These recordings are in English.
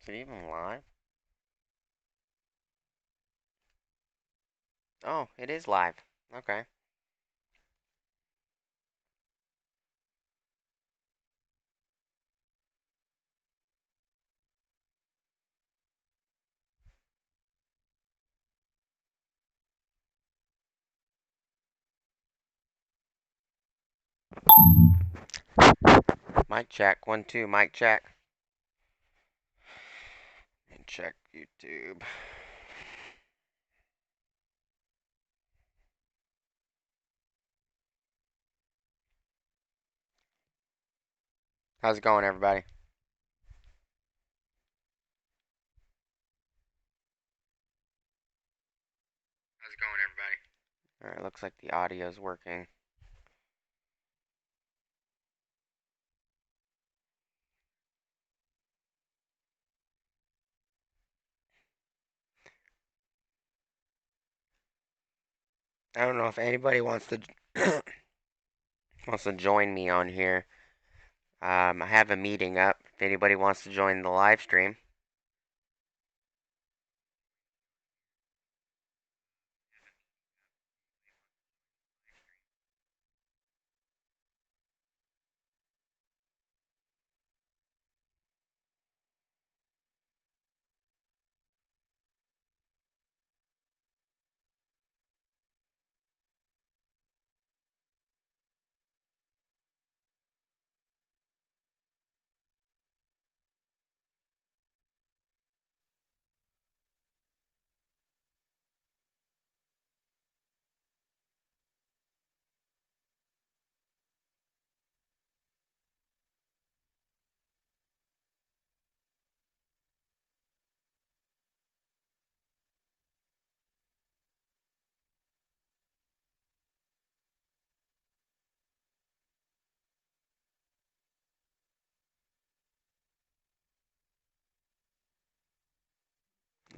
Is it even live? Oh, it is live. Okay. Mic check. 1, 2. Mic check. And check YouTube. How's it going, everybody? How's it going, everybody? Alright, looks like the audio's working. I don't know if anybody wants to join me on here. I have a meeting up. If anybody wants to join the live stream.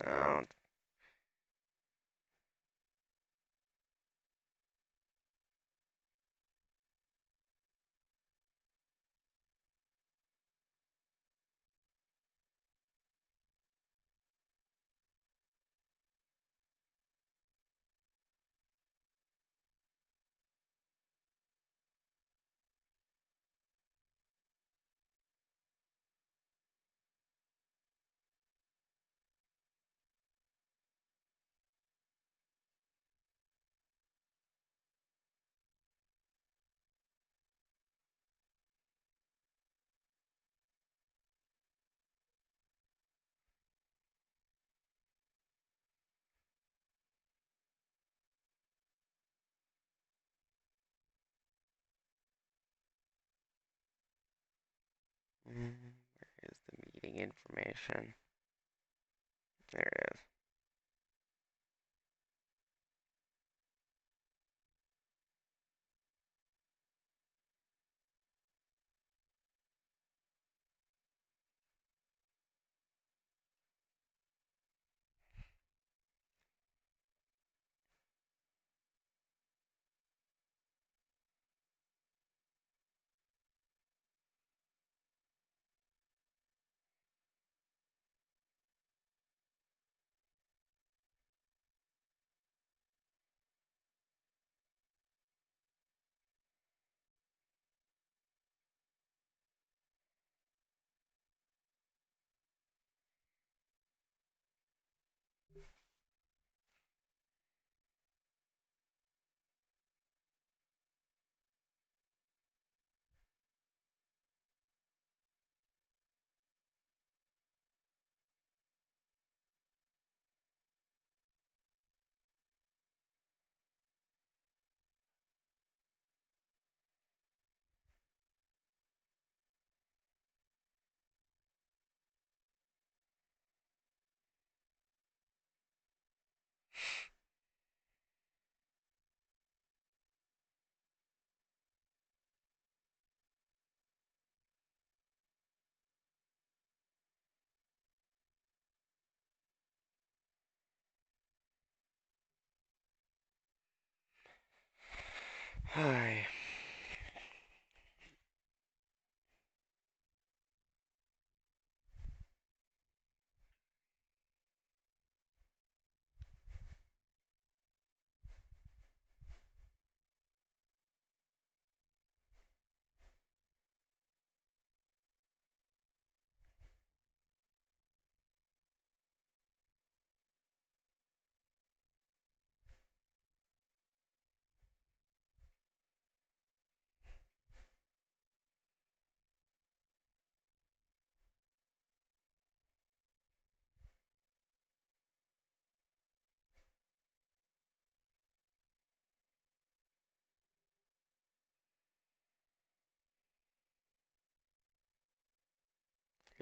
No. Where is the meeting information? There it is. Hi.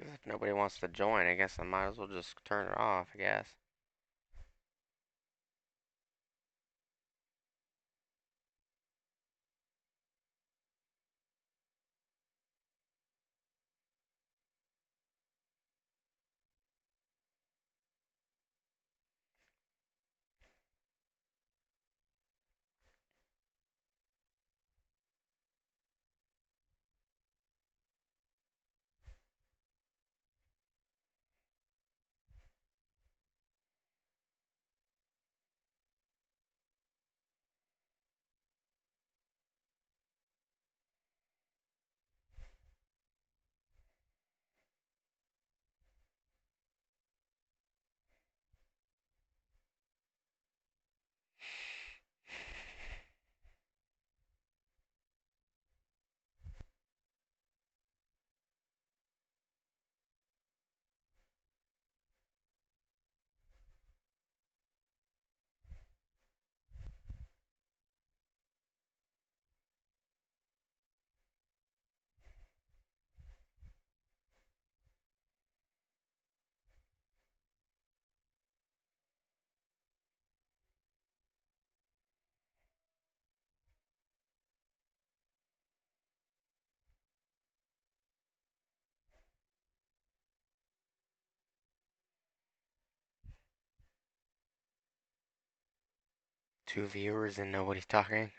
If nobody wants to join, I guess I might as well just turn it off, I guess. Two viewers and nobody's talking.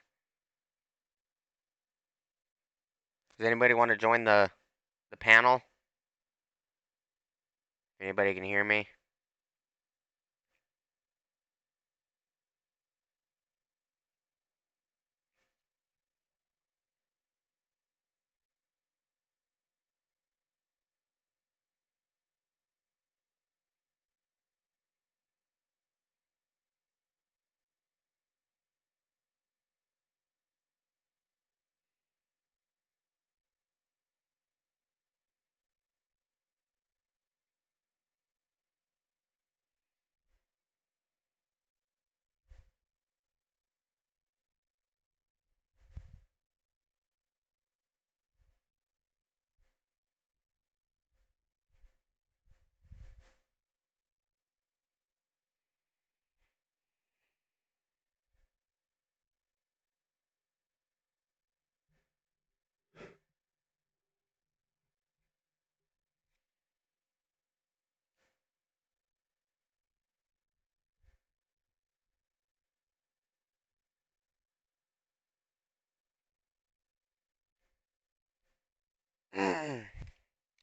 Does anybody want to join the panel? Anybody can hear me?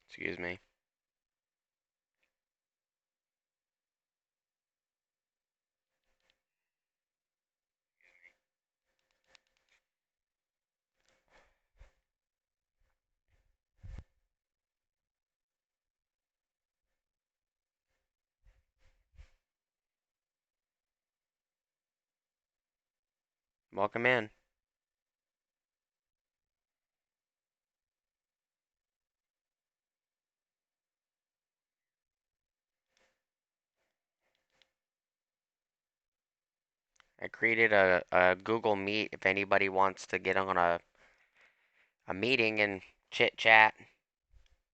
Excuse me. Welcome in. I created a Google Meet if anybody wants to get on a meeting and chit chat,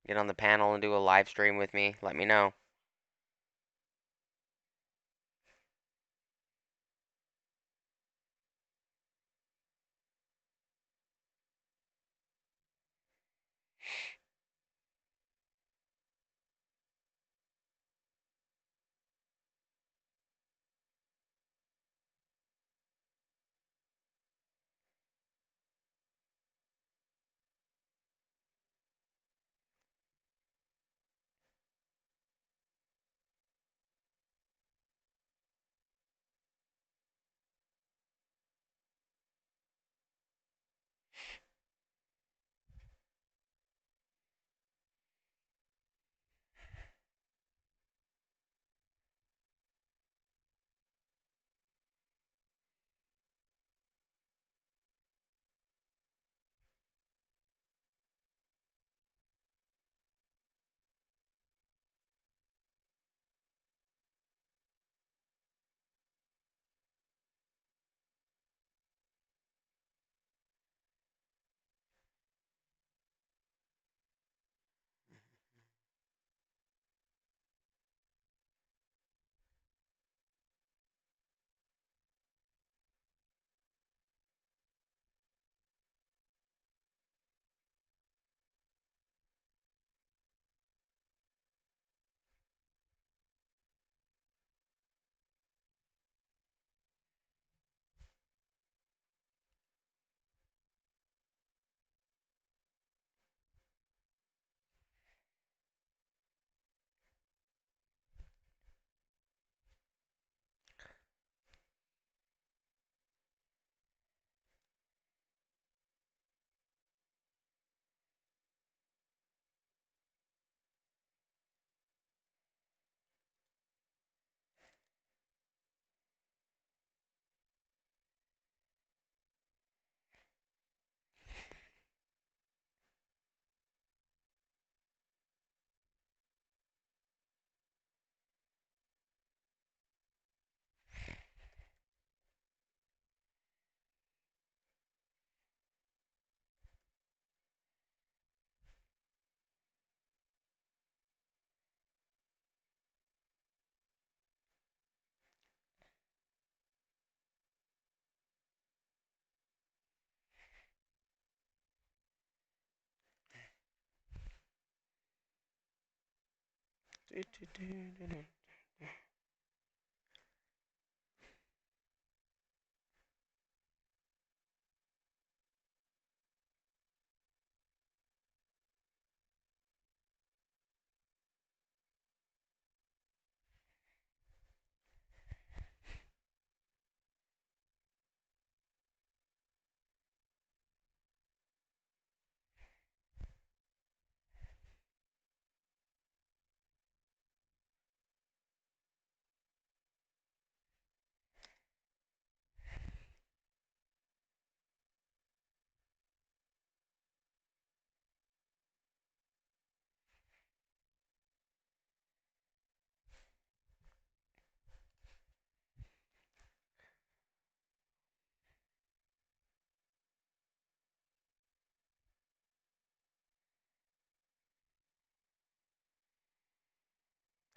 get on the panel and do a live stream with me, let me know.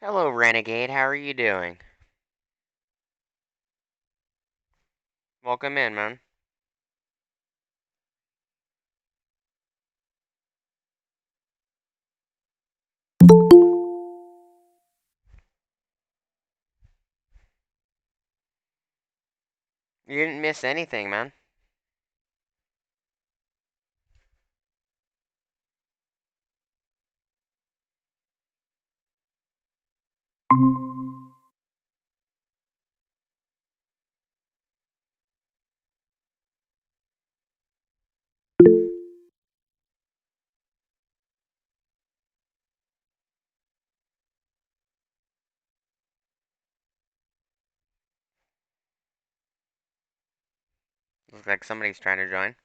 Hello, Renegade. How are you doing? Welcome in, man. You didn't miss anything, man. Looks like somebody's trying to join.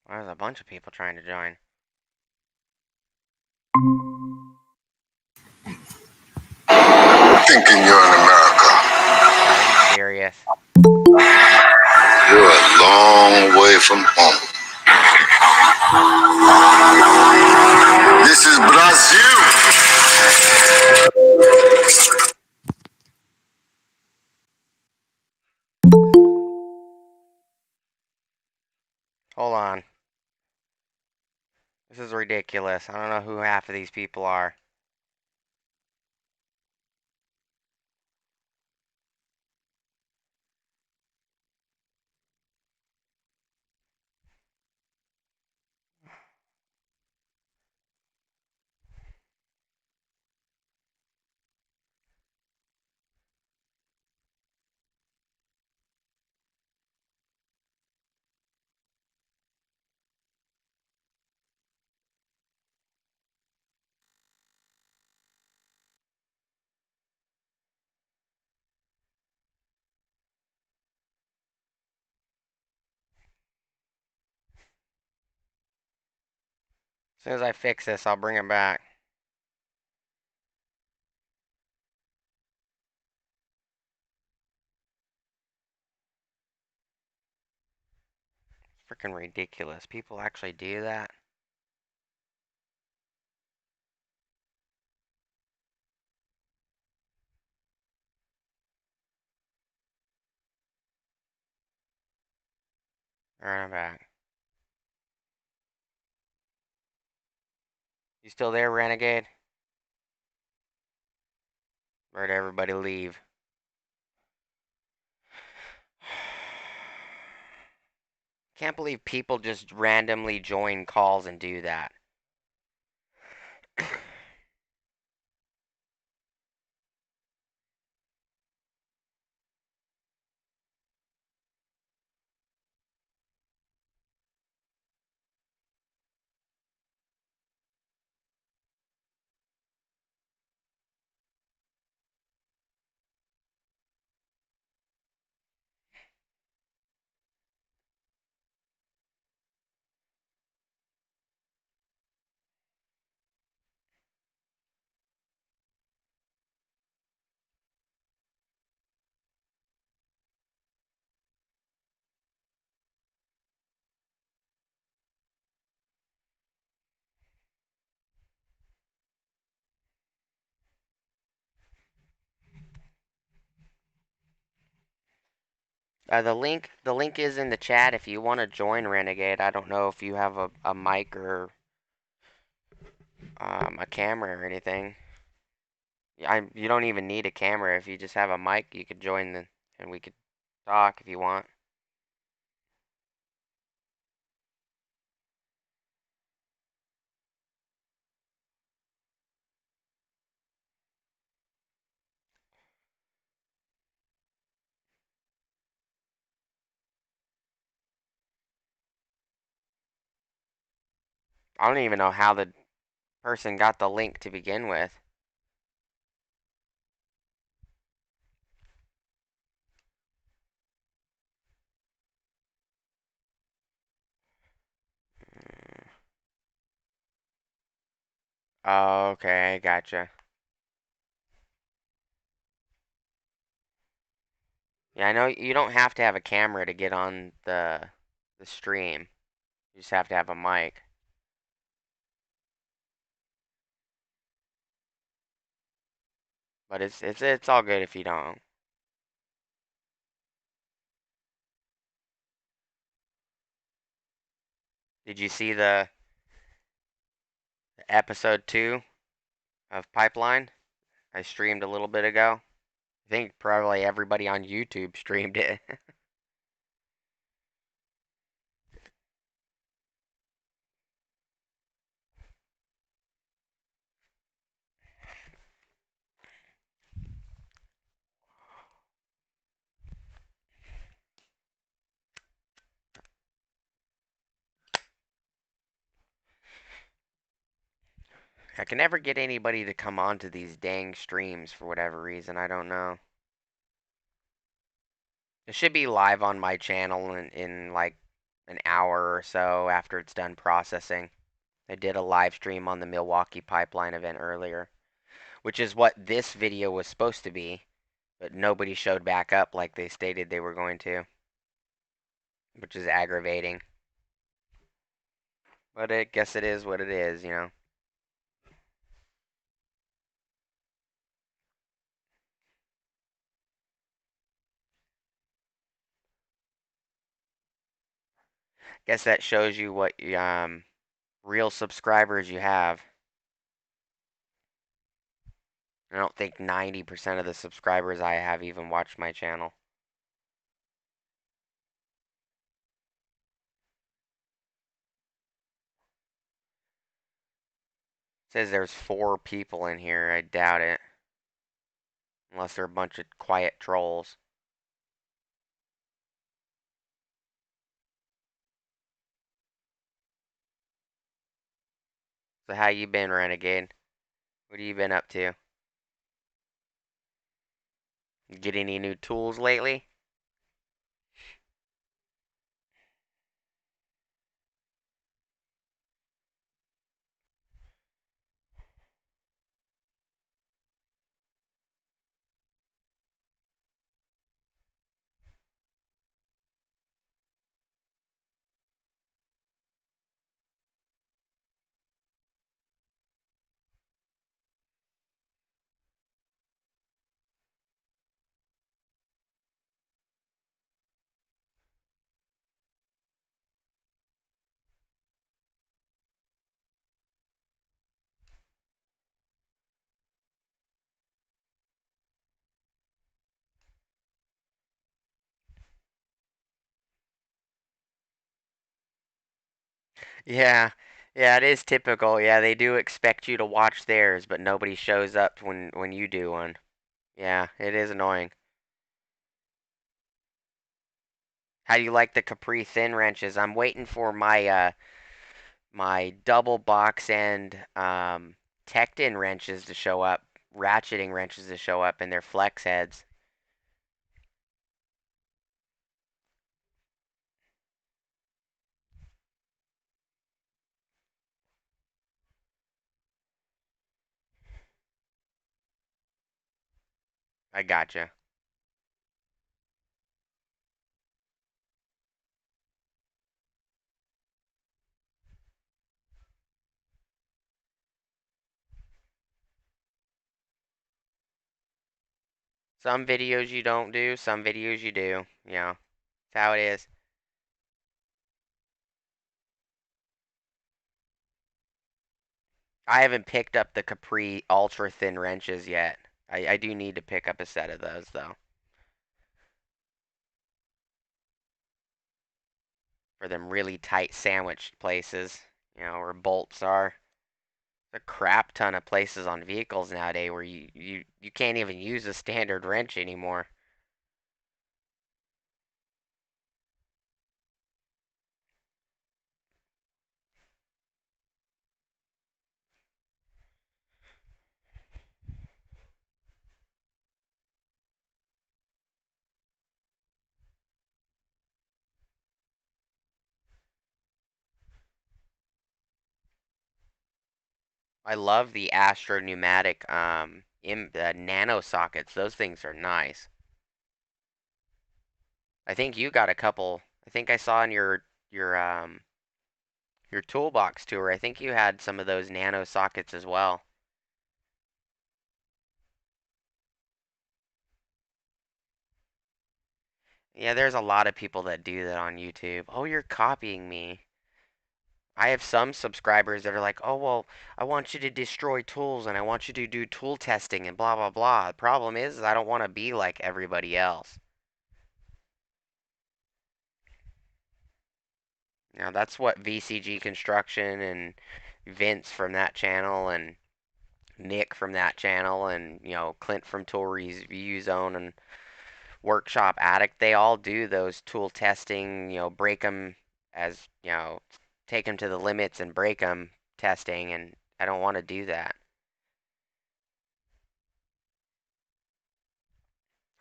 There's a bunch of people trying to join. Thinking you're in America. Are you serious? You're a long way from home. This is Brazil. Hold on. This is ridiculous. I don't know who half of these people are. As soon as I fix this, I'll bring it back. It's freaking ridiculous. People actually do that. Alright, I'm back. You still there, Renegade? Or did everybody leave? Can't believe people just randomly join calls and do that. The link is in the chat if you want to join Renegade. I don't know if you have a mic or a camera or anything. You don't even need a camera. If you just have a mic, you could join and we could talk if you want. I don't even know how the person got the link to begin with. Oh, okay, gotcha. Yeah, I know you don't have to have a camera to get on the stream. You just have to have a mic. But it's all good if you don't. Did you see the episode 2 of Pipeline? I streamed a little bit ago. I think probably everybody on YouTube streamed it. I can never get anybody to come onto these dang streams for whatever reason. I don't know. It should be live on my channel in like an hour or so after it's done processing. I did a live stream on the Milwaukee pipeline event earlier, which is what this video was supposed to be, but nobody showed back up like they stated they were going to, which is aggravating. But I guess it is what it is. Guess that shows you what real subscribers you have. I don't think 90% of the subscribers I have even watch my channel. It says there's 4 people in here. I doubt it. Unless they're a bunch of quiet trolls. So how you been, Renegade? What have you been up to? Get any new tools lately? Yeah. Yeah, it is typical. Yeah, they do expect you to watch theirs, but nobody shows up when you do one. Yeah, it is annoying. How do you like the Capri thin wrenches? I'm waiting for my double box end Tecton wrenches to show up, ratcheting wrenches to show up in their flex heads. I gotcha. Some videos you don't do, some videos you do. Yeah. That's how it is. I haven't picked up the Capri ultra thin wrenches yet. I do need to pick up a set of those though. For them really tight sandwiched places, where bolts are. A crap ton of places on vehicles nowadays where you can't even use a standard wrench anymore. I love the Astro Pneumatic in the Nano sockets. Those things are nice. I think you got a couple. I think I saw in your toolbox tour. I think you had some of those Nano sockets as well. Yeah, there's a lot of people that do that on YouTube. Oh, you're copying me. I have some subscribers that are like, oh, well, I want you to destroy tools and I want you to do tool testing and blah, blah, blah. The problem is I don't want to be like everybody else. Now, that's what VCG Construction and Vince from that channel and Nick from that channel and, Clint from Tool Review Zone and Workshop Addict, they all do those tool testing, break them as, take them to the limits and break them testing, and I don't want to do that.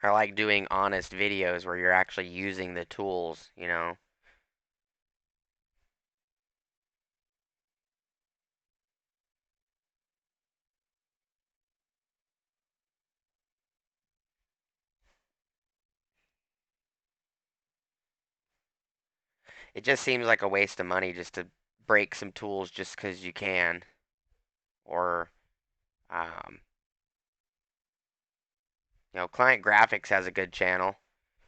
I like doing honest videos where you're actually using the tools. It just seems like a waste of money just to break some tools just because you can. Or, um, Client Graphics has a good channel.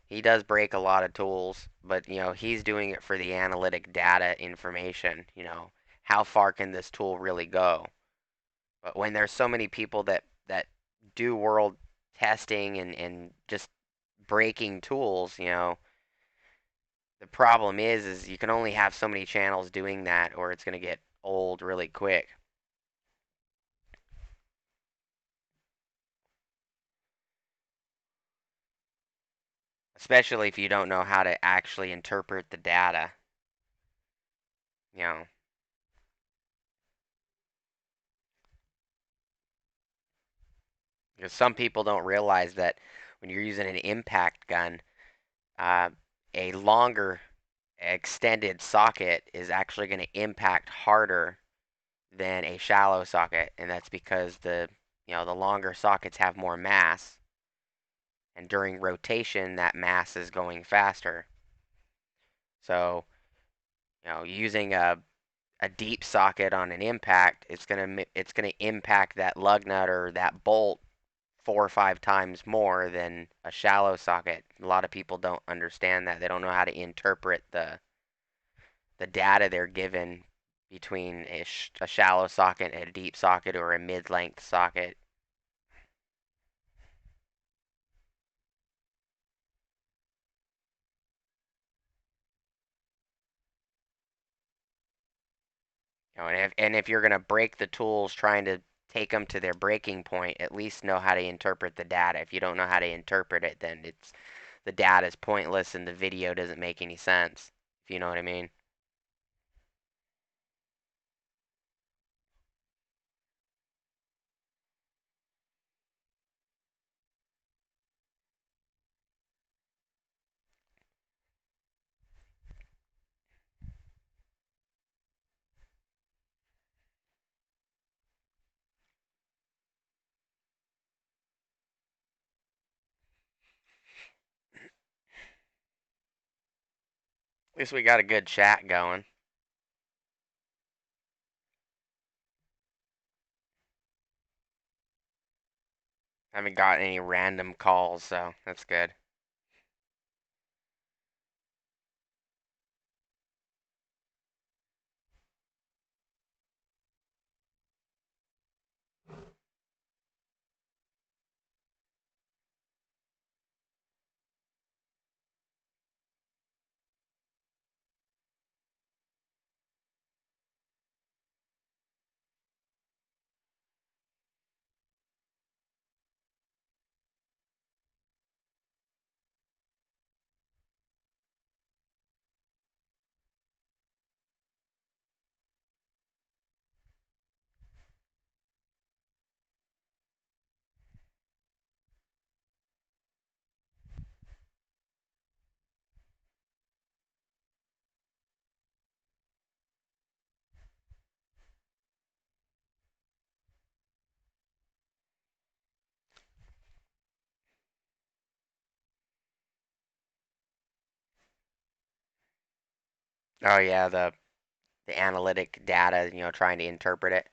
He does break a lot of tools, but he's doing it for the analytic data information. How far can this tool really go? But when there's so many people that do world testing and just breaking tools, the problem is you can only have so many channels doing that, or it's gonna get old really quick. Especially if you don't know how to actually interpret the data. You know, because some people don't realize that when you're using an impact gun, uh, a longer extended socket is actually going to impact harder than a shallow socket, and that's because the longer sockets have more mass, and during rotation that mass is going faster. So, using a deep socket on an impact, it's gonna impact that lug nut or that bolt 4 or 5 times more than a shallow socket. A lot of people don't understand that. They don't know how to interpret the data they're given between a shallow socket and a deep socket or a mid-length socket. And if you're gonna break the tools trying to take them to their breaking point, at least know how to interpret the data. If you don't know how to interpret it, then the data is pointless and the video doesn't make any sense. If you know what I mean. At least we got a good chat going. I haven't got any random calls, so that's good. Oh yeah, the analytic data, trying to interpret it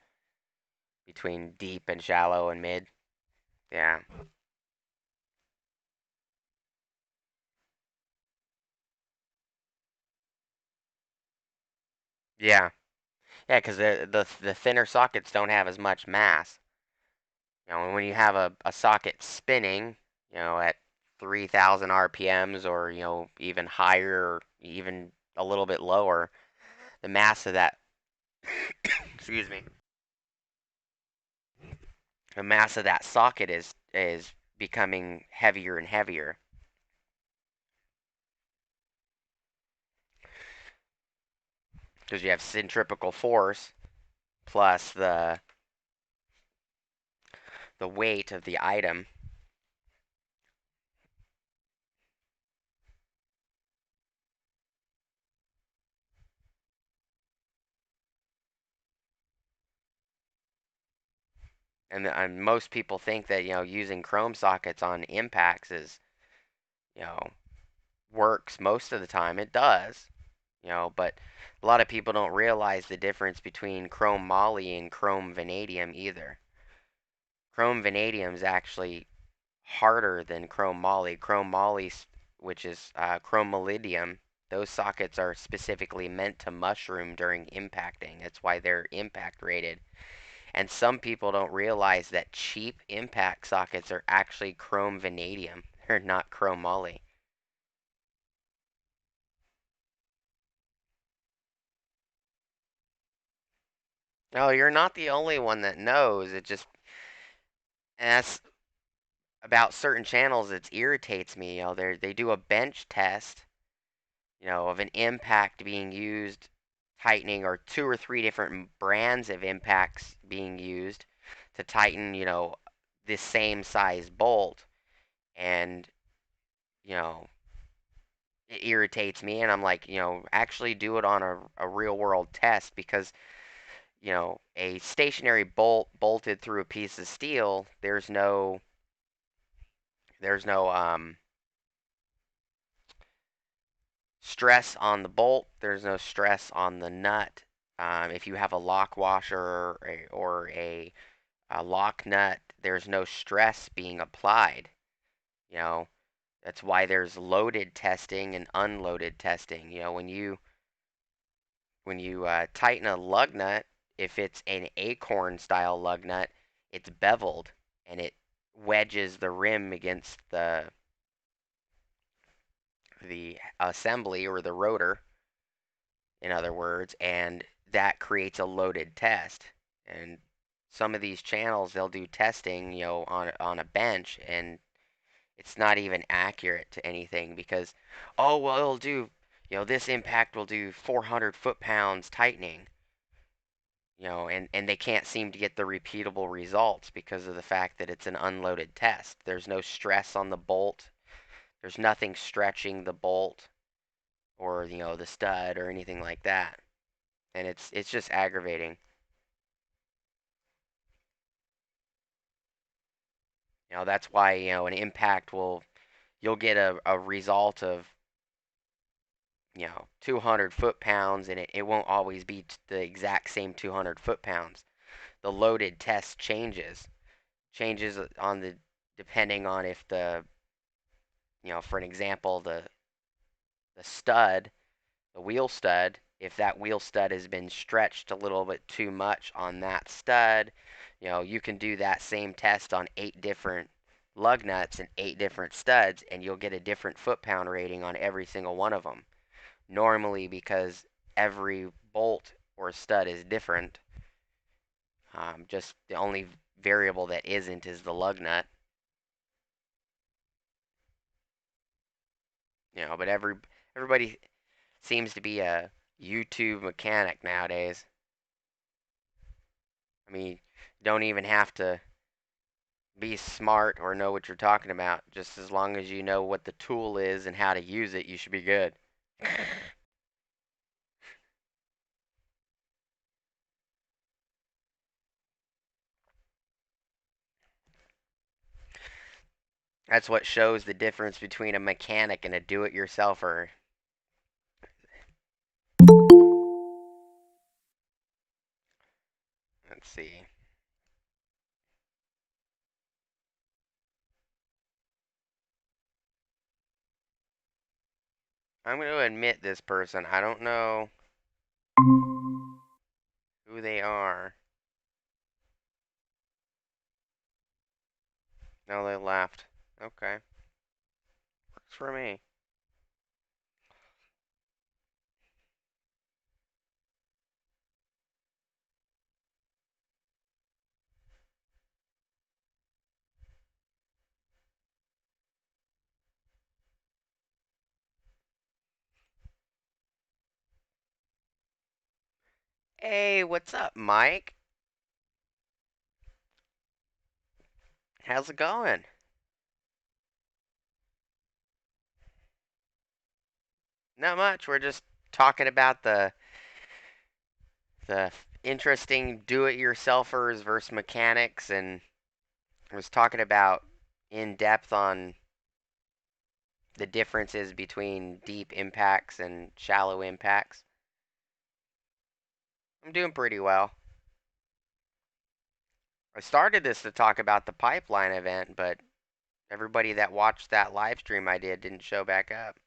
between deep and shallow and mid. Yeah. Yeah. Yeah, because the thinner sockets don't have as much mass. And when you have a socket spinning, at 3,000 RPMs or, even higher, or even a little bit lower, the mass of that, excuse me, the mass of that socket is becoming heavier and heavier because you have centripetal force plus the weight of the item. And most people think that, using chrome sockets on impacts is, you know, works most of the time. It does, but a lot of people don't realize the difference between chrome moly and chrome vanadium either. Chrome vanadium is actually harder than chrome moly. Chrome moly, which is chrome molybdenum, those sockets are specifically meant to mushroom during impacting. That's why they're impact rated. And some people don't realize that cheap impact sockets are actually chrome vanadium. They're not chrome moly. No, you're not the only one that knows. It just, and that's about certain channels, it irritates me. They do a bench test, of an impact being used, tightening, or two or three different brands of impacts being used to tighten, this same size bolt, and you know it irritates me, and I'm like, actually do it on a real world test because, a stationary bolt bolted through a piece of steel, there's no stress on the bolt, there's no stress on the nut. If you have a lock washer or a lock nut, there's no stress being applied. You know, that's why there's loaded testing and unloaded testing. When you tighten a lug nut, if it's an acorn style lug nut, it's beveled and it wedges the rim against the assembly or the rotor, in other words, and that creates a loaded test. And some of these channels, they'll do testing, on a bench, and it's not even accurate to anything because, oh well, it'll do, this impact will do 400 foot-pounds tightening, and they can't seem to get the repeatable results because of the fact that it's an unloaded test. There's no stress on the bolt. There's nothing stretching the bolt or, the stud or anything like that. And it's just aggravating. That's why, an impact you'll get a result of, 200 foot-pounds, and it won't always be the exact same 200 foot-pounds. The loaded test changes on depending on if for an example, the stud, the wheel stud, if that wheel stud has been stretched a little bit too much on that stud, you can do that same test on 8 different lug nuts and 8 different studs, and you'll get a different foot-pound rating on every single one of them. Normally, because every bolt or stud is different, just the only variable that isn't is the lug nut. But everybody seems to be a YouTube mechanic nowadays. I mean, don't even have to be smart or know what you're talking about. Just as long as you know what the tool is and how to use it, you should be good. That's what shows the difference between a mechanic and a do-it-yourselfer. Let's see. I'm going to admit this person. I don't know who they are. No, they left. Okay. Works for me. Hey, what's up, Mike? How's it going? Not much. We're just talking about the interesting do-it-yourselfers versus mechanics, and I was talking about in depth on the differences between deep impacts and shallow impacts. I'm doing pretty well. I started this to talk about the pipeline event, but everybody that watched that live stream I did didn't show back up.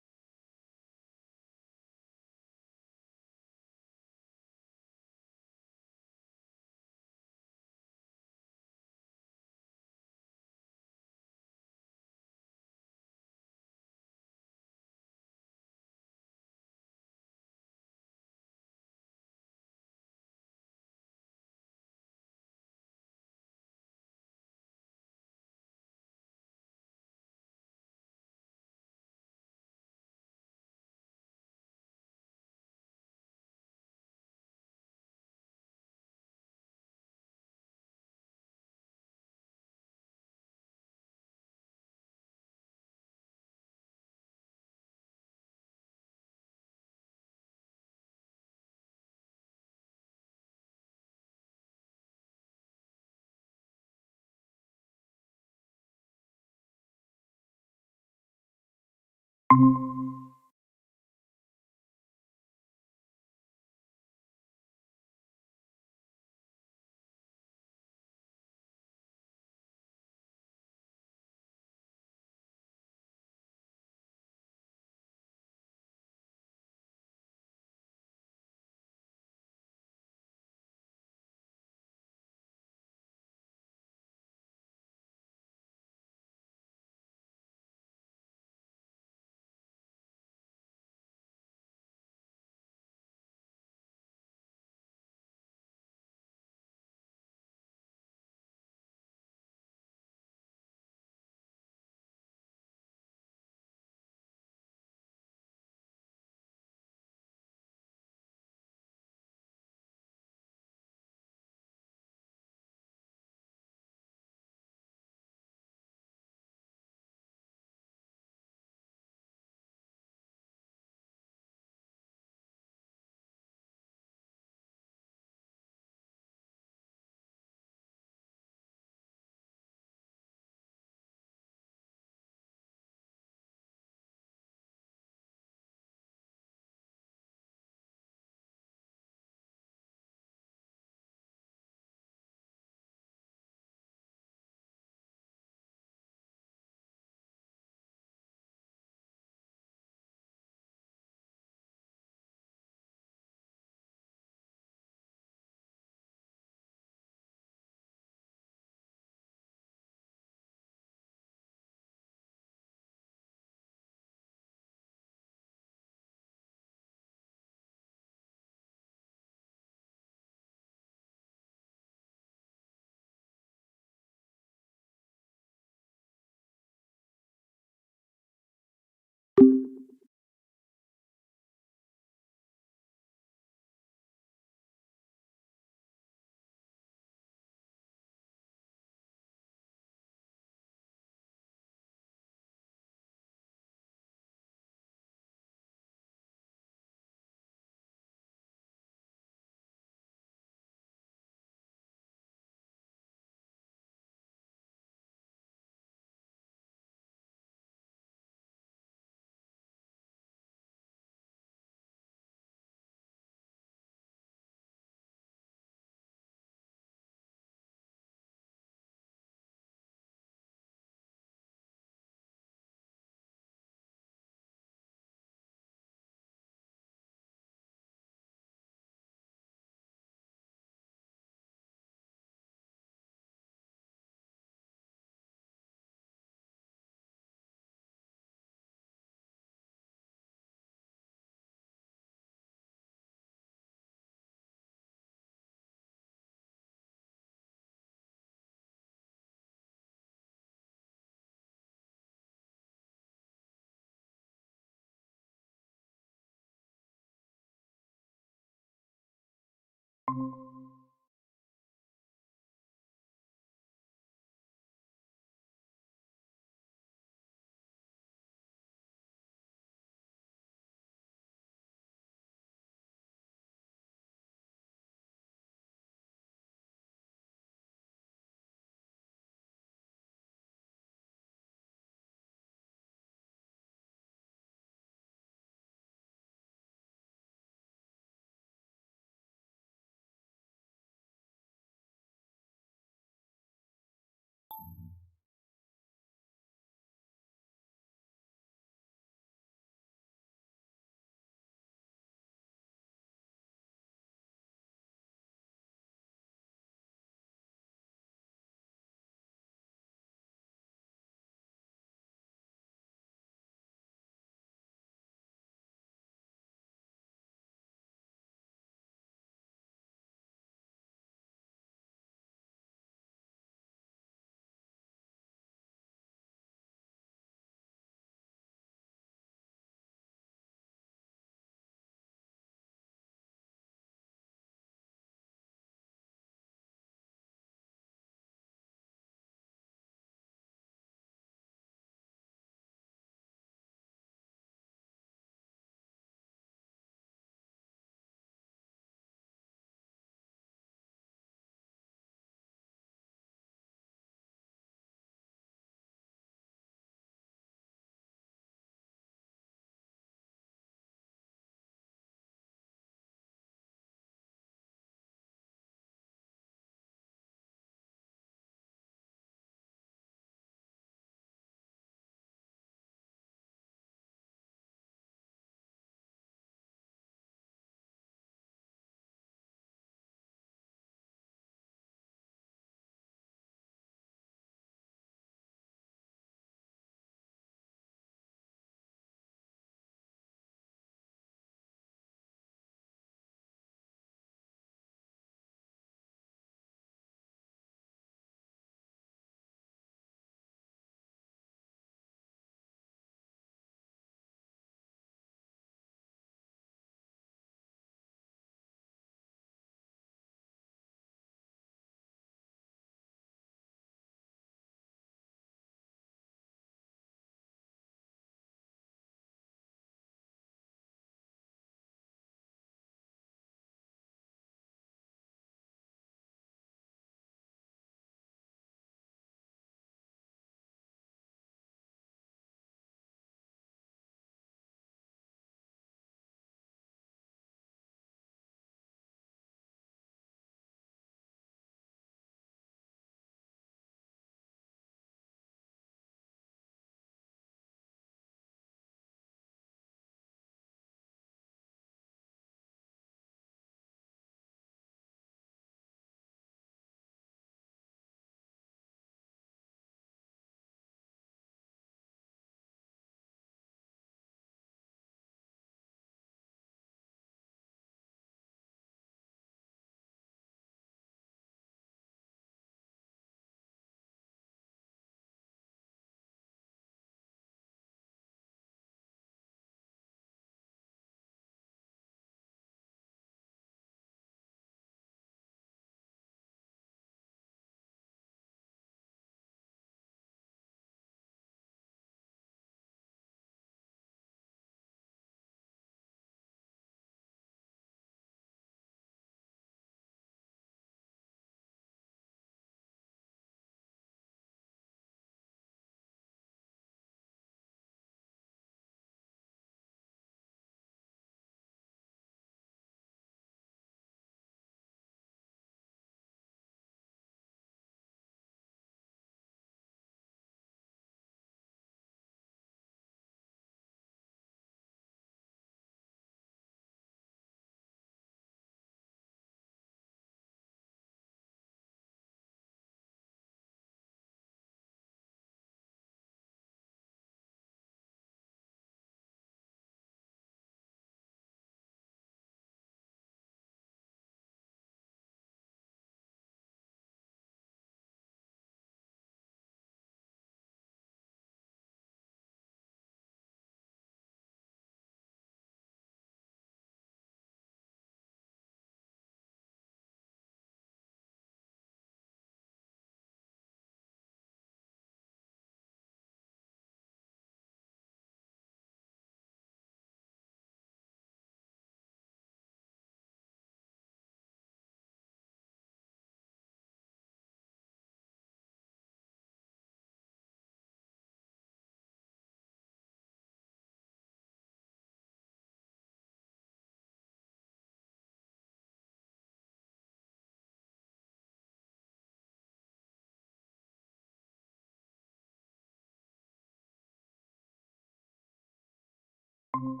Can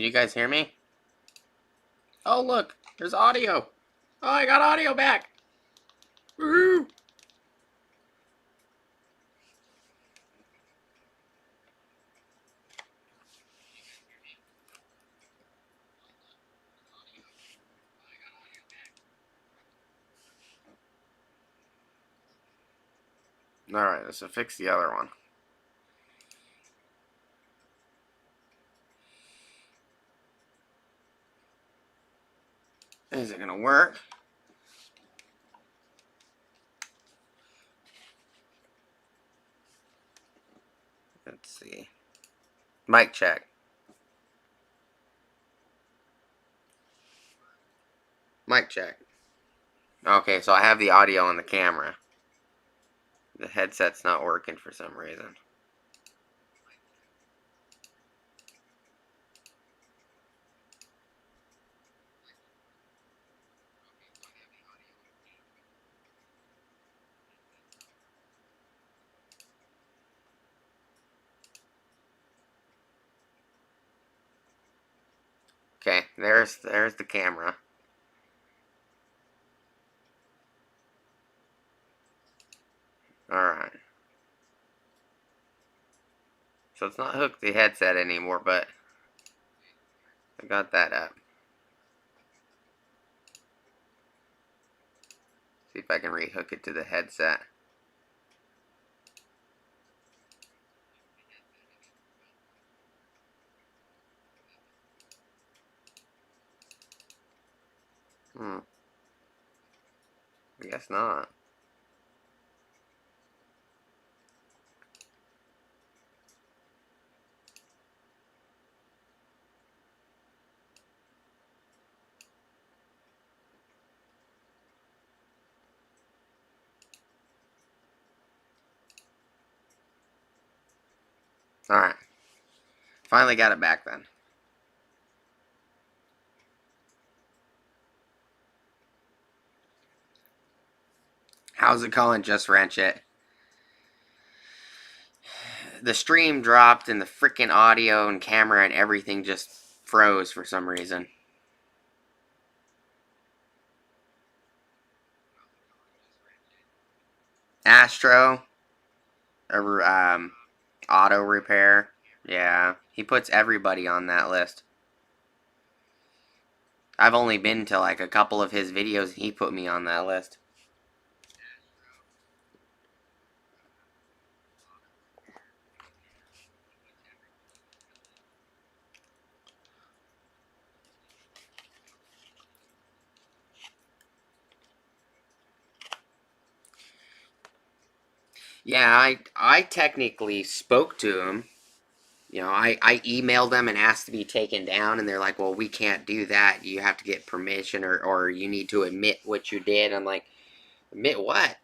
you guys hear me? Oh, look, there's audio. Oh, I got audio back. Woohoo! Alright, let's fix the other one. Is it gonna work? Let's see. Mic check. Mic check. Okay, so I have the audio on the camera. The headset's not working for some reason. Okay, there's the camera. Alright. So it's not hooked to the headset anymore, but I got that up. See if I can rehook it to the headset. I guess not. Alright. Finally got it back then. How's it going? Just Ratchet. The stream dropped and the freaking audio and camera and everything just froze for some reason. Astro, auto repair. Yeah, he puts everybody on that list. I've only been to like a couple of his videos and he put me on that list. Yeah, I technically spoke to him. You know, I emailed them and asked to be taken down, and they're like, well, we can't do that. You have to get permission, or you need to admit what you did. I'm like, admit what?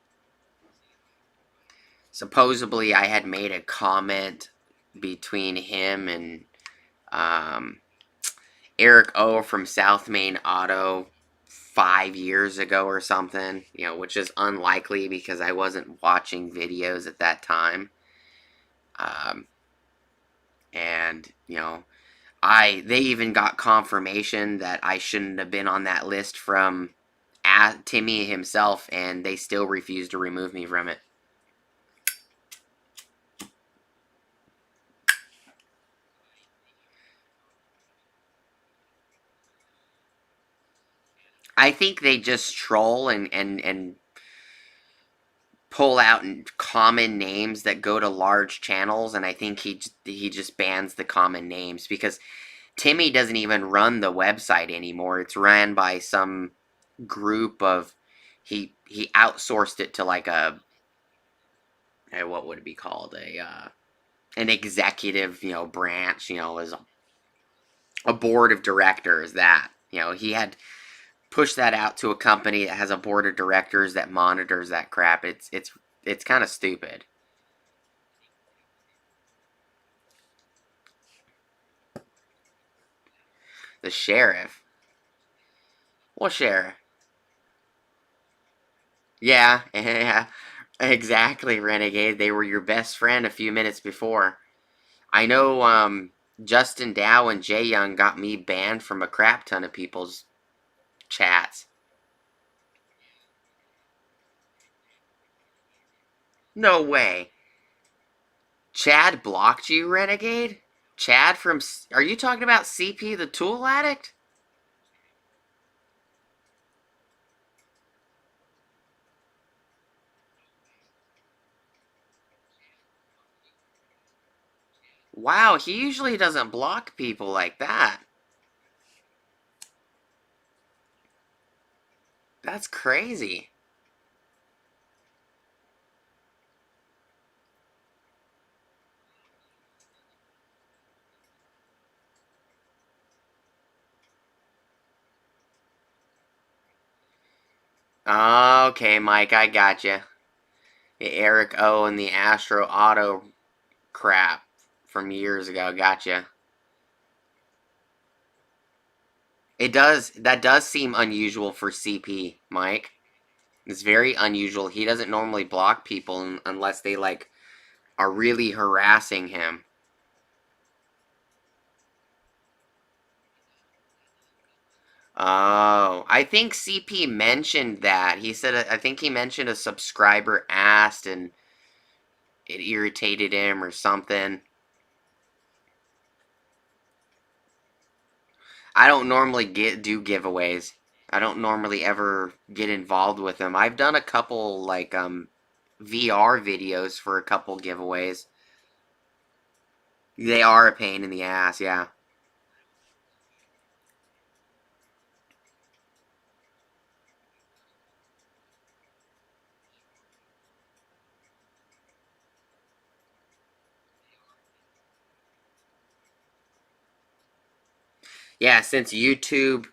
Supposedly, I had made a comment between him and um, Eric O from South Main Auto 5 years ago or something, you know, which is unlikely because I wasn't watching videos at that time. And, you know, they even got confirmation that I shouldn't have been on that list from Timmy himself, and they still refused to remove me from it. I think they just troll and pull out common names that go to large channels, and I think he just bans the common names because Timmy doesn't even run the website anymore. It's ran by some group of he outsourced it to like a what would it be called, an executive, you know, branch, you know, as a board of directors. That, you know, he had pushed that out to a company that has a board of directors that monitors that crap. It's kind of stupid. The sheriff. Well, sheriff. Yeah, yeah, exactly, Renegade. They were your best friend a few minutes before. I know Justin Dow and Jay Young got me banned from a crap ton of people's chats. No way. Chad blocked you, Renegade? Chad from... Are you talking about CP the Tool Addict? Wow, he usually doesn't block people like that. That's crazy. Okay, Mike, I got you. The Eric O and the Astro Auto crap from years ago. Gotcha. That does seem unusual for CP, Mike. It's very unusual. He doesn't normally block people unless they, like, are really harassing him. Oh, I think CP mentioned that. He said, I think he mentioned a subscriber asked and it irritated him or something. I don't normally do giveaways. I don't normally ever get involved with them. I've done a couple like VR videos for a couple giveaways. They are a pain in the ass, yeah. Yeah, since YouTube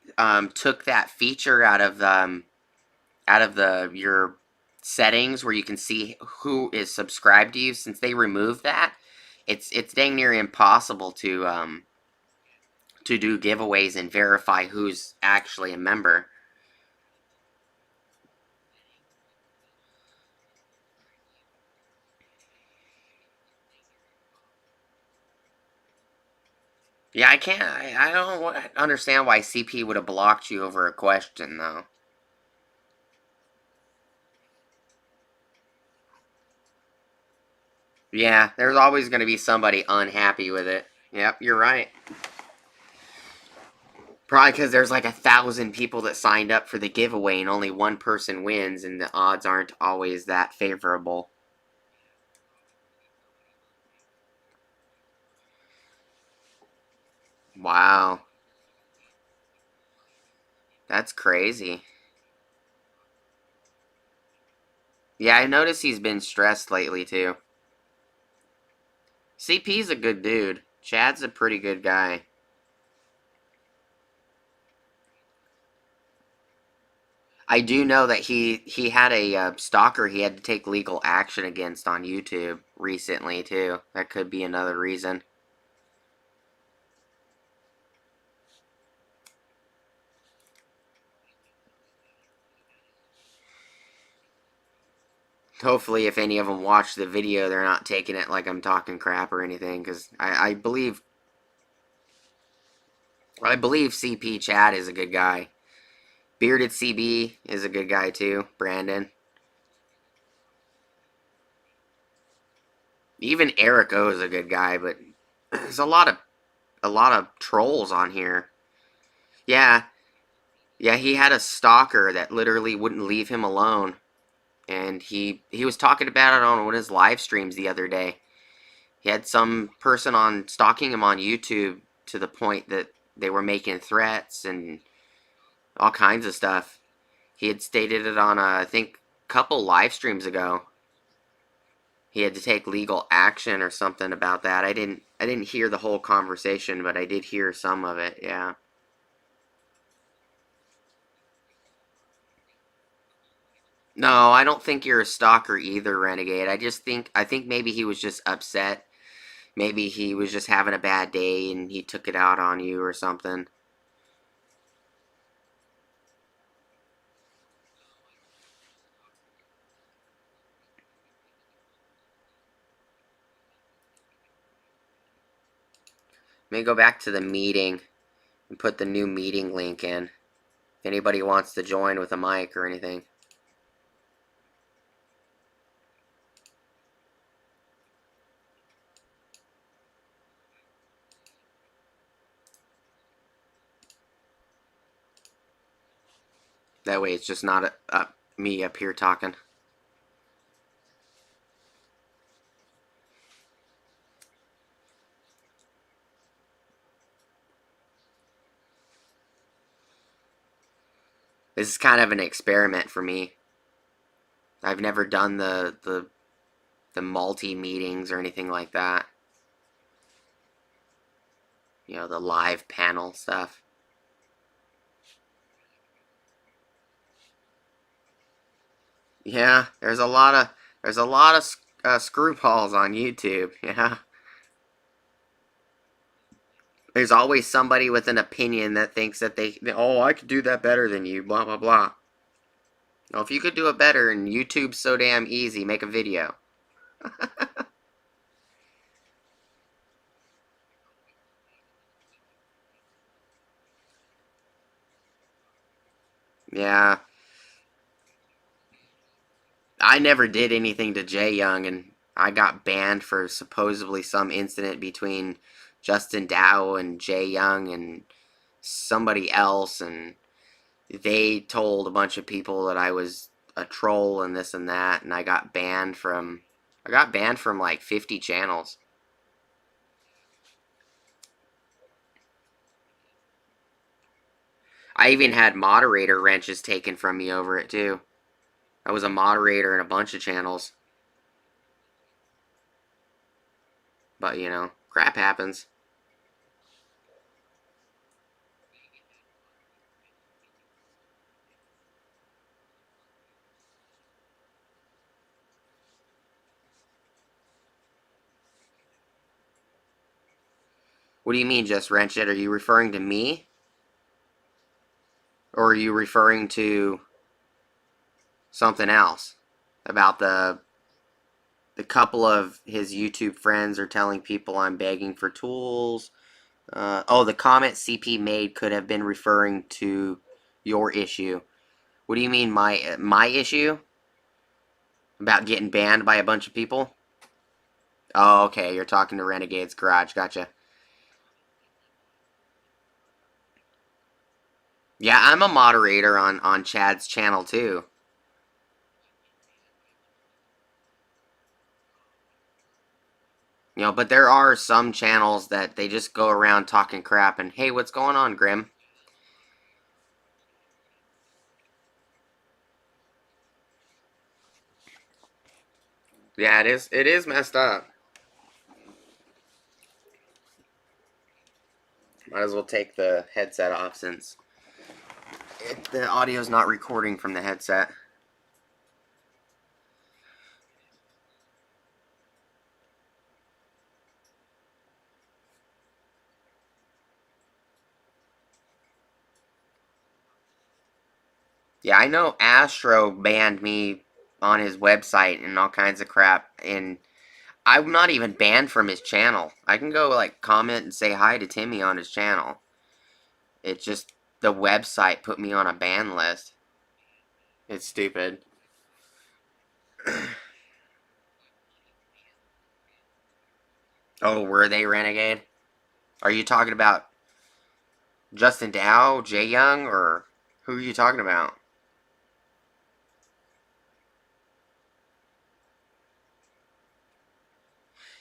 took that feature out of the your settings where you can see who is subscribed to you, since they removed that, it's dang near impossible to do giveaways and verify who's actually a member. Yeah, I can't. I don't understand why CP would have blocked you over a question, though. Yeah, there's always going to be somebody unhappy with it. Yep, you're right. Probably because there's like 1,000 people that signed up for the giveaway and only one person wins, and the odds aren't always that favorable. Wow, that's crazy. Yeah, I noticed he's been stressed lately, too. CP's a good dude. Chad's a pretty good guy. I do know that he had a stalker he had to take legal action against on YouTube recently too. That could be another reason. Hopefully, if any of them watch the video, they're not taking it like I'm talking crap or anything. Because I believe CP Chad is a good guy. Bearded CB is a good guy too. Brandon, even Eric O is a good guy, but there's a lot of trolls on here. Yeah, yeah, he had a stalker that literally wouldn't leave him alone. And he was talking about it on one of his live streams the other day. He had some person on stalking him on YouTube to the point that they were making threats and all kinds of stuff. He had stated it on I think a couple live streams ago. He had to take legal action or something about that. I didn't hear the whole conversation, but I did hear some of it. Yeah. No, I don't think you're a stalker either, Renegade. I think maybe he was just upset. Maybe he was just having a bad day and he took it out on you or something. Let me go back to the meeting and put the new meeting link in. If anybody wants to join with a mic or anything. That way it's just not me up here talking. This is kind of an experiment for me. I've never done the multi meetings or anything like that. You know, the live panel stuff. Yeah, there's a lot of screwballs on YouTube. Yeah, there's always somebody with an opinion that thinks that oh, I could do that better than you. Blah blah blah. Well, if you could do it better and YouTube's so damn easy, make a video. Yeah, I never did anything to Jay Young, and I got banned for supposedly some incident between Justin Dow and Jay Young and somebody else, and they told a bunch of people that I was a troll and this and that, and I got banned from like 50 channels. I even had moderator wrenches taken from me over it too. I was a moderator in a bunch of channels, but crap happens. What do you mean, just wrench it? Are you referring to me? Or are you referring to something else? About the couple of his YouTube friends are telling people I'm begging for tools. Oh, the comment CP made could have been referring to your issue. What do you mean my issue? About getting banned by a bunch of people? Oh, okay, you're talking to Renegade's Garage. Gotcha. Yeah, I'm a moderator on Chad's channel too. But there are some channels that they just go around talking crap and, hey, what's going on, Grim? Yeah, it is messed up. Might as well take the headset off since the audio's not recording from the headset. Yeah, I know Astro banned me on his website and all kinds of crap, and I'm not even banned from his channel. I can go like comment and say hi to Timmy on his channel. It's just the website put me on a ban list. It's stupid. Oh, were they Renegade? Are you talking about Justin Dow, Jay Young, or who are you talking about?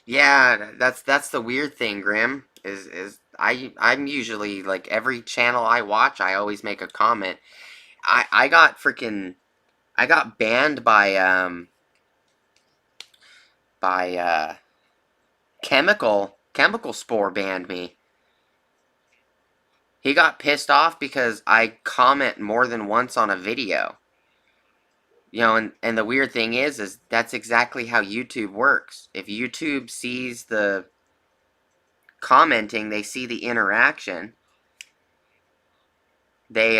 Yeah, that's the weird thing, Grim. Is I'm usually like every channel I watch, I always make a comment. I got banned by Chemical Spore banned me. He got pissed off because I comment more than once on a video. And the weird thing is that's exactly how YouTube works. If YouTube sees the commenting, they see the interaction. They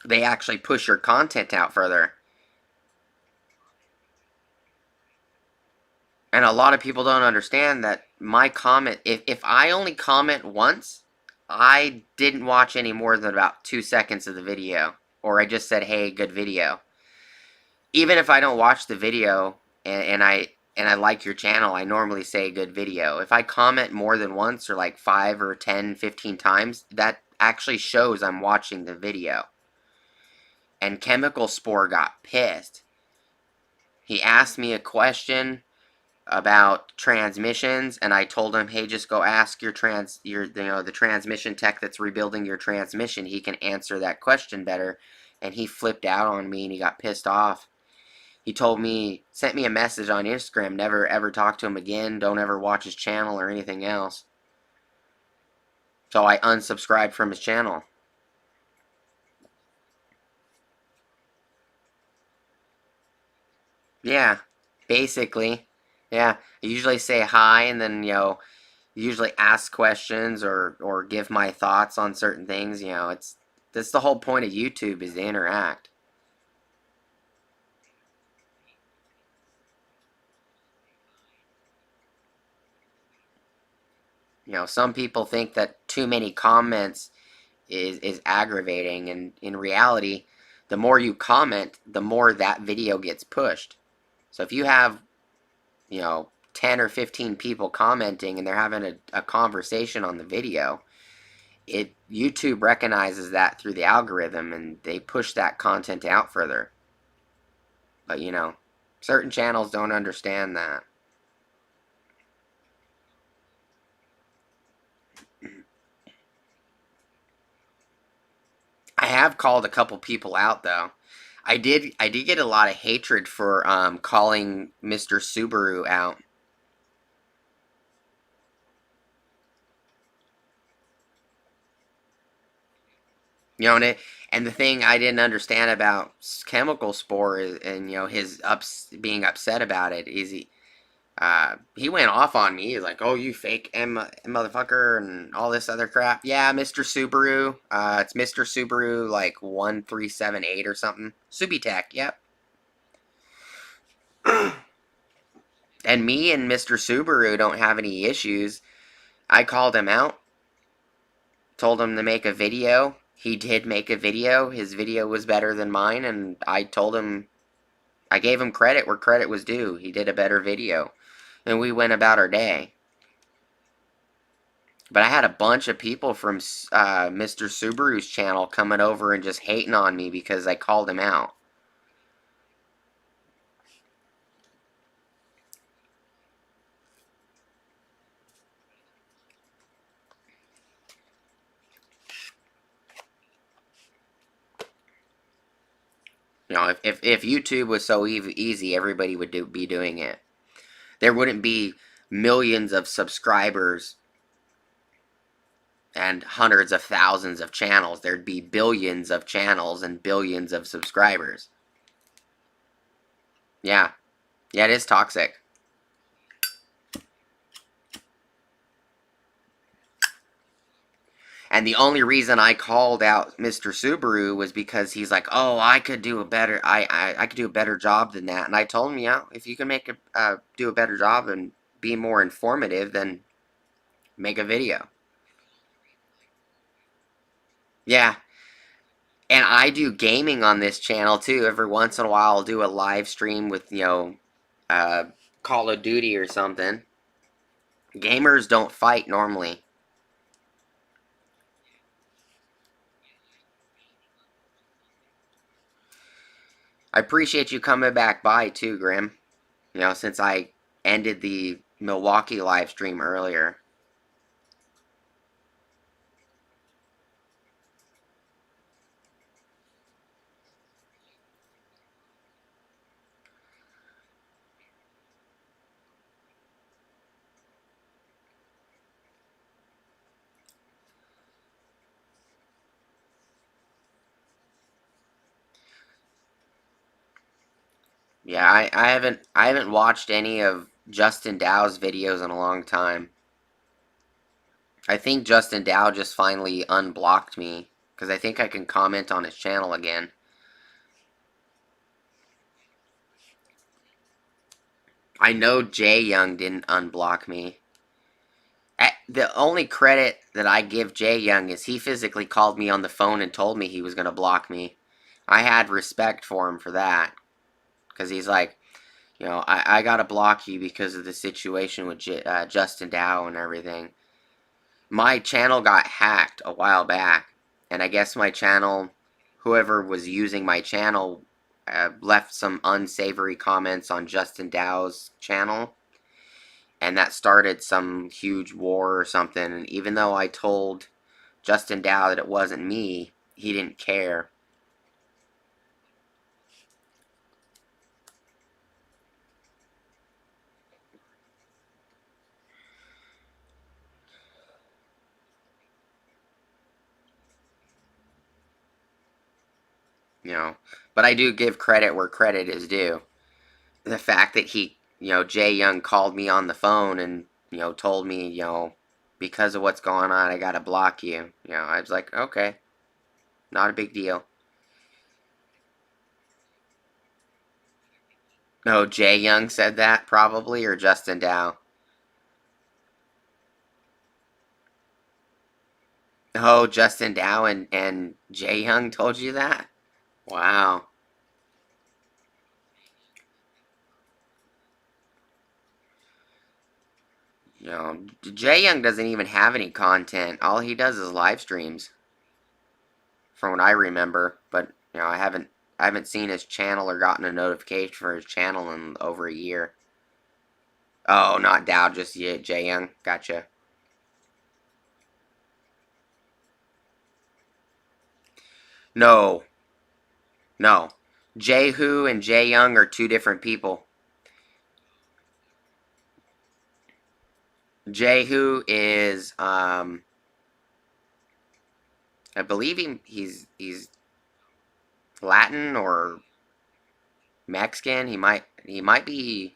they actually push your content out further. And a lot of people don't understand that my comment, if I only comment once, I didn't watch any more than about 2 seconds of the video. Or I just said, hey, good video. Even if I don't watch the video and I like your channel, I normally say good video. If I comment more than once or like 5 or 10, 15 times, that actually shows I'm watching the video. And Chemical Spore got pissed. He asked me a question about transmissions, and I told him, hey, just go ask the transmission tech that's rebuilding your transmission. He can answer that question better. And he flipped out on me and he got pissed off. He sent me a message on Instagram, never ever talk to him again, don't ever watch his channel or anything else. So I unsubscribed from his channel. Yeah, basically. Yeah, I usually say hi and then, usually ask questions or give my thoughts on certain things. That's the whole point of YouTube is to interact. Some people think that too many comments is aggravating, and in reality, the more you comment, the more that video gets pushed. So if you have, 10 or 15 people commenting and they're having a conversation on the video, YouTube recognizes that through the algorithm and they push that content out further. But certain channels don't understand that. I have called a couple people out though. I did get a lot of hatred for calling Mr. Subaru out. And the thing I didn't understand about Chemical Spore is, and his being upset about it is he went off on me. He's like, "Oh, you fake motherfucker," and all this other crap. Yeah, Mr. Subaru. It's Mr. Subaru like 1378 or something. Subitech. Yep. And me and Mr. Subaru don't have any issues. I called him out, told him to make a video. He did make a video. His video was better than mine, and I gave him credit where credit was due. He did a better video. And we went about our day. But I had a bunch of people from Mr. Subaru's channel coming over and just hating on me because I called him out. If YouTube was so easy, everybody would be doing it. There wouldn't be millions of subscribers and hundreds of thousands of channels. There'd be billions of channels and billions of subscribers. Yeah. Yeah, it is toxic. And the only reason I called out Mr. Subaru was because he's like, "Oh, I could do a better, I could do a better job than that." And I told him, "Yeah, if you can do a better job and be more informative, then make a video." Yeah, and I do gaming on this channel too. Every once in a while, I'll do a live stream with uh, Call of Duty or something. Gamers don't fight normally. I appreciate you coming back by too, Grim. Since I ended the Milwaukee live stream earlier. Yeah, I haven't watched any of Justin Dow's videos in a long time. I think Justin Dow just finally unblocked me because I think I can comment on his channel again. I know Jay Young didn't unblock me. The only credit that I give Jay Young is he physically called me on the phone and told me he was going to block me. I had respect for him for that because he's like, I got to block you because of the situation with Justin Dow and everything. My channel got hacked a while back, and I guess my channel, whoever was using my channel, left some unsavory comments on Justin Dow's channel, and that started some huge war or something. And even though I told Justin Dow that it wasn't me, he didn't care. you know. But I do give credit where credit is due. the fact that Jay Young called me on the phone and, told me, because of what's going on, I gotta block you. I was like, okay, not a big deal. No, Jay Young said that probably, or Justin Dow. Oh, Justin Dow and Jay Young told you that? Wow. Jay Young doesn't even have any content. All he does is live streams, from what I remember. But I haven't seen his channel or gotten a notification for his channel in over a year. Oh, not Dow, just Jay Young. Gotcha. No, no. Jehu and Jay Young are two different people. Jehu is, I believe he's Latin or Mexican. He might be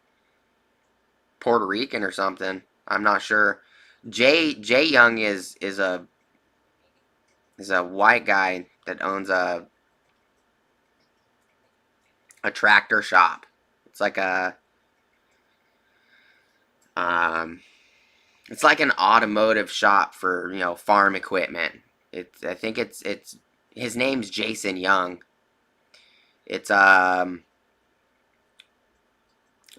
Puerto Rican or something. I'm not sure. Jay Young is a white guy that owns a tractor shop. It's like a um it's like an automotive shop for, farm equipment. I think it's his name's Jason Young. It's I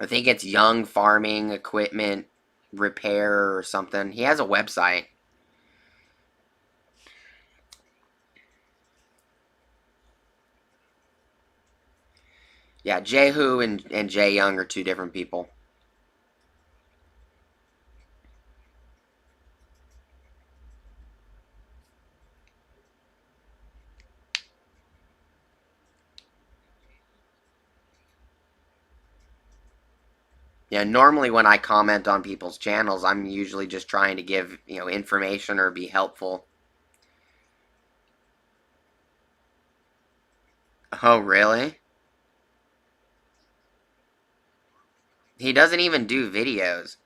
think it's Young Farming Equipment Repair or something. He has a website. Yeah, Jehu and Jay Young are two different people. Yeah, normally when I comment on people's channels, I'm usually just trying to give, information or be helpful. Oh, really? He doesn't even do videos.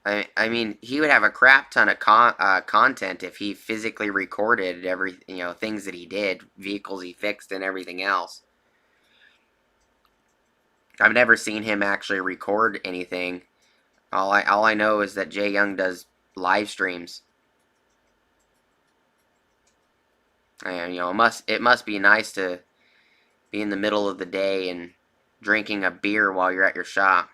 I mean, he would have a crap ton of content if he physically recorded every, things that he did, vehicles he fixed, and everything else. I've never seen him actually record anything. All I know is that Jay Young does live streams. And it must be nice to be in the middle of the day and drinking a beer while you're at your shop.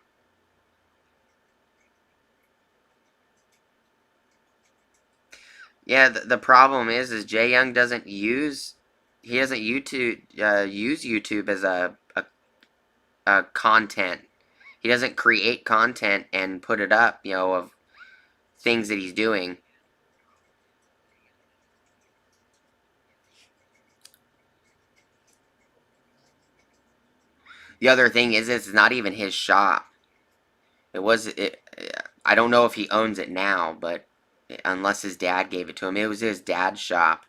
Yeah, the problem is Jay Young doesn't use he doesn't use YouTube as a content. He doesn't create content and put it up, of things that he's doing. The other thing is it's not even his shop. It was it. I don't know if he owns it now, but unless his dad gave it to him, it was his dad's shop.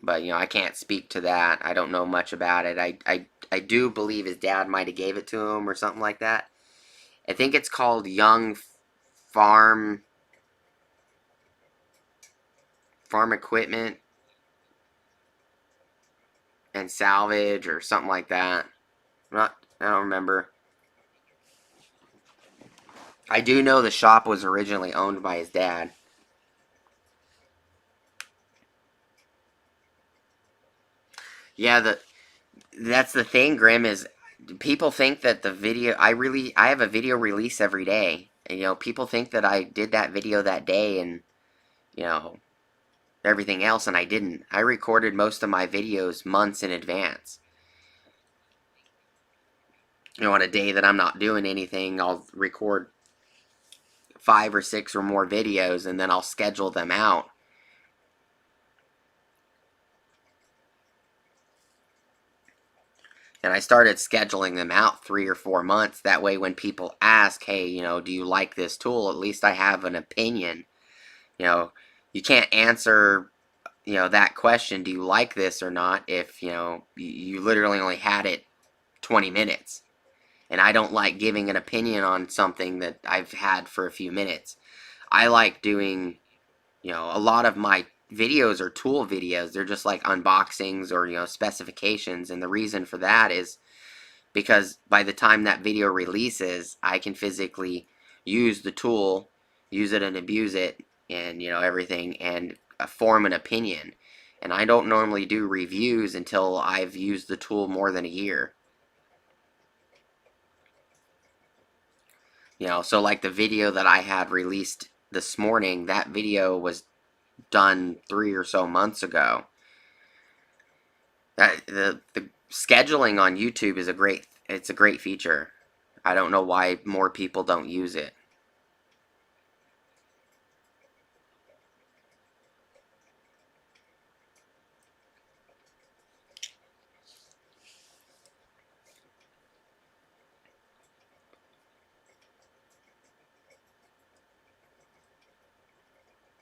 But I can't speak to that. I don't know much about it. I do believe his dad might have gave it to him or something like that. I think it's called Young Farm Farm Equipment and Salvage or something like that. I don't remember. I do know the shop was originally owned by his dad. Yeah, that's the thing, Grim, is people think that the video I have a video release every day. And, people think that I did that video that day and, you know, everything else, and I didn't. I recorded most of my videos months in advance. On a day that I'm not doing anything, I'll record 5 or 6 or more videos and then I'll schedule them out. And I started scheduling them out 3 or 4 months. That way, when people ask, hey, do you like this tool? At least I have an opinion. You can't answer, that question, do you like this or not, if, you literally only had it 20 minutes. And I don't like giving an opinion on something that I've had for a few minutes. I like doing, a lot of my videos are tool videos. They're just like unboxings or, specifications. And the reason for that is because by the time that video releases, I can physically use the tool, use it and abuse it, and, everything, and form an opinion. And I don't normally do reviews until I've used the tool more than a year. So like the video that I had released this morning, that video was done 3 or so months ago. The scheduling on YouTube is it's a great feature. I don't know why more people don't use it.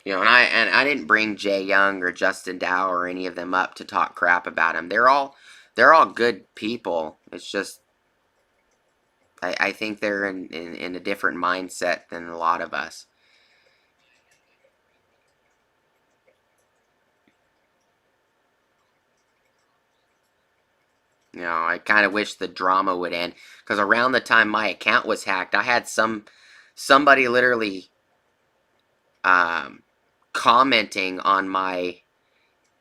And I didn't bring Jay Young or Justin Dow or any of them up to talk crap about him. They're all good people. It's just I think they're in a different mindset than a lot of us. I kind of wish the drama would end, because around the time my account was hacked, I had somebody literally commenting on my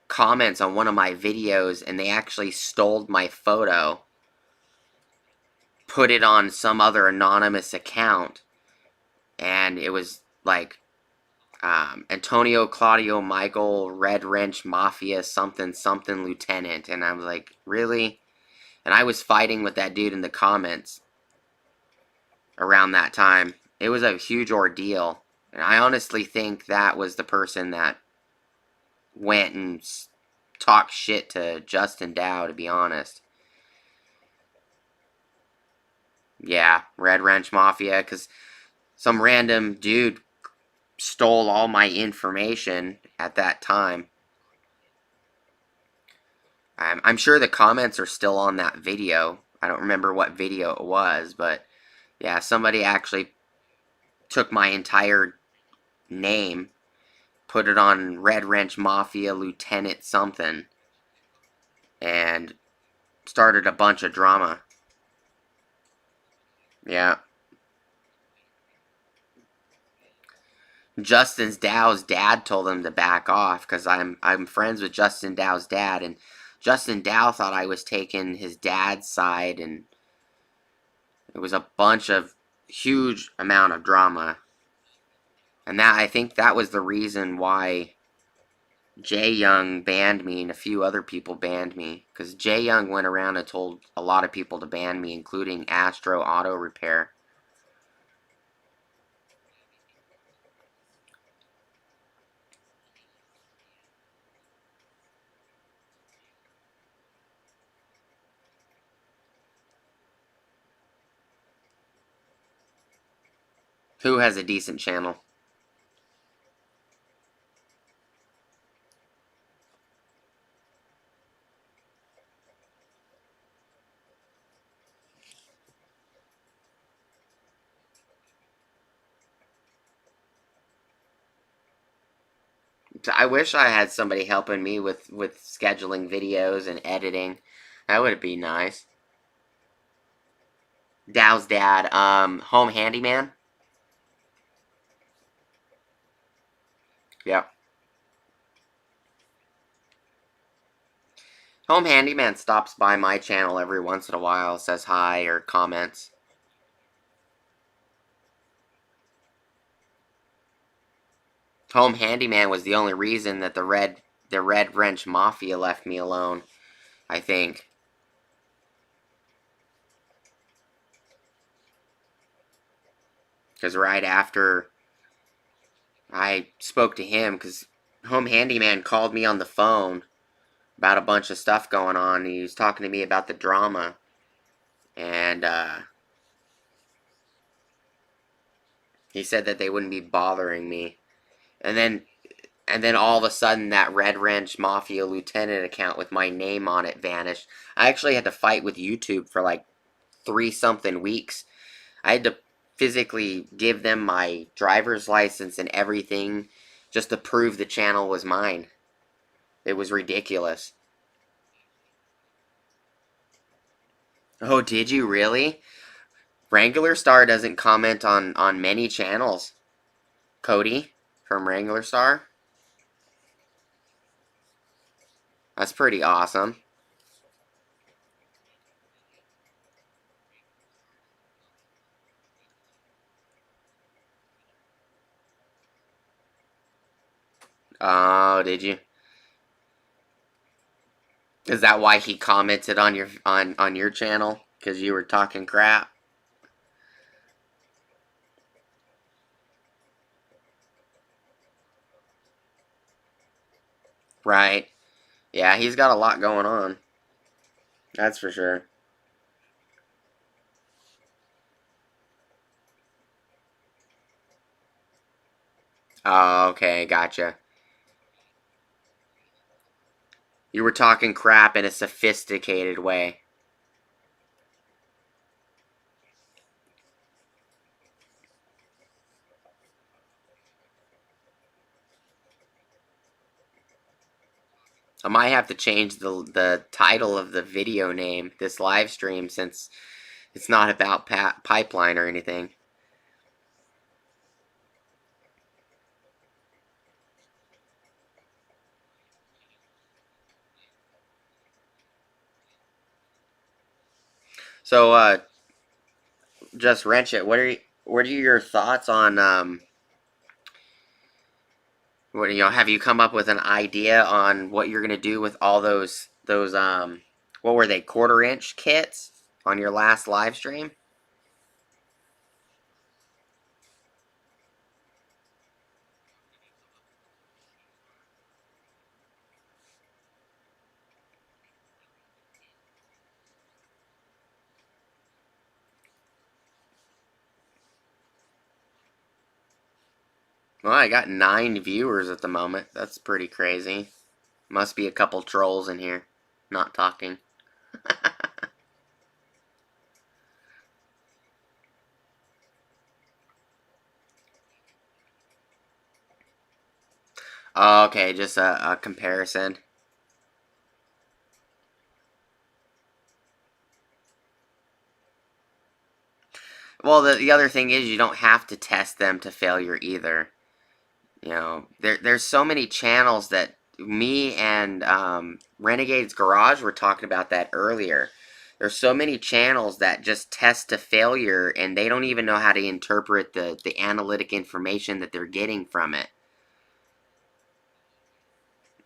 comments on one of my videos, and they actually stole my photo, put it on some other anonymous account, and it was like Antonio Claudio Michael Red Wrench Mafia something something Lieutenant, and I was like, really? And I was fighting with that dude in the comments around that time. It was a huge ordeal, and I honestly think that was the person that went and talked shit to Justin Dow, to be honest. Yeah, Red Wrench Mafia, because some random dude stole all my information at that time. I'm sure the comments are still on that video. I don't remember what video it was, but yeah, somebody actually took my entire name, put it on Red Wrench Mafia Lieutenant something, and started a bunch of drama. Yeah. Justin Dow's dad told him to back off, because I'm friends with Justin Dow's dad, and Justin Dow thought I was taking his dad's side, and it was a bunch of huge amount of drama. And I think that was the reason why Jay Young banned me and a few other people banned me, because Jay Young went around and told a lot of people to ban me, including Astro Auto Repair. Who has a decent channel? I wish I had somebody helping me with scheduling videos and editing. That would be nice. Dow's dad, home handyman. Yep. Home handyman stops by my channel every once in a while, says hi or comments. Home handyman was the only reason that the Red Wrench Mafia left me alone, I think. Because right after I spoke to him, because Home Handyman called me on the phone about a bunch of stuff going on. He was talking to me about the drama. And he said that they wouldn't be bothering me. And then all of a sudden that Red Wrench Mafia Lieutenant account with my name on it vanished. I actually had to fight with YouTube for like 3-something weeks. I had to physically give them my driver's license and everything just to prove the channel was mine. It was ridiculous. Oh, did you really? Wrangler Star doesn't comment on many channels. Cody from Wrangler Star. That's pretty awesome. Oh, did you? Is that why he commented on your channel? Because you were talking crap? Right. Yeah, he's got a lot going on. That's for sure. Oh, okay, gotcha. You were talking crap in a sophisticated way. I might have to change the title of the video name, this live stream, since it's not about pipeline or anything. So, just wrench it. What are your thoughts on what have you come up with an idea on what you're gonna do with all those what were they, 1/4 inch kits on your last live stream? Well, I got 9 viewers at the moment. That's pretty crazy. Must be a couple trolls in here, not talking. Okay, just a comparison. Well, the other thing is you don't have to test them to failure either. There's so many channels that me and Renegade's Garage were talking about that earlier. There's so many channels that just test to failure and they don't even know how to interpret the analytic information that they're getting from it.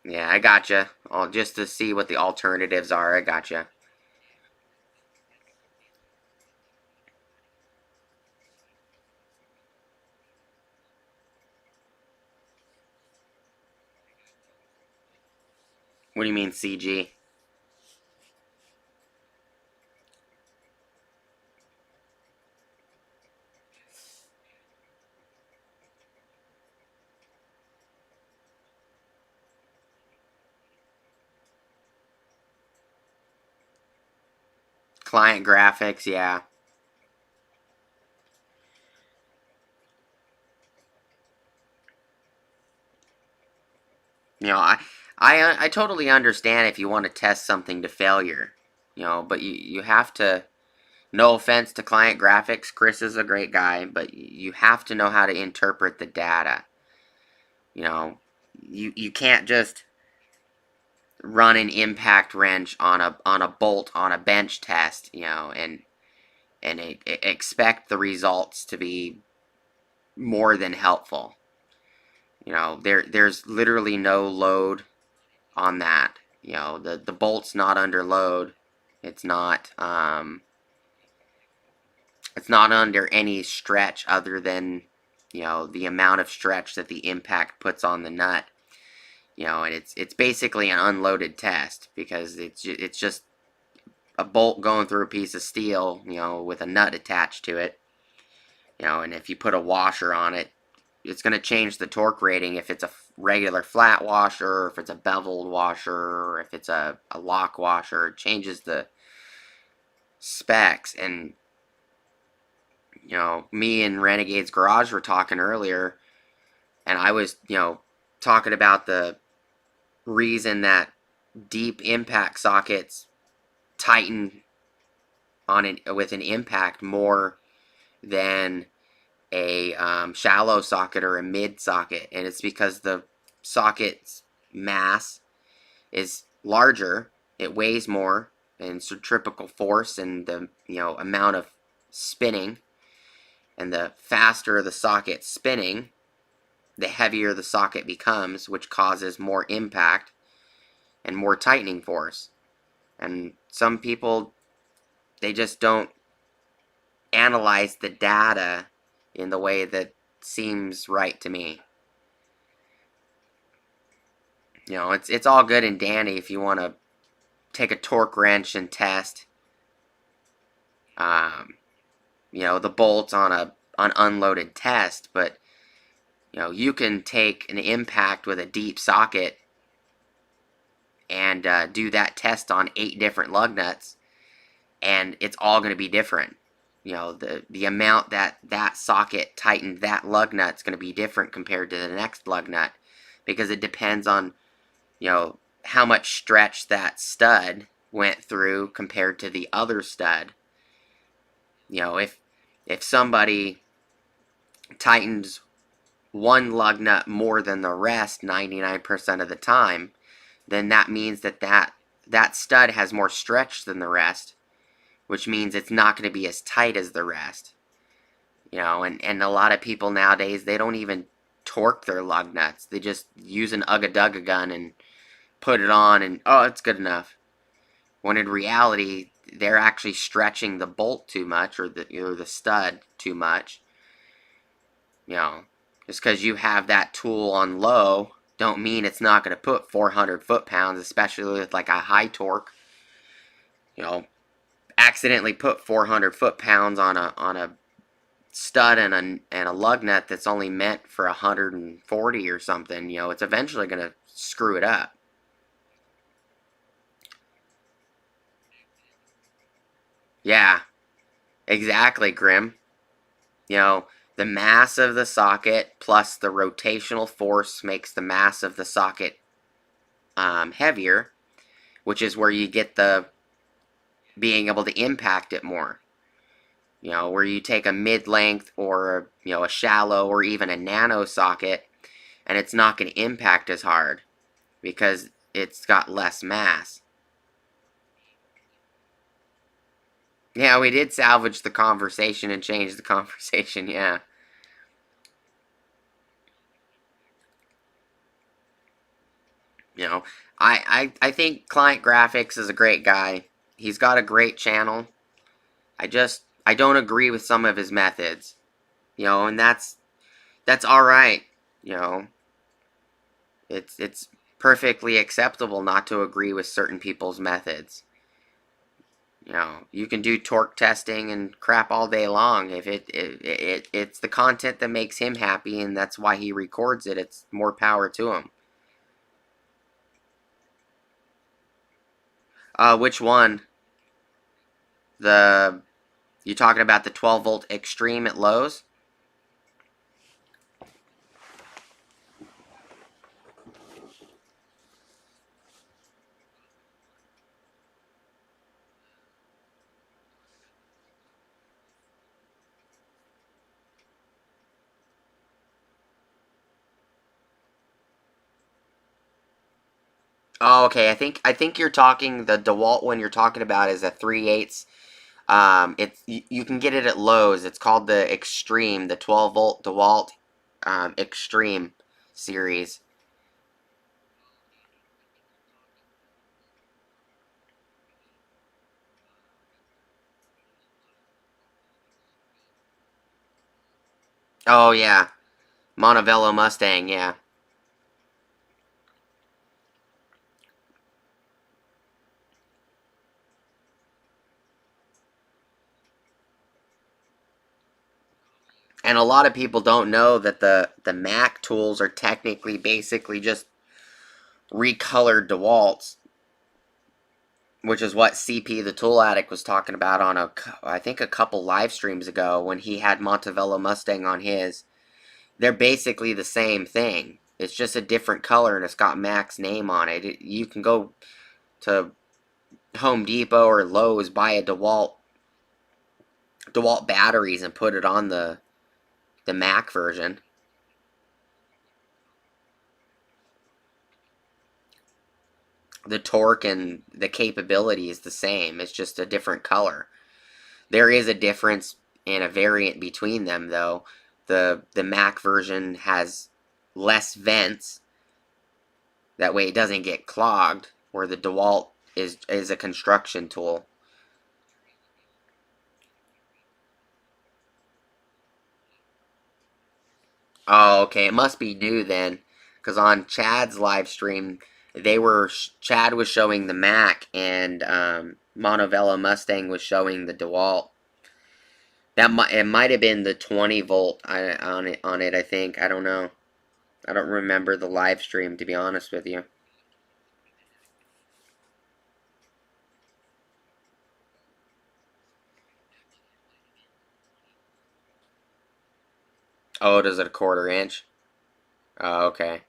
Yeah, I gotcha. Just to see what the alternatives are, I gotcha. What do you mean CG? Client graphics, yeah. I totally understand if you want to test something to failure, but you have to. No offense to client graphics, Chris is a great guy, but you have to know how to interpret the data. You know, you can't just run an impact wrench on a bolt on a bench test, and expect the results to be more than helpful. There's literally no load on that. The bolt's not under load. It's not it's not under any stretch other than the amount of stretch that the impact puts on the nut. And it's basically an unloaded test because it's just a bolt going through a piece of steel, with a nut attached to it. And if you put a washer on it, it's going to change the torque rating if it's a regular flat washer, or if it's a beveled washer, or if it's a lock washer. It changes specs. And me and Renegade's Garage were talking earlier, and I was talking about the reason that deep impact sockets tighten with an impact more than a shallow socket or a mid socket, and it's because the socket's mass is larger, it weighs more, and centrifugal force and the amount of spinning, and the faster the socket spinning, the heavier the socket becomes, which causes more impact and more tightening force. And some people, they just don't analyze the data in the way that seems right to me. It's all good and dandy if you want to take a torque wrench and test the bolts on an unloaded test, but you can take an impact with a deep socket and do that test on 8 different lug nuts, and it's all going to be different. The amount that socket tightened that lug nut is going to be different compared to the next lug nut, because it depends on how much stretch that stud went through compared to the other stud. If somebody tightens one lug nut more than the rest 99% of the time, then that means that stud has more stretch than the rest, which means it's not going to be as tight as the rest. And a lot of people nowadays, they don't even torque their lug nuts. They just use an ugga-dugga gun and put it on, and oh, it's good enough. When in reality, they're actually stretching the bolt too much, or the stud too much. Just because you have that tool on low, don't mean it's not going to put 400 foot-pounds, especially with like a high torque. Accidentally put 400 foot-pounds on a stud and a lug nut that's only meant for 140 or something. It's eventually going to screw it up. Yeah, exactly, Grim. The mass of the socket plus the rotational force makes the mass of the socket heavier, which is where you get the being able to impact it more. Where you take a mid-length or a shallow or even a nano socket, and it's not going to impact as hard because it's got less mass. Yeah, we did salvage the conversation and change the conversation, yeah. I think Client Graphics is a great guy. He's got a great channel. I don't agree with some of his methods. And that's alright. It's perfectly acceptable not to agree with certain people's methods. You can do torque testing and crap all day long. If it's the content that makes him happy, and that's why he records it, it's more power to him. Which one? You talking about the 12 volt extreme at lows? Oh, okay. I think you're talking the DeWalt one you're talking about is a 3/8. It's you can get it at Lowe's. It's called the Extreme, the 12 volt DeWalt Extreme series. Oh yeah, Montevello Mustang. Yeah. And a lot of people don't know that the Mac tools are technically basically just recolored DeWalt's. which is what CP the Tool Addict was talking about on I think a couple live streams ago when he had Montevello Mustang on his. They're basically the same thing. It's just a different color and it's got Mac's name on it. You can go to Home Depot or Lowe's, buy a DeWalt batteries and put it on the Mac version. The torque and the capability is the same. It's just a different color. There is a difference and a variant between them, though. The Mac version has less vents. That way it doesn't get clogged, where the DeWalt is a construction tool. Oh, okay. It must be new then, because on Chad's live stream, Chad was showing the Mac and Montevello Mustang was showing the DeWalt. It might have been the 20 volt on it. I think I don't know. I don't remember the live stream, to be honest with you. Oh, does it a 1/4 inch? Oh, okay.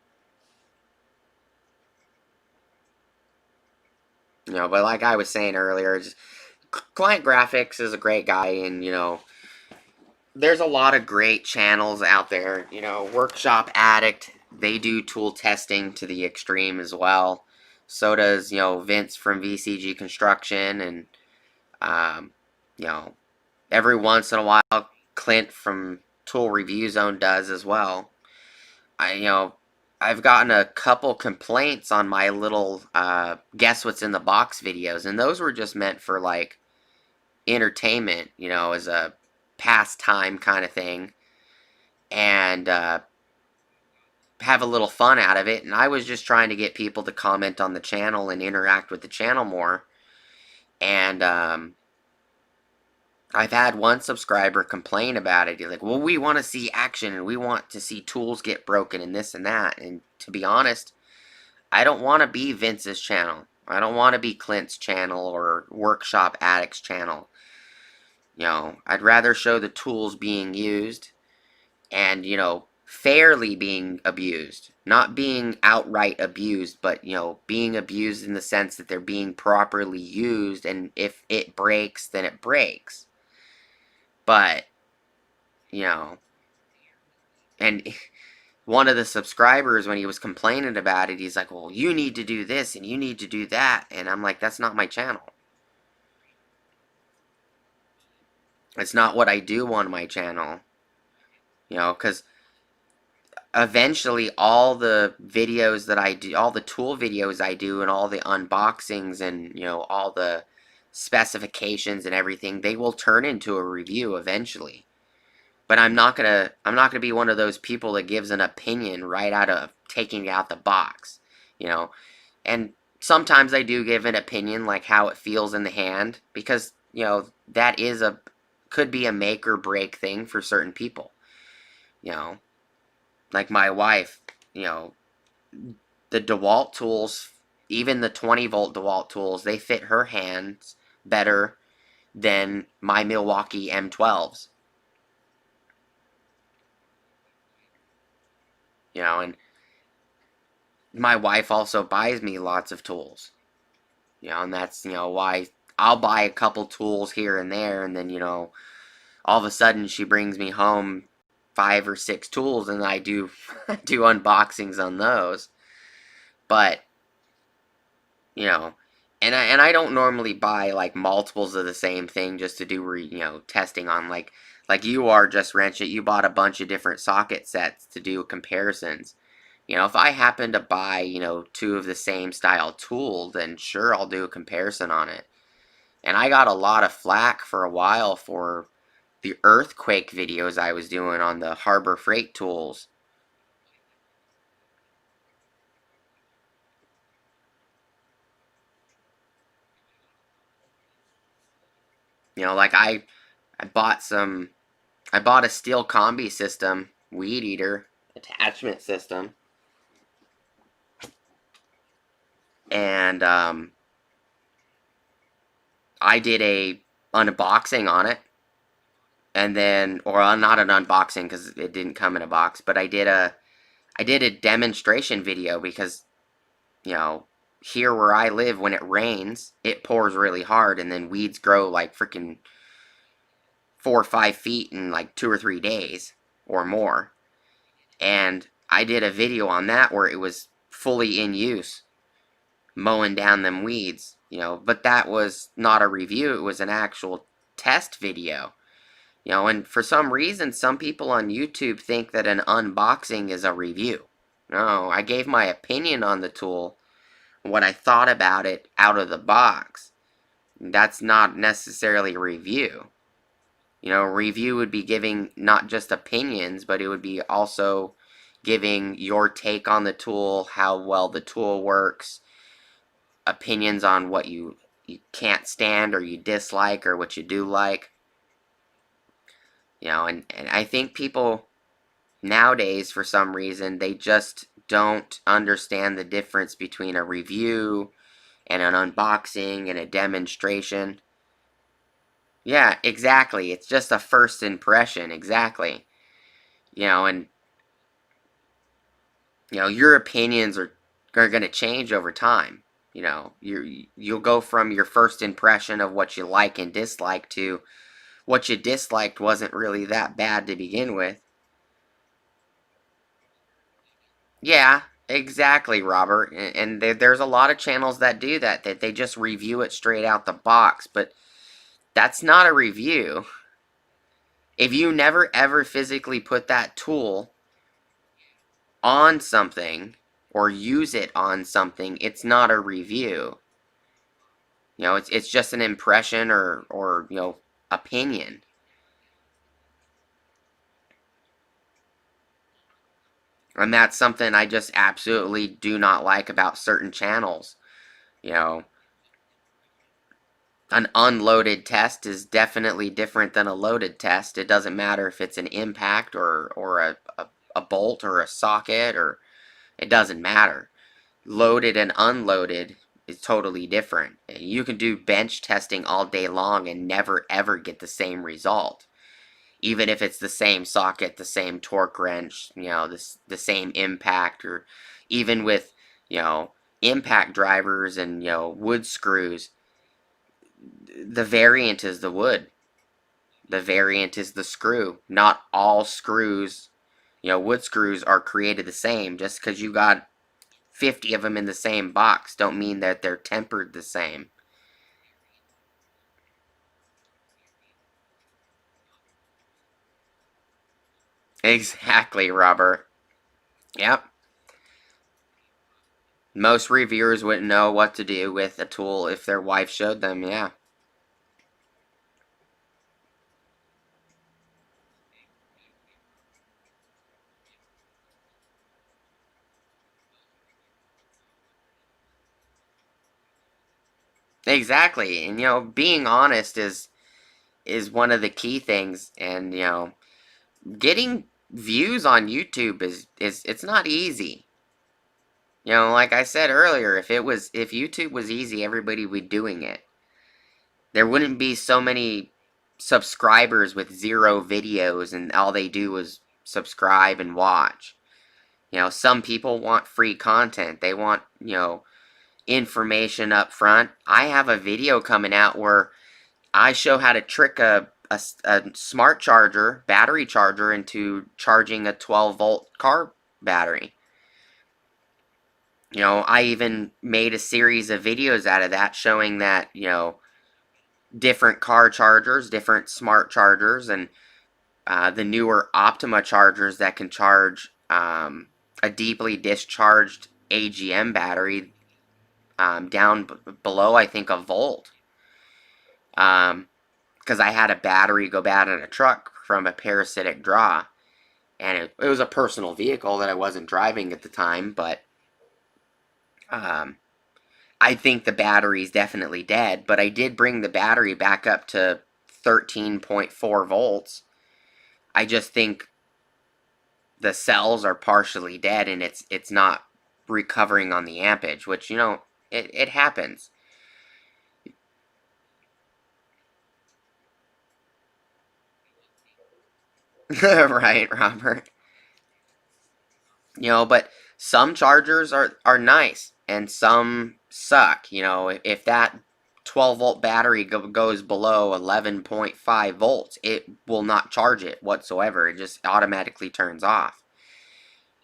But like I was saying earlier, Client Graphics is a great guy, and there's a lot of great channels out there. Workshop Addict, they do tool testing to the extreme as well. So does, Vince from VCG Construction, and, um, you know, every once in a while, Clint from Tool Review Zone does as well. I've gotten a couple complaints on my little Guess What's in the Box videos, and those were just meant for, like, entertainment, as a pastime kind of thing. And have a little fun out of it. And I was just trying to get people to comment on the channel and interact with the channel more. And I've had one subscriber complain about it. He's like, well, we want to see action and we want to see tools get broken and this and that. And to be honest, I don't want to be Vince's channel. I don't want to be Clint's channel or Workshop Addict's channel. I'd rather show the tools being used and, fairly being abused. Not being outright abused, but, being abused in the sense that they're being properly used, and if it breaks, then it breaks. But, and one of the subscribers, when he was complaining about it, he's like, well, you need to do this and you need to do that. And I'm like, that's not my channel. It's not what I do on my channel. Because eventually all the videos that I do, all the tool videos I do, and all the unboxings and, all the specifications and everything, they will turn into a review eventually. But I'm not gonna be one of those people that gives an opinion right out of taking out the box, And sometimes I do give an opinion, like how it feels in the hand, because, that could be a make or break thing for certain people. Like my wife, the DeWalt tools, even the 20 volt DeWalt tools, they fit her hands better than my Milwaukee M12s. And my wife also buys me lots of tools. And that's, why I'll buy a couple tools here and there, and then, all of a sudden she brings me home 5 or 6 tools, and I do do unboxings on those. But, and I don't normally buy like multiples of the same thing just to do testing on, like you are, just Ratchet. You bought a bunch of different socket sets to do comparisons. If I happen to buy 2 of the same style tool, then sure, I'll do a comparison on it. And I got a lot of flack for a while for the earthquake videos I was doing on the Harbor Freight tools. Like I bought a steel combi system, weed eater attachment system, and I did a unboxing on it, and then, or not an unboxing because it didn't come in a box, but I did a demonstration video because, you know, here where I live, when it rains, it pours really hard, and then weeds grow like freaking 4 or 5 feet in like 2 or 3 days or more. And I did a video on that where it was fully in use, mowing down them weeds, you know, but that was not a review, it was an actual test video. You know, and for some reason, some people on YouTube think that an unboxing is a review. No, I gave my opinion on the tool, what I thought about it out of the box. That's not necessarily a review. You know, a review would be giving not just opinions, but it would be also giving your take on the tool, how well the tool works, opinions on what you can't stand or you dislike or what you do like. You know, and I think people nowadays, for some reason, they just don't understand the difference between a review and an unboxing and a demonstration. Yeah, exactly. It's just a first impression, exactly. You know, and you know, your opinions are going to change over time. You know, you'll go from your first impression of what you like and dislike to what you disliked wasn't really that bad to begin with. Yeah, exactly, Robert. And there's a lot of channels that do that, that they just review it straight out the box, but that's not a review. If you never ever physically put that tool on something or use it on something, it's not a review. You know, it's just an impression or you know, opinion. And that's something I just absolutely do not like about certain channels. You know, an unloaded test is definitely different than a loaded test. It doesn't matter if it's an impact or a bolt or a socket, or it doesn't matter. Loaded and unloaded is totally different. You can do bench testing all day long and never ever get the same result. Even if it's the same socket, the same torque wrench, you know, the same impact, or even with, you know, impact drivers and, you know, wood screws, the variant is the wood. The variant is the screw. Not all screws, you know, wood screws are created the same. Just because you got 50 of them in the same box don't mean that they're tempered the same. Exactly, Robert. Yep. Most reviewers wouldn't know what to do with a tool if their wife showed them, yeah. Exactly. And you know, being honest is one of the key things, and you know, getting views on YouTube is it's not easy. You know, like I said earlier, if YouTube was easy, everybody would be doing it. There wouldn't be so many subscribers with zero videos and all they do is subscribe and watch. You know, some people want free content. They want, you know, information up front. I have a video coming out where I show how to trick a smart charger, battery charger, into charging a 12-volt car battery. You know, I even made a series of videos out of that showing that, you know, different car chargers, different smart chargers, and the newer Optima chargers that can charge a deeply discharged AGM battery down below, I think, a volt. Because I had a battery go bad in a truck from a parasitic draw. And it was a personal vehicle that I wasn't driving at the time, but um, I think the battery's definitely dead. But I did bring the battery back up to 13.4 volts. I just think the cells are partially dead and it's not recovering on the ampage, which, you know, it happens. Right, Robert. But some chargers are nice and some suck. If that 12-volt battery goes below 11.5 volts, it will not charge it whatsoever. It just automatically turns off.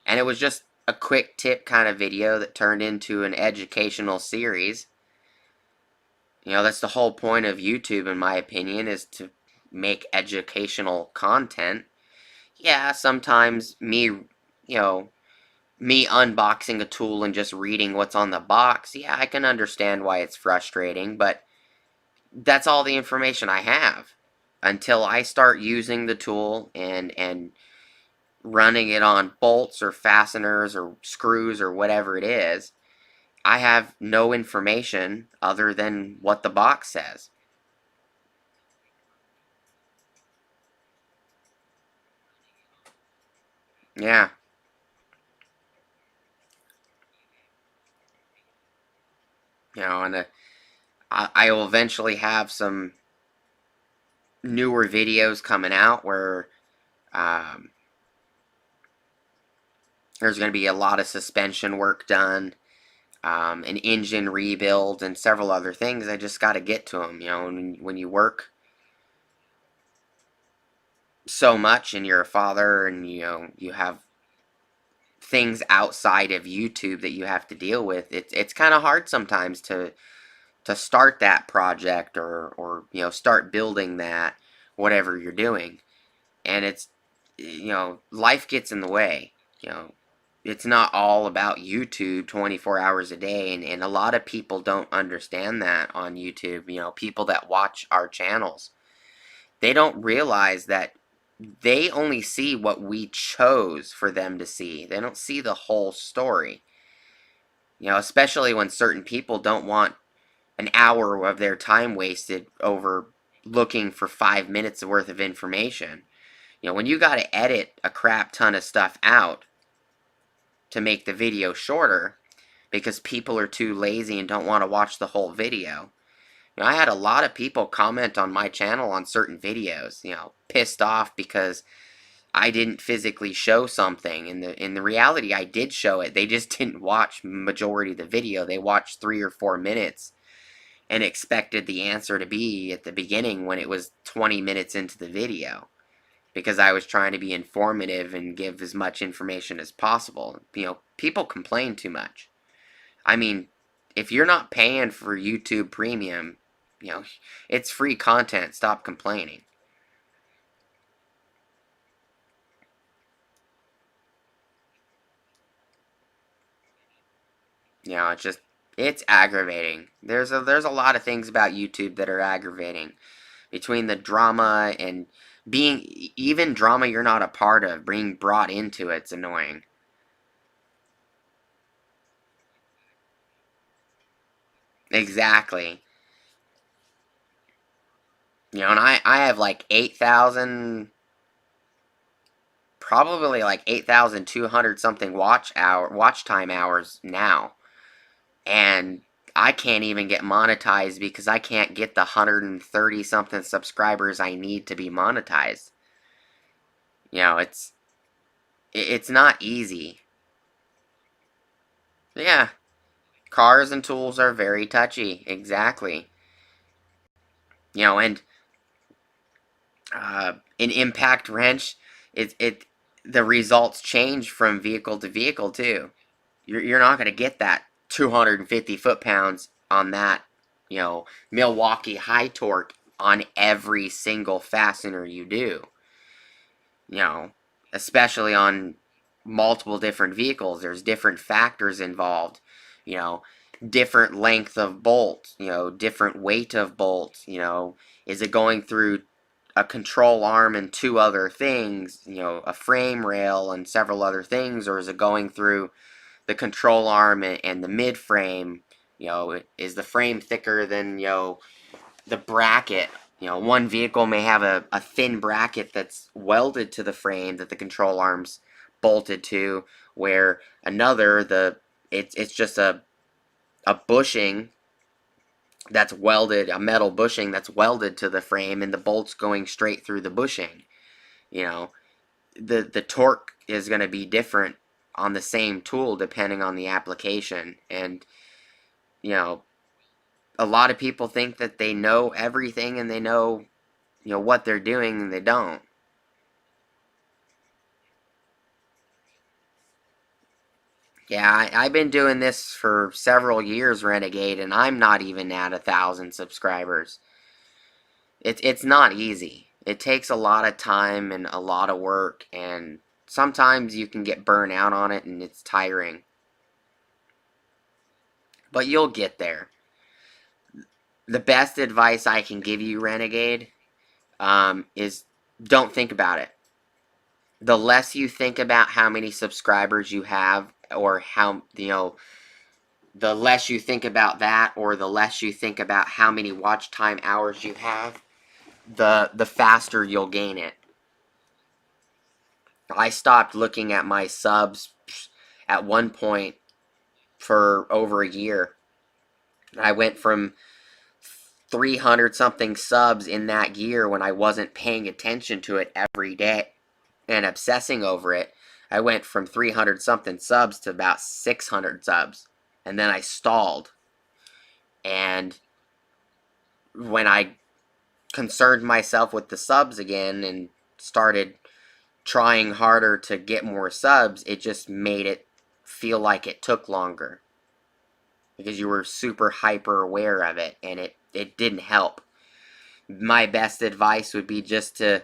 And it was just a quick tip kind of video that turned into an educational series. That's the whole point of YouTube, in my opinion, is to make educational content. Yeah, sometimes me unboxing a tool and just reading what's on the box, yeah, I can understand why it's frustrating, but that's all the information I have. Until I start using the tool and running it on bolts or fasteners or screws or whatever it is, I have no information other than what the box says. Yeah, and I will eventually have some newer videos coming out where um, there's going to be a lot of suspension work done, an engine rebuild, and several other things. I just got to get to them. When you work so much and you're a father and you have things outside of YouTube that you have to deal with, it's kind of hard sometimes to start that project or start building that whatever you're doing. And it's life gets in the way. It's not all about YouTube 24 hours a day, and a lot of people don't understand that on YouTube. People that watch our channels, they don't realize that they only see what we chose for them to see. They don't see the whole story. Especially when certain people don't want an hour of their time wasted over looking for 5 minutes worth of information. When you got to edit a crap ton of stuff out to make the video shorter because people are too lazy and don't want to watch the whole video. I had a lot of people comment on my channel on certain videos, pissed off because I didn't physically show something. In the reality, I did show it. They just didn't watch majority of the video. They watched 3 or 4 minutes and expected the answer to be at the beginning when it was 20 minutes into the video, because I was trying to be informative and give as much information as possible. People complain too much. I mean, if you're not paying for YouTube Premium, it's free content. Stop complaining. It's aggravating. There's a lot of things about YouTube that are aggravating. Between the drama and being even drama you're not a part of, being brought into it's annoying. Exactly. And I have like 8,000, probably like 8,200 something watch time hours now. And I can't even get monetized because I can't get the 130 something subscribers I need to be monetized. It's not easy. Yeah, cars and tools are very touchy. Exactly. And an impact wrench, it the results change from vehicle to vehicle too. You're not going to get that 250 foot-pounds on that, Milwaukee high torque on every single fastener you do. You know, Especially on multiple different vehicles, there's different factors involved. You know, Different length of bolt. Different weight of bolt. Is it going through a control arm and two other things, a frame rail and several other things, or is it going through the control arm and the mid frame? Is the frame thicker than the bracket? One vehicle may have a thin bracket that's welded to the frame that the control arm's bolted to, where another it's just a bushing that's welded, a metal bushing that's welded to the frame, and the bolt's going straight through the bushing. You know, the torque is going to be different on the same tool depending on the application. And you know, a lot of people think that they know everything and they know, you know, what they're doing, and they don't. Yeah, I've been doing this for several years, Renegade, and I'm not even at 1,000 subscribers. It's not easy. It takes a lot of time and a lot of work, and sometimes you can get burnt out on it, and it's tiring. But you'll get there. The best advice I can give you, Renegade, is don't think about it. The less you think about how many subscribers you have, or how, you know, the less you think about that, or the less you think about how many watch time hours you have, the faster you'll gain it. I stopped looking at my subs at one point for over a year. I went from 300 something subs in that year when I wasn't paying attention to it every day and obsessing over it. I went from 300 something subs to about 600 subs, and then I stalled. And when I concerned myself with the subs again and started trying harder to get more subs, it just made it feel like it took longer because you were super hyper aware of it, and it didn't help. My best advice would be just to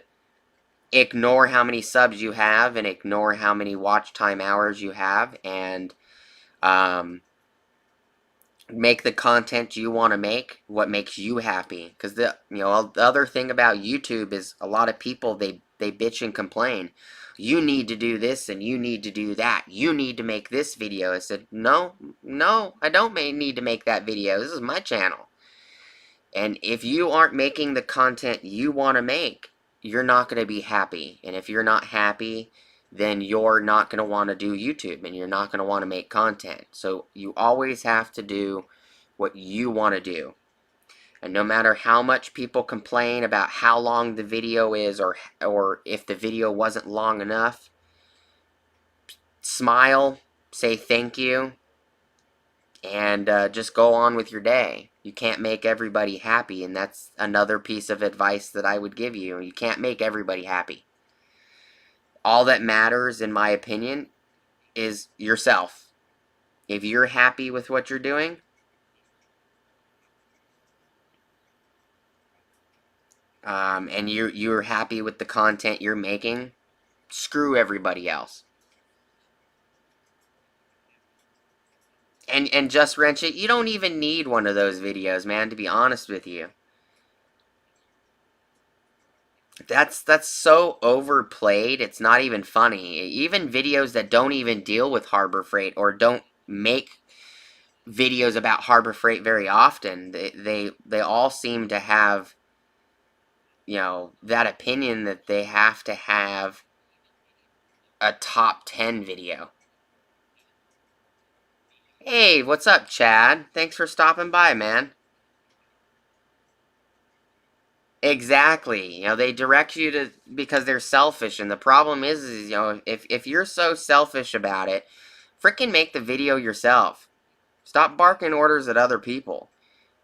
ignore how many subs you have and ignore how many watch time hours you have, and make the content you want to make what makes you happy. Because the other thing about YouTube is a lot of people, they bitch and complain. You need to do this and you need to do that. You need to make this video. I said, no, I don't need to make that video. This is my channel. And if you aren't making the content you want to make, you're not going to be happy. And if you're not happy, then you're not going to want to do YouTube, and you're not going to want to make content. So you always have to do what you want to do. And no matter how much people complain about how long the video is, or if the video wasn't long enough, smile, say thank you, and just go on with your day. You can't make everybody happy, and that's another piece of advice that I would give you. You can't make everybody happy. All that matters, in my opinion, is yourself. If you're happy with what you're doing, and you're happy with the content you're making, screw everybody else. And just wrench it. You don't even need one of those videos, man, to be honest with you. That's so overplayed, it's not even funny. Even videos that don't even deal with Harbor Freight, or don't make videos about Harbor Freight very often, they all seem to have, you know, that opinion that they have to have a top 10 video. Hey, what's up, Chad? Thanks for stopping by, man. Exactly. You know, they direct you to, because they're selfish, and the problem is you know, if you're so selfish about it, frickin' make the video yourself. Stop barking orders at other people,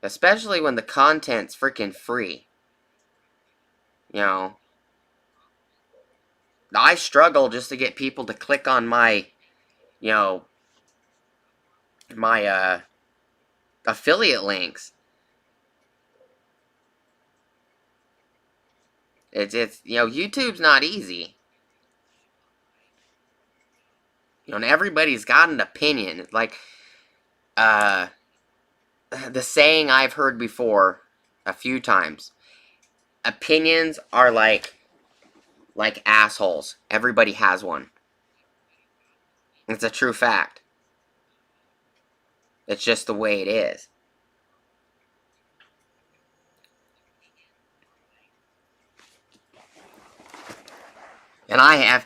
especially when the content's frickin' free. You know, I struggle just to get people to click on my, you know, my affiliate links. It's you know, YouTube's not easy. You know, and everybody's got an opinion. Like, the saying I've heard before a few times: opinions are like assholes. Everybody has one. It's a true fact. It's just the way it is. And I have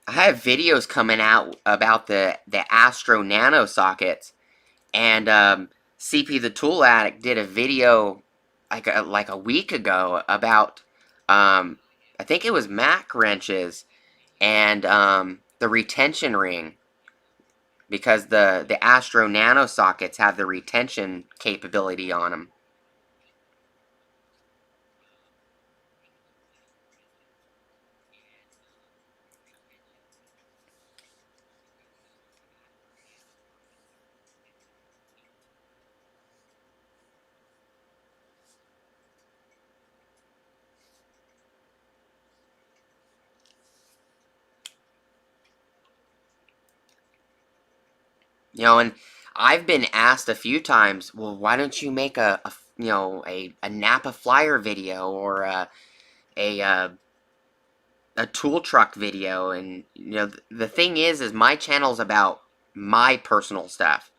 videos coming out about the Astro Nano sockets, and CP the Tool Addict did a video like a week ago about I think it was Mac wrenches and the retention ring, because the Astro Nano sockets have the retention capability on them. And I've been asked a few times, well, why don't you make a Napa Flyer video or a a tool truck video? And the thing is my channel's about my personal stuff.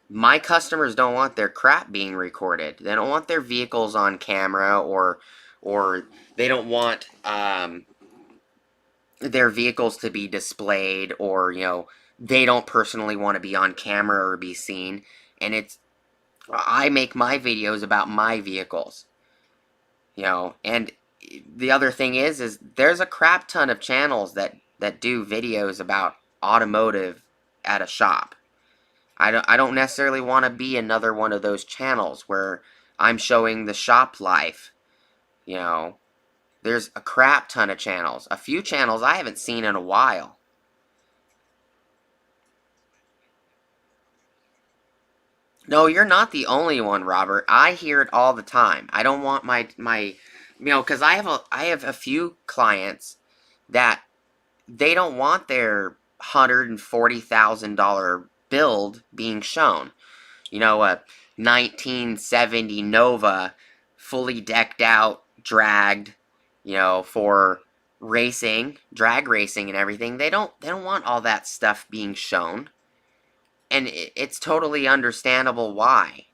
My customers don't want their crap being recorded. They don't want their vehicles on camera, or they don't want their vehicles to be displayed, or they don't personally want to be on camera or be seen. And I make my videos about my vehicles. And the other thing is there's a crap ton of channels that do videos about automotive at a shop. I don't necessarily want to be another one of those channels where I'm showing the shop life. There's a crap ton of channels. A few channels I haven't seen in a while. No, you're not the only one, Robert. I hear it all the time. I don't want my because I have a few clients that they don't want their $140,000 build being shown. A 1970 Nova, fully decked out, dragged, for racing, drag racing and everything. They don't want all that stuff being shown. And it's totally understandable why.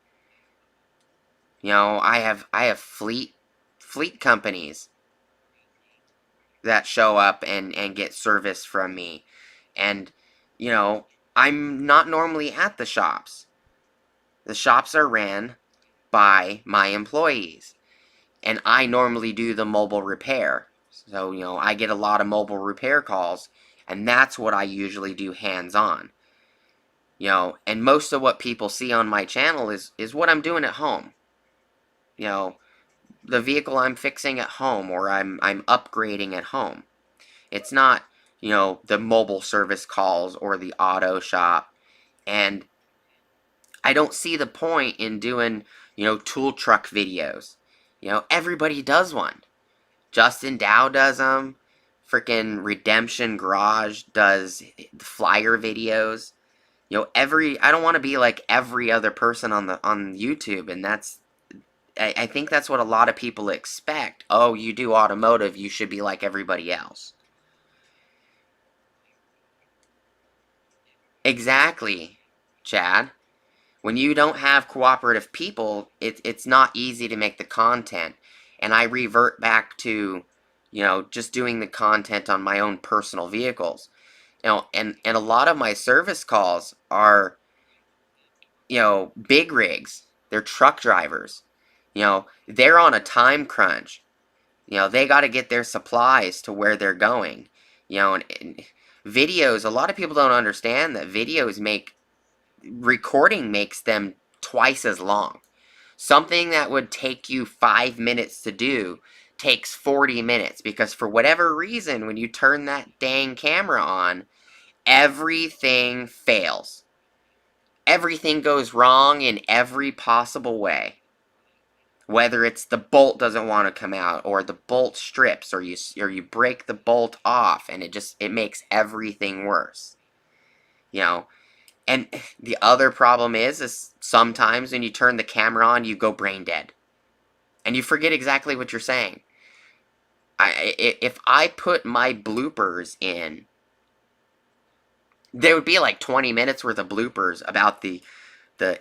I have fleet companies that show up and get service from me. And I'm not normally at the shops. The shops are ran by my employees, and I normally do the mobile repair. So I get a lot of mobile repair calls, and that's what I usually do hands-on. And most of what people see on my channel is what I'm doing at home. The vehicle I'm fixing at home, or I'm upgrading at home. It's not, the mobile service calls or the auto shop. And I don't see the point in doing, tool truck videos. Everybody does one. Justin Dow does them. Freaking Redemption Garage does flyer videos. I don't want to be like every other person on YouTube, and I think that's what a lot of people expect. Oh, you do automotive, you should be like everybody else. Exactly, Chad. When you don't have cooperative people, it's not easy to make the content. And I revert back to, just doing the content on my own personal vehicles. And a lot of my service calls are, big rigs. They're truck drivers. They're on a time crunch. They got to get their supplies to where they're going. And videos, a lot of people don't understand that recording makes them twice as long. Something that would take you 5 minutes to do takes 40 minutes, because for whatever reason, when you turn that dang camera on, everything fails. Everything goes wrong in every possible way. Whether it's the bolt doesn't want to come out, or the bolt strips, or you break the bolt off, and it makes everything worse. And the other problem is sometimes when you turn the camera on, you go brain dead. And you forget exactly what you're saying. If I put my bloopers in, there would be like 20 minutes worth of bloopers about the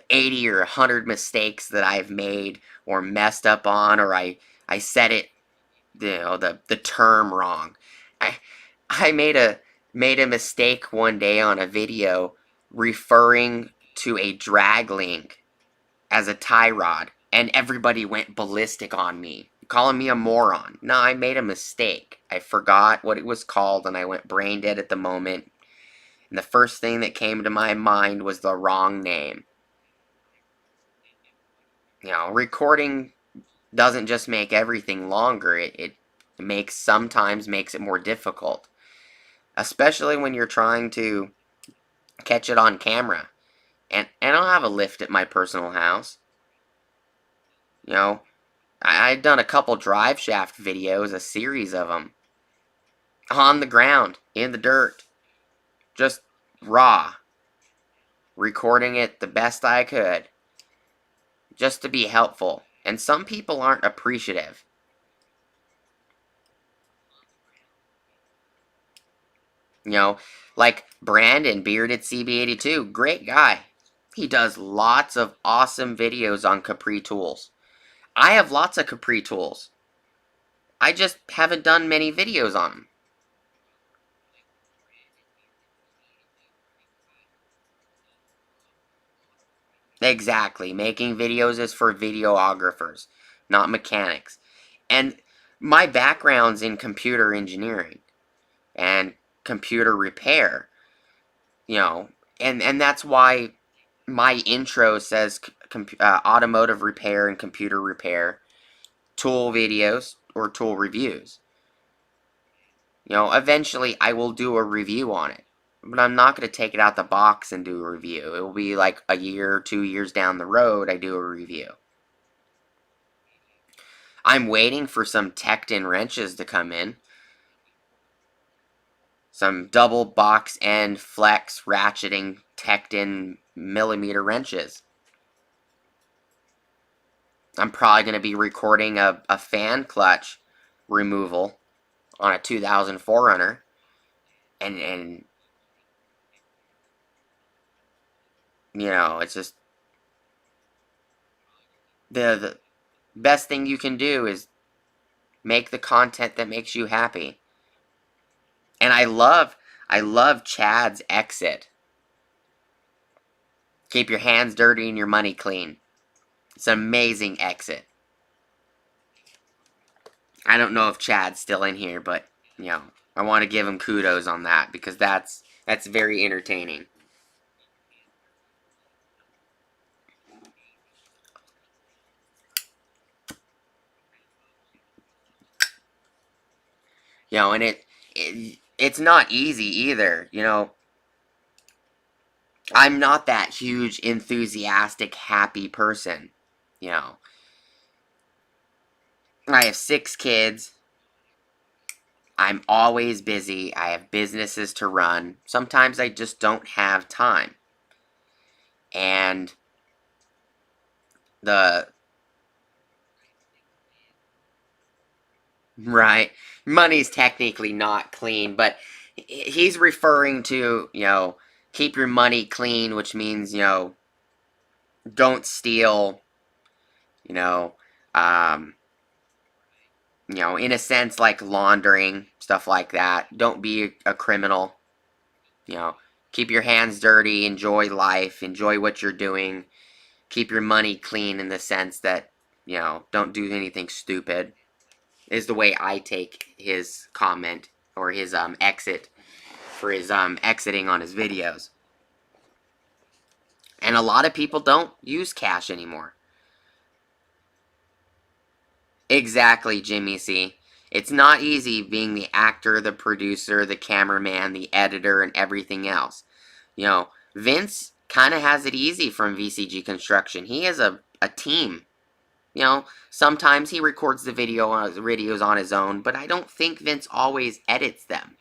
80 or 100 mistakes that I've made or messed up on, or I said it, the term wrong. I made a mistake one day on a video referring to a drag link as a tie rod, and everybody went ballistic on me. calling me a moron. No, I made a mistake. I forgot what it was called, and I went brain dead at the moment. And the first thing that came to my mind was the wrong name. You know, recording doesn't just make everything longer. It sometimes makes it more difficult. Especially when you're trying to catch it on camera. And I don't have a lift at my personal house. You know, I'd done a couple drive shaft videos, a series of them. On the ground, in the dirt. Just raw. Recording it the best I could. Just to be helpful. And some people aren't appreciative. You know, like Brandon, Bearded CB82, great guy. He does lots of awesome videos on Capri tools. I have lots of Capri tools. I just haven't done many videos on them. Exactly. Making videos is for videographers, not mechanics. And my background's in computer engineering and computer repair, you know, and that's why my intro says automotive repair and computer repair, tool videos or tool reviews. You know, eventually I will do a review on it, but I'm not going to take it out the box and do a review. It will be like a year, 2 years down the road I do a review. I'm waiting for some Tecton wrenches to come in. Some double box end flex ratcheting Tecton millimeter wrenches. I'm probably going to be recording a fan clutch removal on a 2000 4Runner. And you know, it's just the best thing you can do is make the content that makes you happy. And I love Chad's exit. Keep your hands dirty and your money clean. It's an amazing exit. I don't know if Chad's still in here, but you know, I want to give him kudos on that because that's very entertaining. You know, and it's not easy either. You know, I'm not that huge, enthusiastic, happy person. You know, I have 6 kids. I'm always busy. I have businesses to run. Sometimes I just don't have time. And the right money's technically not clean, but he's referring to, you know, keep your money clean, which means, don't steal, you know, um, in a sense like laundering, stuff like that. Don't be a criminal, you know. Keep your hands dirty, enjoy life, enjoy what you're doing. Keep your money clean in the sense that, don't do anything stupid. Is the way I take his comment or his exit for his exiting on his videos. And a lot of people don't use cash anymore. Exactly, Jimmy C. It's not easy being the actor, the producer, the cameraman, the editor, and everything else. Vince kind of has it easy from VCG Construction. He has a team. Sometimes he records the videos on his own, but I don't think Vince always edits them.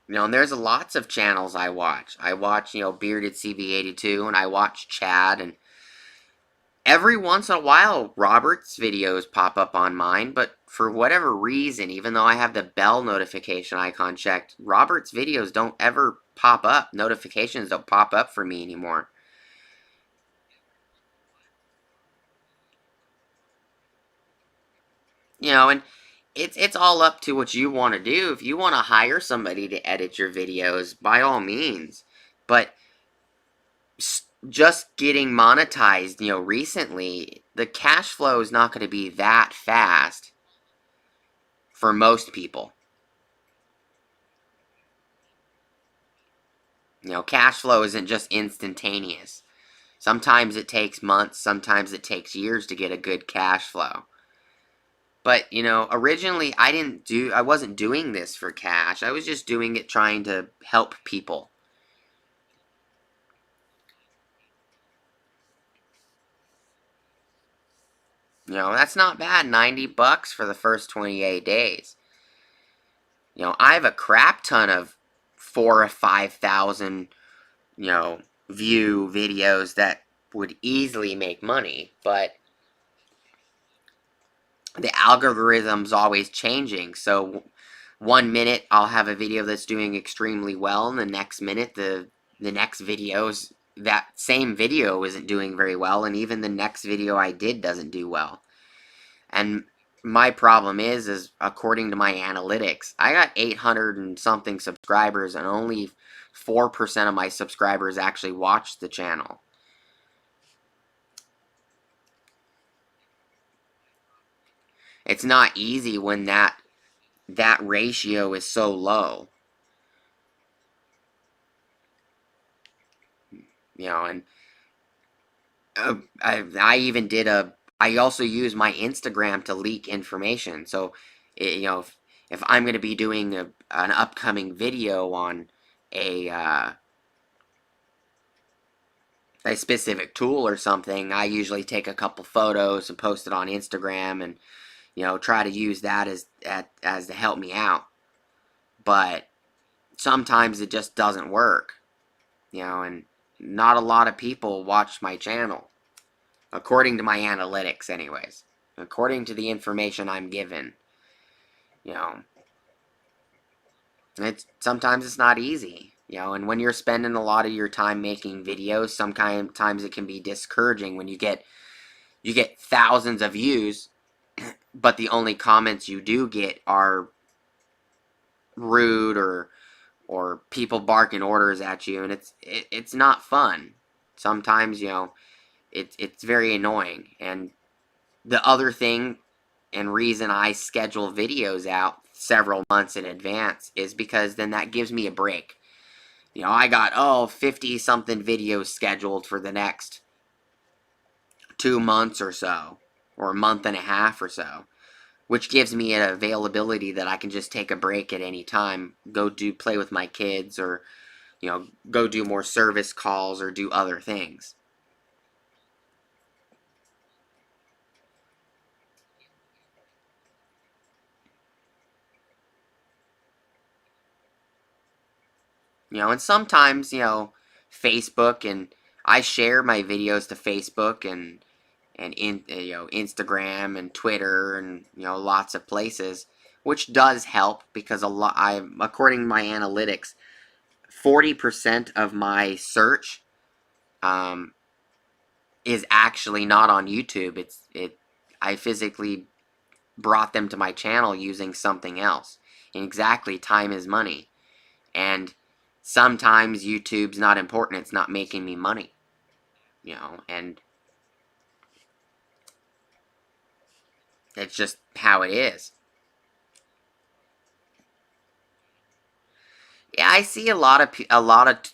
And there's lots of channels I watch. I watch, Bearded CB82, and I watch Chad, and every once in a while, Robert's videos pop up on mine, but for whatever reason, even though I have the bell notification icon checked, Robert's videos don't ever pop up. Notifications don't pop up for me anymore. And it's all up to what you want to do. If you want to hire somebody to edit your videos, by all means. But just getting monetized, recently, the cash flow is not going to be that fast for most people. Cash flow isn't just instantaneous. Sometimes it takes months, sometimes it takes years to get a good cash flow. But, originally I wasn't doing this for cash. I was just doing it trying to help people. That's not bad. $90 for the first 28 days. I have a crap ton of 4 or 5,000, view videos that would easily make money, but the algorithm's always changing. So 1 minute I'll have a video that's doing extremely well, and the next minute the next videos that same video isn't doing very well, and even the next video I did doesn't do well. And my problem is according to my analytics, I got 800 and something subscribers, and only 4% of my subscribers actually watch the channel. It's not easy when that ratio is so low. And I even did I also use my Instagram to leak information. So, if I'm going to be doing an upcoming video on a specific tool or something, I usually take a couple photos and post it on Instagram, and try to use that as to help me out. But sometimes it just doesn't work, and not a lot of people watch my channel, according to my analytics, anyways. According to the information I'm given, sometimes it's not easy. And when you're spending a lot of your time making videos, sometimes it can be discouraging when you get thousands of views, but the only comments you do get are rude or people barking orders at you, and it's not fun. Sometimes, it's very annoying. And the other thing and reason I schedule videos out several months in advance is because then that gives me a break. I got 50 something videos scheduled for the next 2 months or so, or a month and a half or so, which gives me an availability that I can just take a break at any time, go play with my kids, or go do more service calls or do other things. And sometimes, Facebook, and I share my videos to Facebook and Instagram and Twitter and lots of places, which does help because according to my analytics, 40% of my search is actually not on YouTube. I physically brought them to my channel using something else. And exactly, time is money. And sometimes YouTube's not important. It's not making me money. And it's just how it is. Yeah, I see a lot of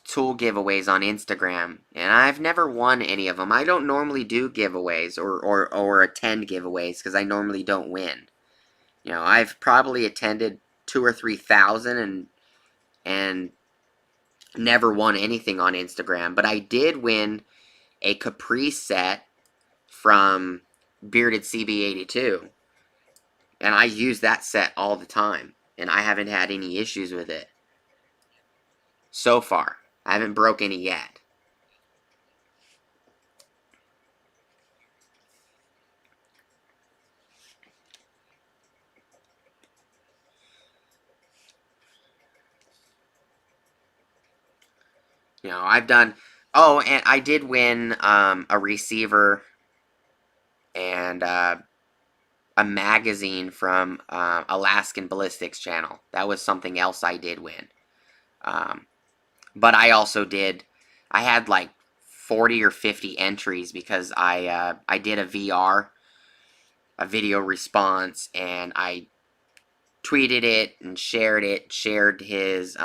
tool giveaways on Instagram, and I've never won any of them. I don't normally do giveaways or attend giveaways because I normally don't win. I've probably attended 2 or 3 thousand and never won anything on Instagram, but I did win a Caprice set from Bearded CB82, and I use that set all the time, and I haven't had any issues with it so far. I haven't broke any yet. I've done. Oh, and I did win a receiver and a magazine from Alaskan Ballistics channel. That was something else I did win. But I also did. I had like 40 or 50 entries because I did a VR, a video response, and I tweeted it and shared it. Shared his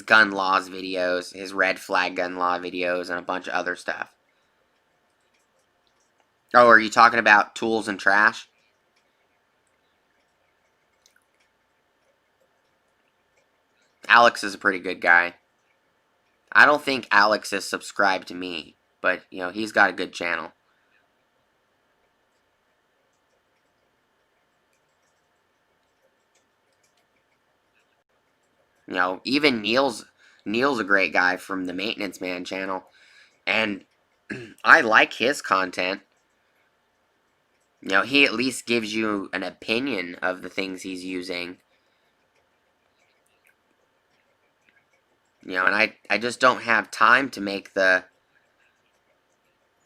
gun laws videos, his red flag gun law videos, and a bunch of other stuff. Oh, are you talking about tools and trash? Alex is a pretty good guy. I don't think Alex is subscribed to me, but you know, he's got a good channel. You know, even Neil's a great guy from the Maintenance Man channel, and I like his content. You know, he at least gives you an opinion of the things he's using. You know, and I just don't have time to make the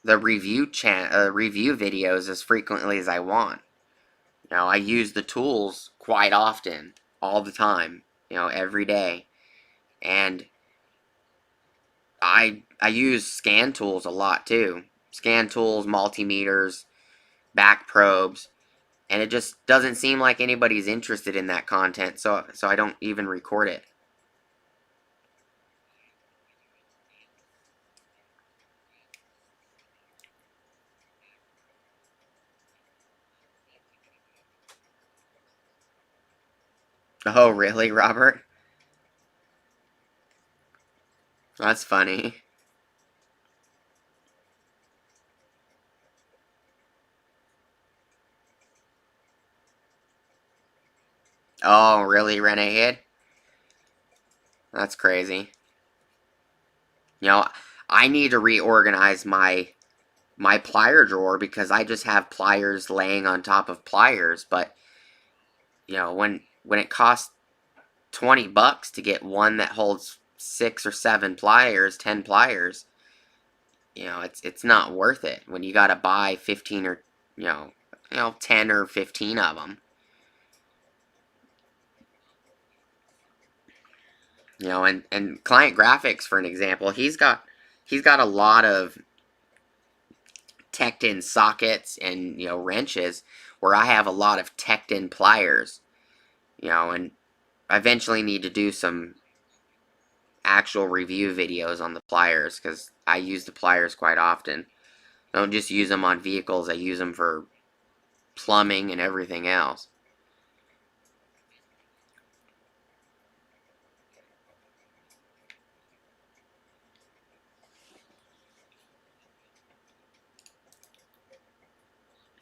review videos as frequently as I want. You know, I use the tools quite often, all the time. You know, every day, and I use scan tools a lot too. Scan tools, multimeters, back probes, and it just doesn't seem like anybody's interested in that content, so I don't even record it. Oh, really, Robert? That's funny. Oh, really, Renegade? That's crazy. You know, I need to reorganize my plier drawer because I just have pliers laying on top of pliers, but you know, when it costs $20 to get one that holds 6 or 7 pliers, 10 pliers, you know, it's not worth it when you got to buy 15 or you know 10 or 15 of them. You know, and Client Graphics, for an example, he's got a lot of teched in sockets and, you know, wrenches, where I have a lot of teched in pliers. You know, and I eventually need to do some actual review videos on the pliers because I use the pliers quite often. I don't just use them on vehicles, I use them for plumbing and everything else.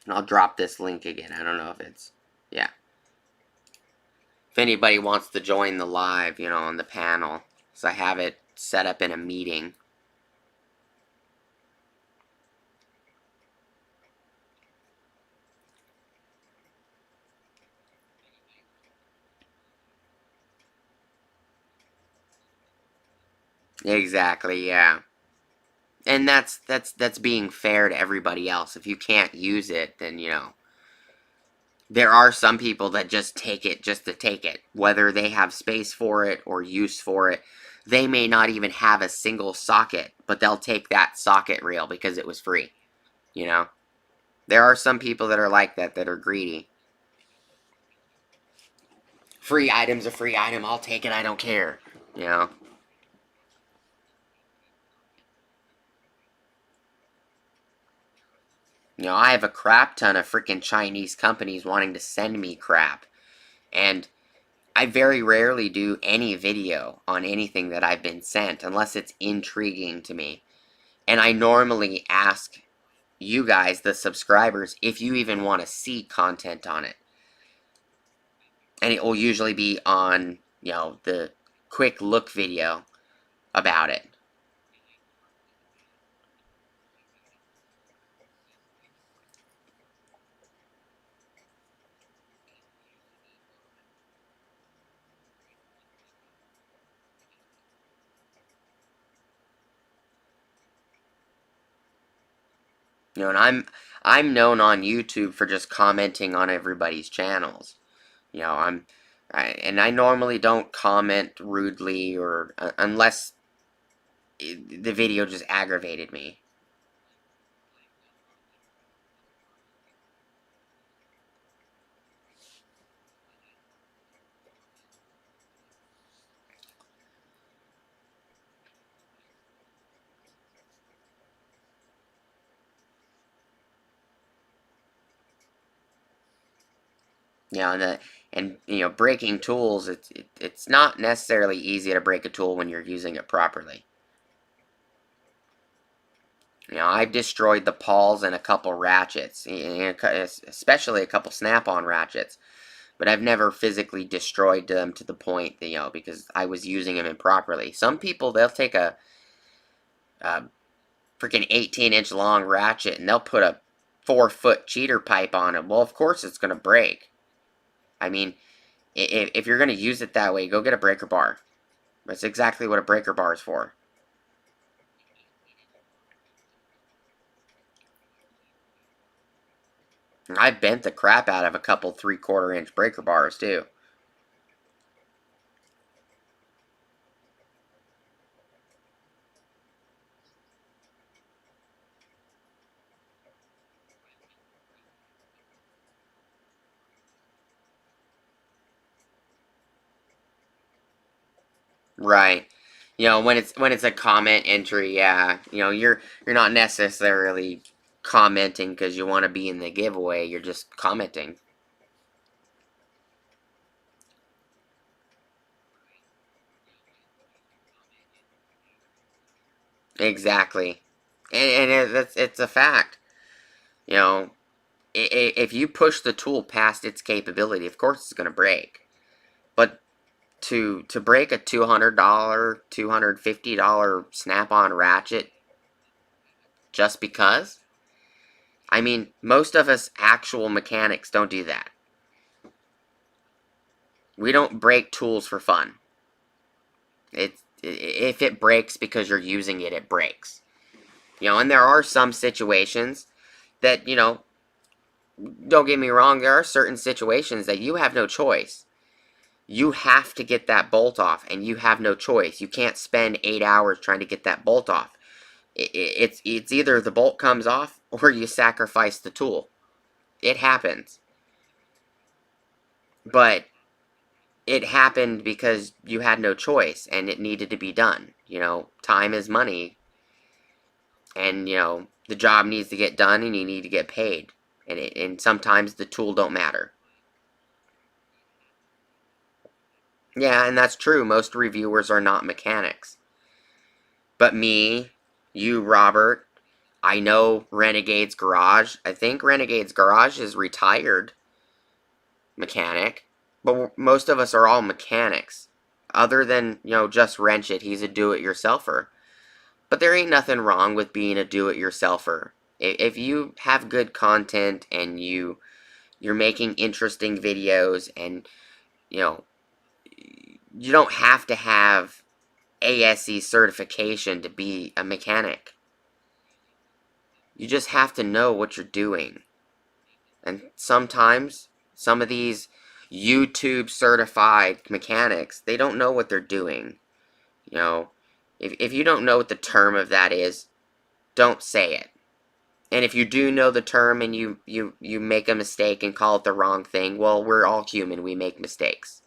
And I'll drop this link again. I don't know if it's... Yeah. If anybody wants to join the live, you know, on the panel, so I have it set up in a meeting. Exactly, yeah. And that's being fair to everybody else. If you can't use it, then, you know, there are some people that just take it just to take it, whether they have space for it or use for it. They may not even have a single socket, but they'll take that socket reel because it was free. You know, there are some people that are like that, that are greedy. Free item's a free item. I'll take it. I don't care. You know. You know, I have a crap ton of freaking Chinese companies wanting to send me crap, and I very rarely do any video on anything that I've been sent unless it's intriguing to me. And I normally ask you guys, the subscribers, if you even want to see content on it. And it will usually be on, you know, the quick look video about it. You know, and I'm known on YouTube for just commenting on everybody's channels. You know, and I normally don't comment rudely or unless the video just aggravated me. You know, and you know, breaking tools, it's not necessarily easy to break a tool when you're using it properly. You know, I've destroyed the pawls and a couple ratchets, especially a couple snap-on ratchets, but I've never physically destroyed them to the point that, you know, because I was using them improperly. Some people, they'll take a freaking 18-inch long ratchet and they'll put a 4-foot cheater pipe on it. Well, of course it's going to break. I mean, if you're going to use it that way, go get a breaker bar. That's exactly what a breaker bar is for. I bent the crap out of a couple 3/4 inch breaker bars too. Right. You know, when it's a comment entry, yeah, you know, you're not necessarily commenting because you want to be in the giveaway. You're just commenting. Exactly. And it's a fact. You know, if you push the tool past its capability, of course it's going to break. But to break a $200, $250 snap-on ratchet just because, I mean, most of us actual mechanics don't do that. We don't break tools for fun. If it breaks because you're using it, it breaks. You know, and there are some situations that, you know, don't get me wrong, there are certain situations that you have no choice. You have to get that bolt off, and you have no choice. You can't spend 8 hours trying to get that bolt off. It's either the bolt comes off or you sacrifice the tool. It happens. But it happened because you had no choice and it needed to be done. You know, time is money, and you know the job needs to get done and you need to get paid. And sometimes the tool don't matter. Yeah, and that's true. Most reviewers are not mechanics. But me, you, Robert, I know Renegade's Garage. I think Renegade's Garage is retired mechanic, but most of us are all mechanics. Other than, you know, just Wrench It, he's a do-it-yourselfer. But there ain't nothing wrong with being a do-it-yourselfer. If you have good content and you're making interesting videos and, you know, you don't have to have ASE certification to be a mechanic. You just have to know what you're doing. And sometimes some of these YouTube certified mechanics, they don't know what they're doing. You know, if you don't know what the term of that is, don't say it. And if you do know the term and you make a mistake and call it the wrong thing, well, we're all human. We make mistakes.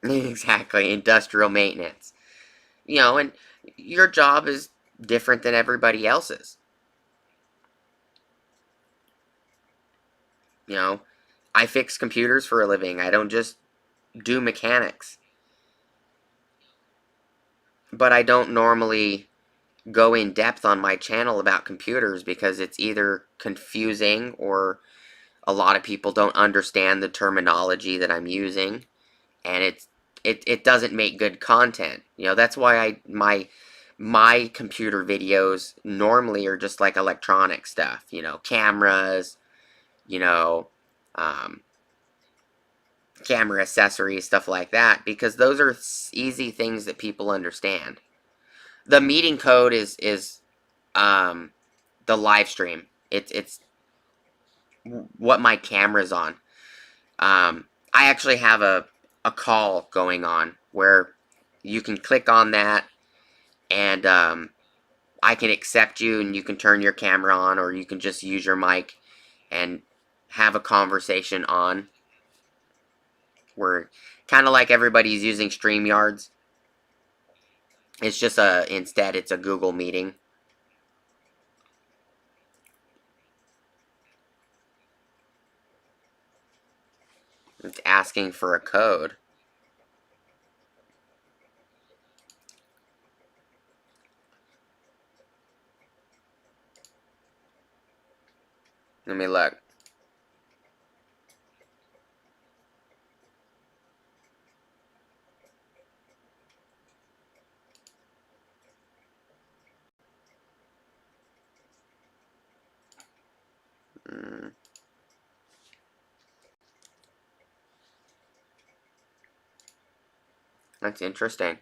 Exactly, industrial maintenance. You know, and your job is different than everybody else's. You know, I fix computers for a living. I don't just do mechanics. But I don't normally go in depth on my channel about computers because it's either confusing or a lot of people don't understand the terminology that I'm using, and it doesn't make good content. You know, that's why my computer videos normally are just like electronic stuff, you know, cameras, you know, um, camera accessories, stuff like that, because those are easy things that people understand. The meeting code is the live stream. It's what my camera's on. I actually have a call going on where you can click on that, and I can accept you, and you can turn your camera on, or you can just use your mic and have a conversation on. Where kind of like everybody's using StreamYards. It's just instead it's a Google meeting. It's asking for a code. Let me look. That's interesting.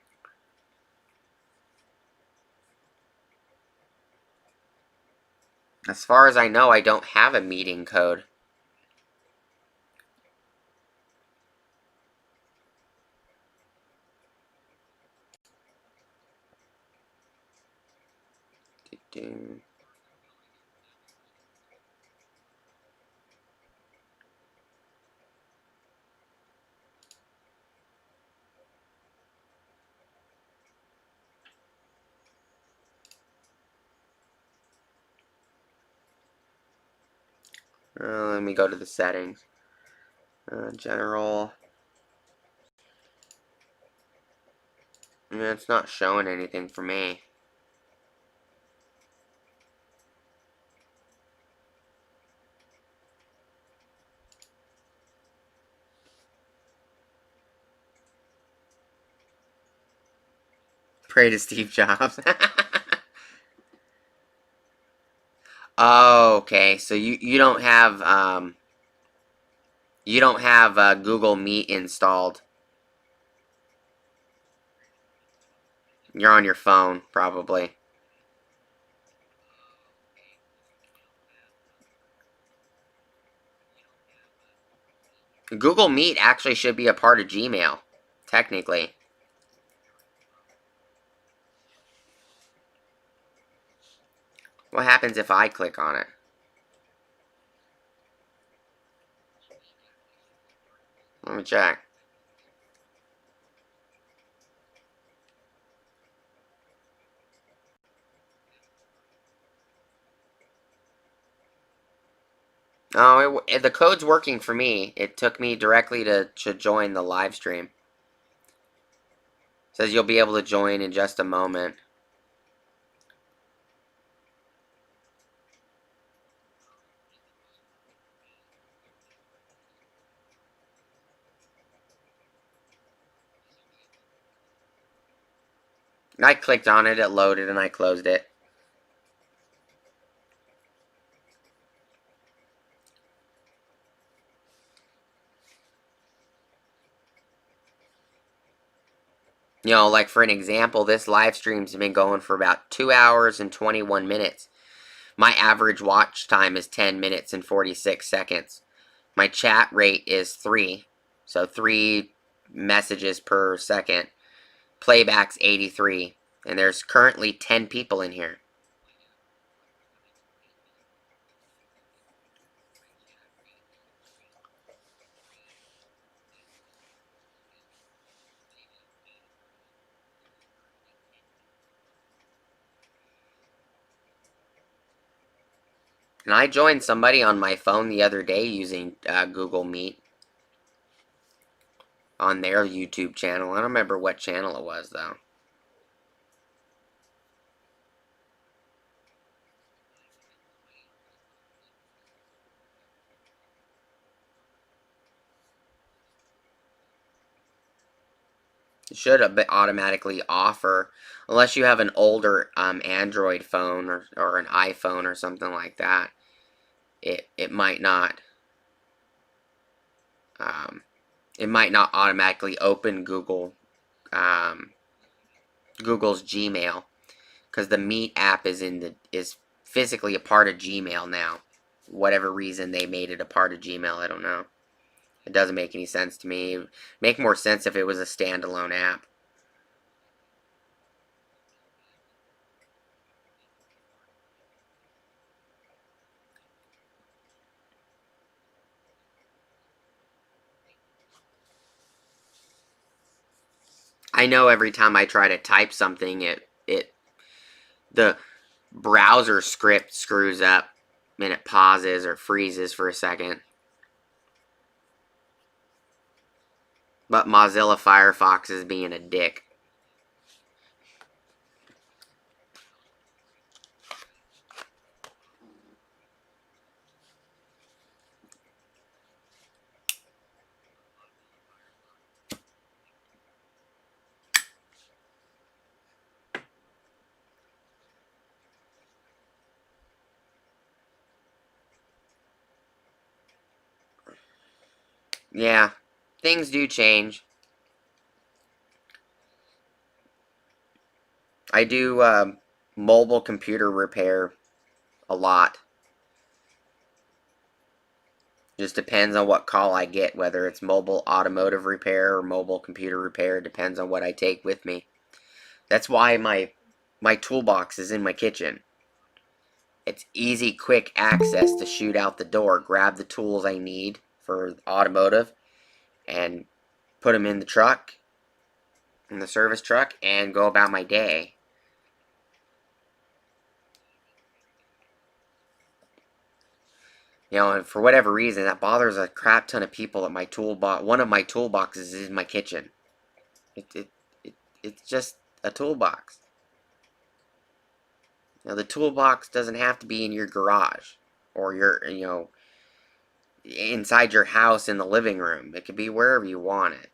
As far as I know, I don't have a meeting code. Let me go to the settings. General. Yeah, it's not showing anything for me. Pray to Steve Jobs. Oh, okay. So you don't have Google Meet installed. You're on your phone, probably. Google Meet actually should be a part of Gmail, technically. What happens if I click on it? Let me check. Oh, the code's working for me. It took me directly to join the live stream. It says you'll be able to join in just a moment. And I clicked on it, it loaded, and I closed it. You know, like for an example, this live stream's been going for about 2 hours and 21 minutes. My average watch time is 10 minutes and 46 seconds. My chat rate is 3, so 3 messages per second. Playback's 83, and there's currently 10 people in here. And I joined somebody on my phone the other day using Google Meet on their YouTube channel. I don't remember what channel it was, though. It should automatically offer, unless you have an older Android phone or an iPhone or something like that. It might not it might not automatically open Google's Gmail, because the Meet app is physically a part of Gmail now. Whatever reason they made it a part of Gmail, I don't know. It doesn't make any sense to me. It'd make more sense if it was a standalone app. I know every time I try to type something, the browser script screws up and it pauses or freezes for a second. But Mozilla Firefox is being a dick. Yeah, things do change. I do mobile computer repair a lot. Just depends on what call I get, whether it's mobile automotive repair or mobile computer repair. Depends on what I take with me. That's why my toolbox is in my kitchen. It's easy, quick access to shoot out the door, grab the tools I need for automotive, and put them in the truck, in the service truck, and go about my day. You know, and for whatever reason, that bothers a crap ton of people that one of my toolboxes is in my kitchen. It's just a toolbox. Now, the toolbox doesn't have to be in your garage or inside your house in the living room. It could be wherever you want it.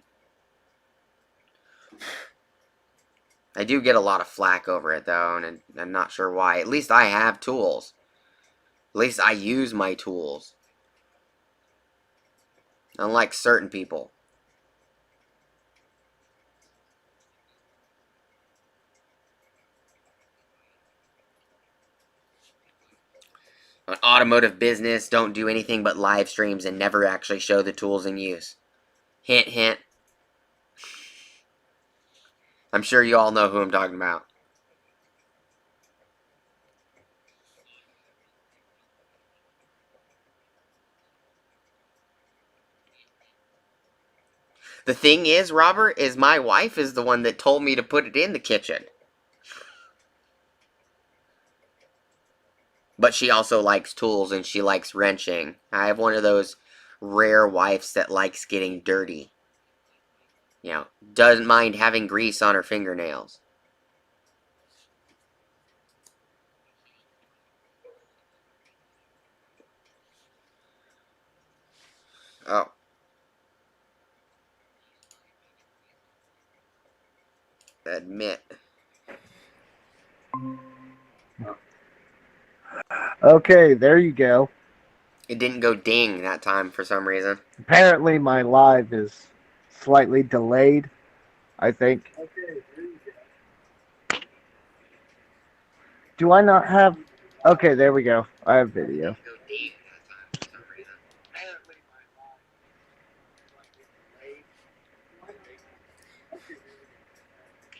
I do get a lot of flack over it, though, and I'm not sure why. At least I have tools. At least I use my tools. Unlike certain people. An automotive business don't do anything but live streams and never actually show the tools in use. Hint, hint. I'm sure you all know who I'm talking about. The thing is, Robert, is my wife is the one that told me to put it in the kitchen. But she also likes tools and she likes wrenching. I have one of those rare wives that likes getting dirty. You know, doesn't mind having grease on her fingernails. Oh. Admit. Okay, there you go. It didn't go ding that time for some reason. Apparently, my live is slightly delayed, I think. Do I not have... Okay, there we go. I have video.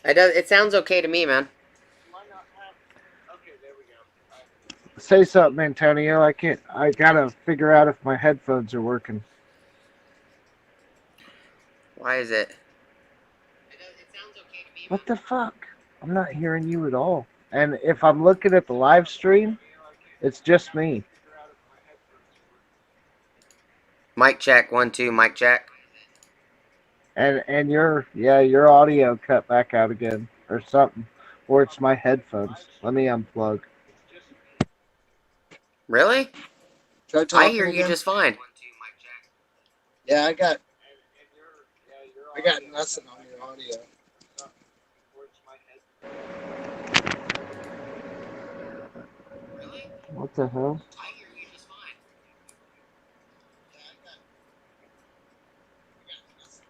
It sounds okay to me, man. Say something, Antonio. I gotta figure out if my headphones are working. Why is it? What the fuck? I'm not hearing you at all. And if I'm looking at the live stream, it's just me. Mic check, 1, 2, mic check. And your audio cut back out again or something. Or it's my headphones. Let me unplug. Really? Try I talking hear you again? just fine. Yeah, I got nothing on your audio. What the hell?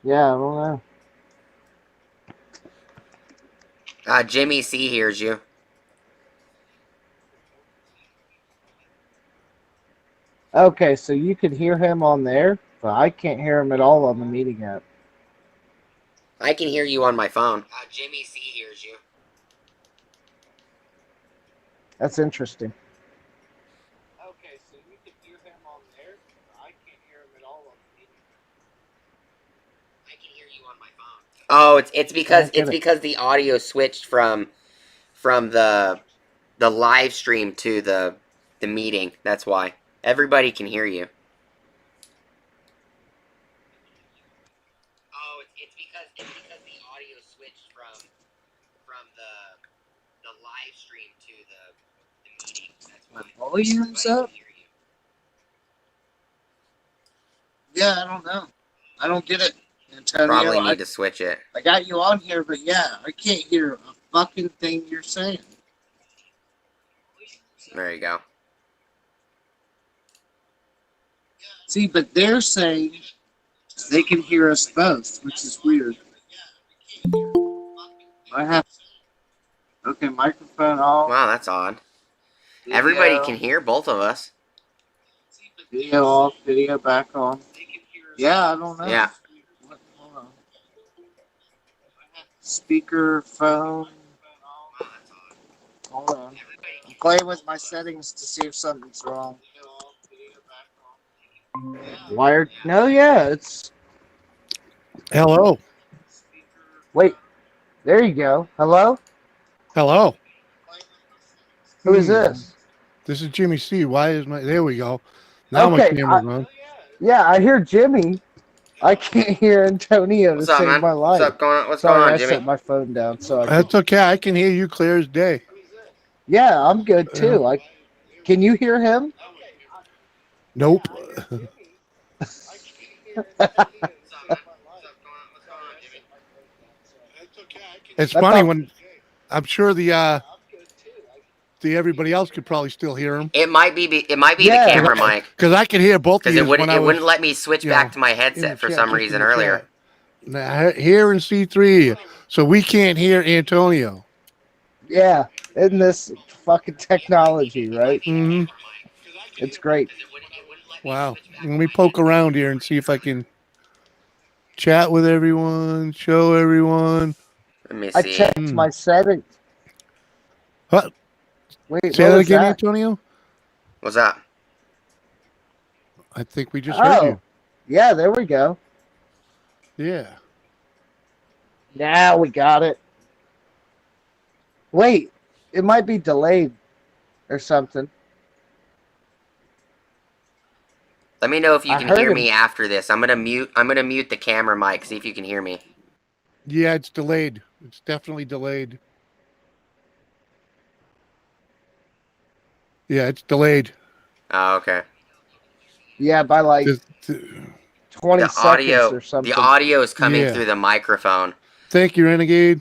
Yeah, I don't know. Jimmy C hears you. Okay, so you could hear him on there, but I can't hear him at all on the meeting app. I can hear you on my phone. Jimmy C hears you. That's interesting. Okay, so you can hear him on there, but I can't hear him at all on the meeting app. I can hear you on my phone. Oh, it's I don't it's get it. because the audio switched from the live stream to the meeting. That's why. Everybody can hear you. Oh, it's because the audio switched from the live stream to the meeting. That's why. My volume's up? Yeah, I don't know. I don't get it, Antonio. Probably need to switch it. I got you on here, but yeah, I can't hear a fucking thing you're saying. There you go. See, but they're saying they can hear us both, which is weird. I have. Okay, microphone off. Wow, that's odd. Video, Everybody can hear both of us. Video off, video back on. Yeah, I don't know. Yeah. Hold on. Speaker, phone. Hold on. I'm playing with my settings to see if something's wrong. Wired? No, yeah, it's. Hello. Wait, there you go. Hello? Hello. Who is this? This is Jimmy C. Why is my... There we go. Now my Okay, camera's on. Yeah, I hear Jimmy. I can't hear Antonio What's to up, save man? my life. What's going on? What's Sorry, going on, I Jimmy? set my phone down so I That's okay. I can hear you clear as day. Yeah, I'm good too. Can you hear him? Nope. It's funny when I'm sure the everybody else could probably still hear him. It might be the camera mic. Because I could hear both of Because you. it wouldn't let me switch back to my headset for some reason earlier. Now, here in C3, so we can't hear Antonio. Yeah, isn't this fucking technology, right? Mm-hmm. It's great. Wow. Let me poke around here and see if I can chat with everyone, show everyone. Let me see. I checked my settings. What? Wait, Say what that was again, that? Antonio? What's that? I think we just heard you. Yeah, there we go. Yeah. Now we got it. Wait, it might be delayed or something. Let me know if you I can heard hear him. me after this. I'm gonna mute the camera mic. See if you can hear me. Yeah, it's delayed. It's definitely delayed. Yeah, it's delayed. Oh, okay. Yeah, by like 20 seconds or something. The audio is coming through the microphone. Thank you, Renegade.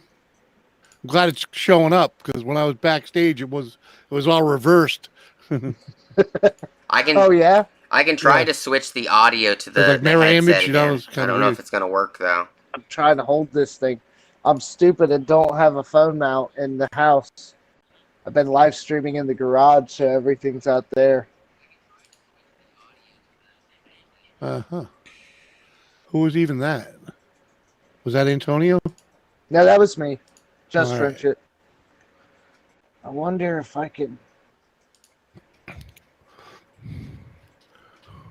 I'm glad it's showing up because when I was backstage, it was all reversed. I can. Oh yeah. I can try to switch the audio to the, like mirror headset image, again. I don't know weird. if it's gonna work though. I'm trying to hold this thing. I'm stupid and don't have a phone mount in the house. I've been live streaming in the garage, so everything's out there. Uh-huh. Who was even that? Was that Antonio? No, that was me. Just All right. Ratchet. I wonder if I can.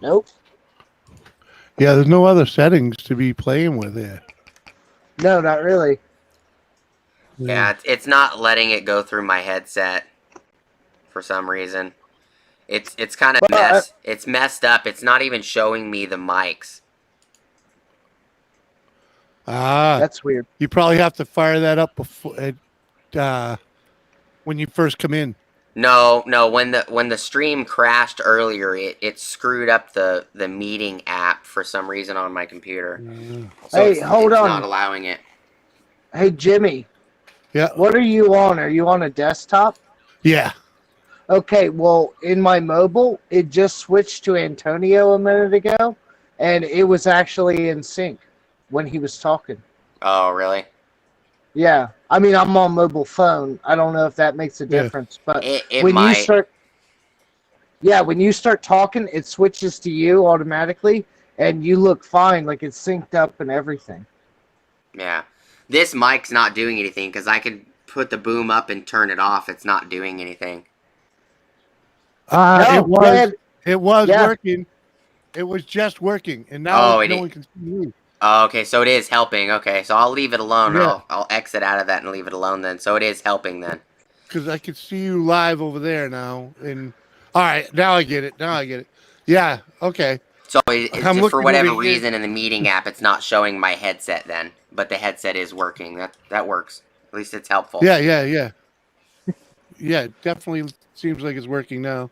Nope. Yeah, there's no other settings to be playing with there. No, not really. Yeah, it's not letting it go through my headset for some reason. It's kind of it's messed up. It's not even showing me the mics. That's weird. You probably have to fire that up before when you first come in. No. When the stream crashed earlier, it screwed up the meeting app for some reason on my computer. So hey, hold on. It's not allowing it. Hey, Jimmy. Yeah. What are you on? Are you on a desktop? Yeah. Okay, well, in my mobile, it just switched to Antonio a minute ago, and it was actually in sync. when he was talking. Oh, really? Yeah, I mean, I'm on mobile phone. I don't know if that makes a Yeah. difference, but It when you might. start, yeah, when you start talking, it switches to you automatically, and you look fine, like it's synced up and everything. Yeah. This mic's not doing anything because I could put the boom up and turn it off. It's not doing anything. No, man, It was yeah, working. It was just working, and now Oh, no one can see you. Oh, okay, so it is helping. Okay, so I'll leave it alone. Yeah. I'll exit out of that and leave it alone then. So it is helping then. Because I can see you live over there now. And all right, now I get it. Now I get it. Yeah. Okay. So it's I'm just for looking over whatever here. reason in the meeting app, it's not showing my headset then, but the headset is working. That works. At least it's helpful. Yeah. Yeah. Yeah. Yeah. It definitely seems like it's working now.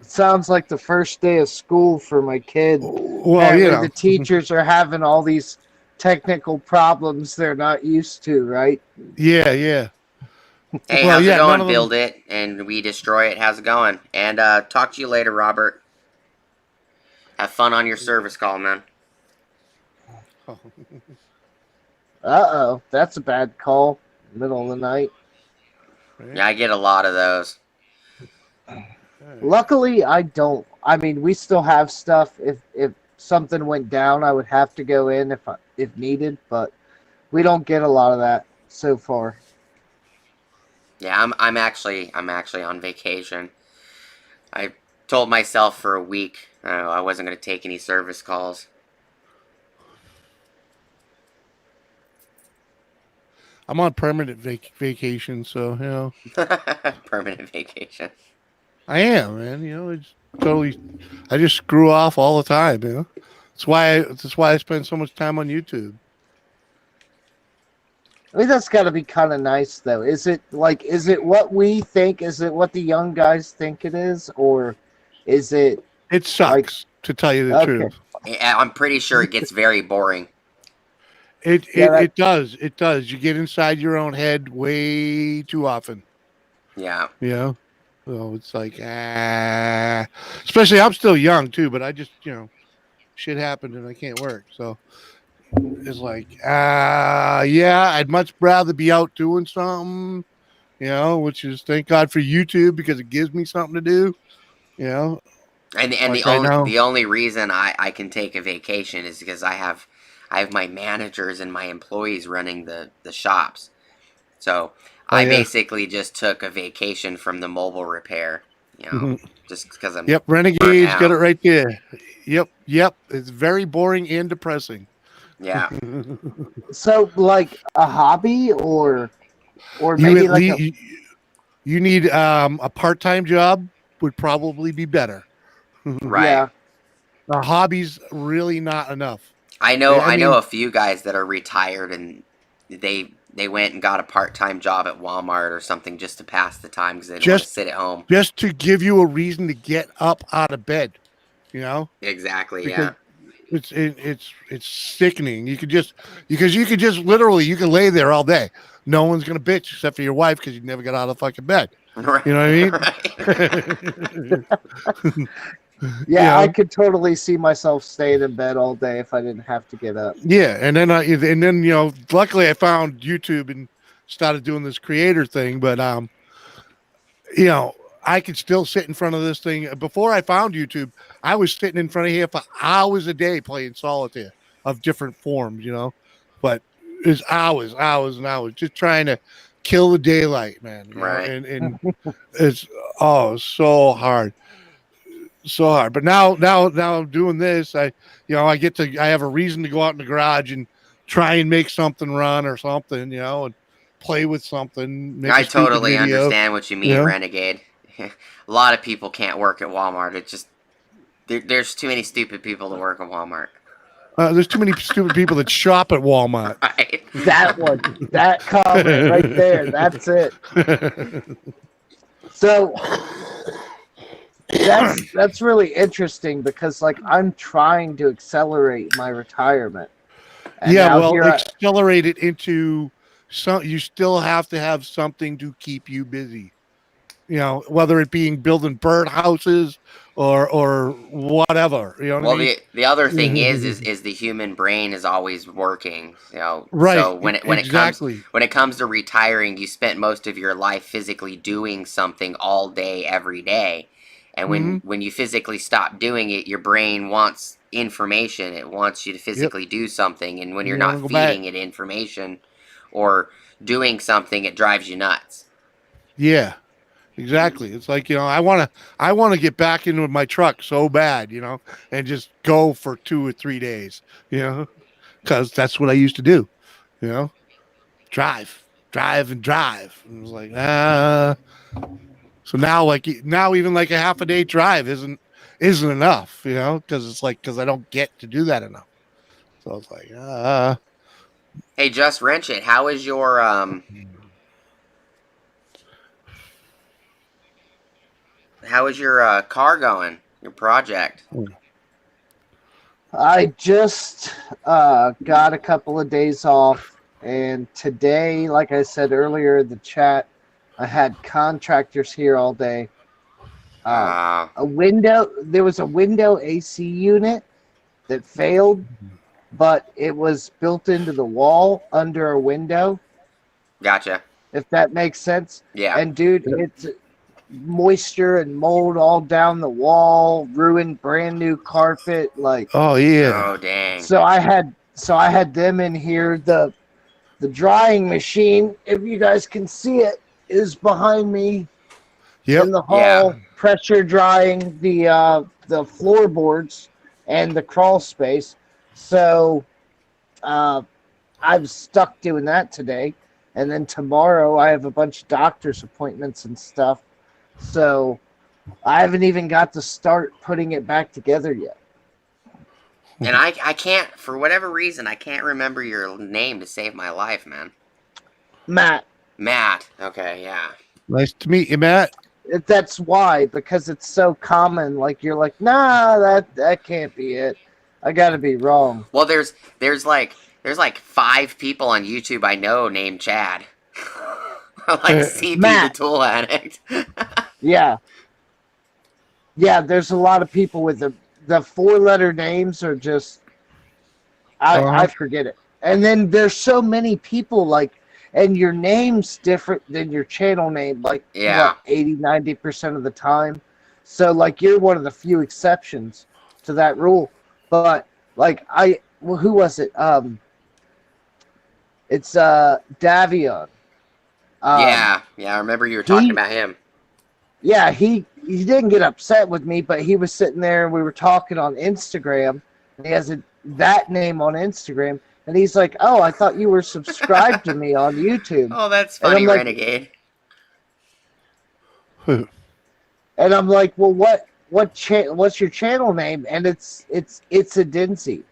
sounds like the first day of school for my kid. Well, Apparently, the teachers are having all these technical problems they're not used to, right? Yeah. Yeah. Hey, Well, how's yeah. it None going? of them. Build it and we destroy it. How's it going? And talk to you later, Robert. Have fun on your service call, man. Uh-oh, that's a bad call. Middle of the night. Yeah, I get a lot of those. Luckily, I don't. I mean, we still have stuff. If something went down, I would have to go in if needed, but we don't get a lot of that so far. Yeah, I'm actually on vacation. I told myself for a week I wasn't going to take any service calls. I'm on permanent vacation, so you know. Permanent vacation. I am, man. You know, it's totally. I just screw off all the time. You know, that's why I spend so much time on YouTube. I mean, that's got to be kind of nice, though. Is it what we think? Is it what the young guys think it is, or is it? It sucks, to tell you the Okay. truth. I'm pretty sure it gets very boring. It does. It does. You get inside your own head way too often. Yeah. You know? So it's like, especially I'm still young too, but I just, shit happened and I can't work. So it's like, yeah, I'd much rather be out doing something, which is thank God for YouTube because it gives me something to do, And like right now. the only reason I can take a vacation is because I have my managers and my employees running the shops. So I basically just took a vacation from the mobile repair, just because I'm. Yep, Renegade's got it right there. Yep. It's very boring and depressing. Yeah. So, like a hobby, or maybe you need a part-time job would probably be better. Right. Yeah. A hobby's really not enough. I know a few guys that are retired and they went and got a part-time job at Walmart or something just to pass the time because they didn't want to sit at home. Just to give you a reason to get up out of bed, Exactly. Because yeah. It's sickening. You could just literally you can lay there all day. No one's gonna bitch except for your wife because you never got out of the fucking bed. Right. You know what I mean? Yeah, I could totally see myself staying in bed all day if I didn't have to get up. Yeah, and then luckily I found YouTube and started doing this creator thing. But I could still sit in front of this thing. Before I found YouTube, I was sitting in front of here for hours a day playing solitaire of different forms. But it's hours and hours just trying to kill the daylight, man. Right. And it's so hard. So hard, but now I'm doing this. I have a reason to go out in the garage and try and make something run or something, and play with something. I totally understand what you mean, Renegade. A lot of people can't work at Walmart. It's just there's too many stupid people to work at Walmart. There's too many stupid people that shop at Walmart. Right. That comment right there. That's it. So. That's really interesting because I'm trying to accelerate my retirement. And accelerate it into you still have to have something to keep you busy. Whether it being building bird houses or whatever. You know what I Well, mean? the other thing is the human brain is always working. You know, Right. so Exactly. when it comes to retiring, you spent most of your life physically doing something all day, every day, and Hmm. when you physically stop doing it, your brain wants information. It wants you to Yep. physically do something, and when you're You want not to go back? feeding it information or doing something, it drives you nuts. Yeah. Exactly. It's like, I want to get back into my truck so bad, and just go for 2 or 3 days, because that's what I used to do, you know, drive and drive. And it was like, so now even like a half a day drive isn't enough, because I don't get to do that enough. So it's like, Hey, just wrench it. How is your car going? Your project? I just got a couple of days off, and today, like I said earlier in the chat, I had contractors here all day. Uh, There was a window AC unit that failed, but it was built into the wall under a window, gotcha. if that makes sense. Yeah. And dude, it's moisture and mold all down the wall, ruined brand new carpet. Like, oh yeah, Oh, dang. so I had them in here. The drying machine, if you guys can see it, is behind me yep, in the Yeah. hall, pressure drying the floorboards and the crawl space. So I'm stuck doing that today, and then tomorrow I have a bunch of doctor's appointments and stuff. So I haven't even got to start putting it back together yet. And I can't, for whatever reason, I can't remember your name to save my life, man. Matt, Matt. Okay, yeah. nice to meet you, Matt. that's why, because it's so common. Like, you're like, nah, that can't be it. I gotta be wrong. Well, there's like 5 people on YouTube I know named Chad. Like CP the Matt. Tool Addict. Yeah, there's a lot of people with the 4-letter names are just I forget it. And then there's so many people, like, and your name's different than your channel name, like, Yeah. what, 80-90% of the time. So, like, you're one of the few exceptions to that rule. But, like, who was it? It's Davion. Yeah, I remember you were talking about him. Yeah, he didn't get upset with me, but he was sitting there and we were talking on Instagram. And he has that name on Instagram, and he's like, "Oh, I thought you were subscribed to me on YouTube." Oh, that's And funny, I'm like, Renegade. and I'm like, "Well, what's your channel name?" And it's a Dincy.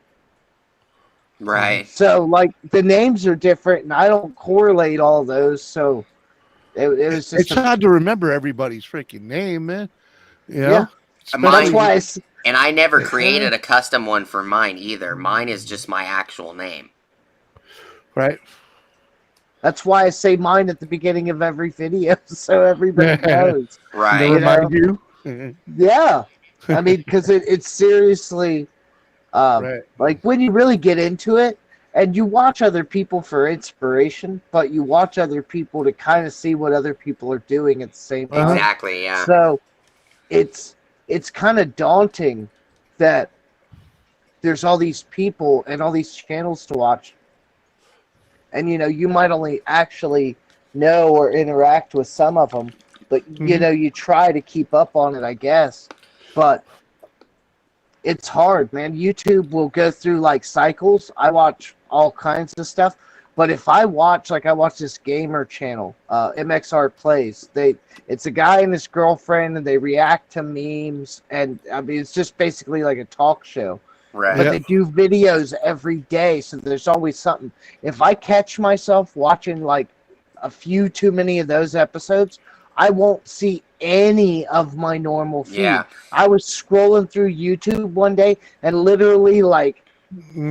Right. So, like, the names are different, and I don't correlate all those. So it was just It's hard to remember everybody's freaking name, man. Yeah. Mine, That's why and I never created a custom one for mine either. Mine is just my actual name. Right. That's why I say mine at the beginning of every video, so everybody knows. Right. To You remind know? you. Yeah, I mean, because it's seriously, Right. like, when you really get into it, and you watch other people for inspiration, but you watch other people to kind of see what other people are doing at the same time. Exactly, yeah. So it's kind of daunting that there's all these people and all these channels to watch. And, you might only actually know or interact with some of them, but, you try to keep up on it, I guess. But it's hard, man. YouTube will go through, like, cycles. I watch all kinds of stuff. But if I watch this gamer channel, MXR Plays. It's a guy and his girlfriend, and they react to memes. And, I mean, it's just basically like a talk show. Right. But they do videos every day, so there's always something. If I catch myself watching, like, a few too many of those episodes, I won't see any of my normal feed. Yeah. I was scrolling through YouTube one day, and literally, like,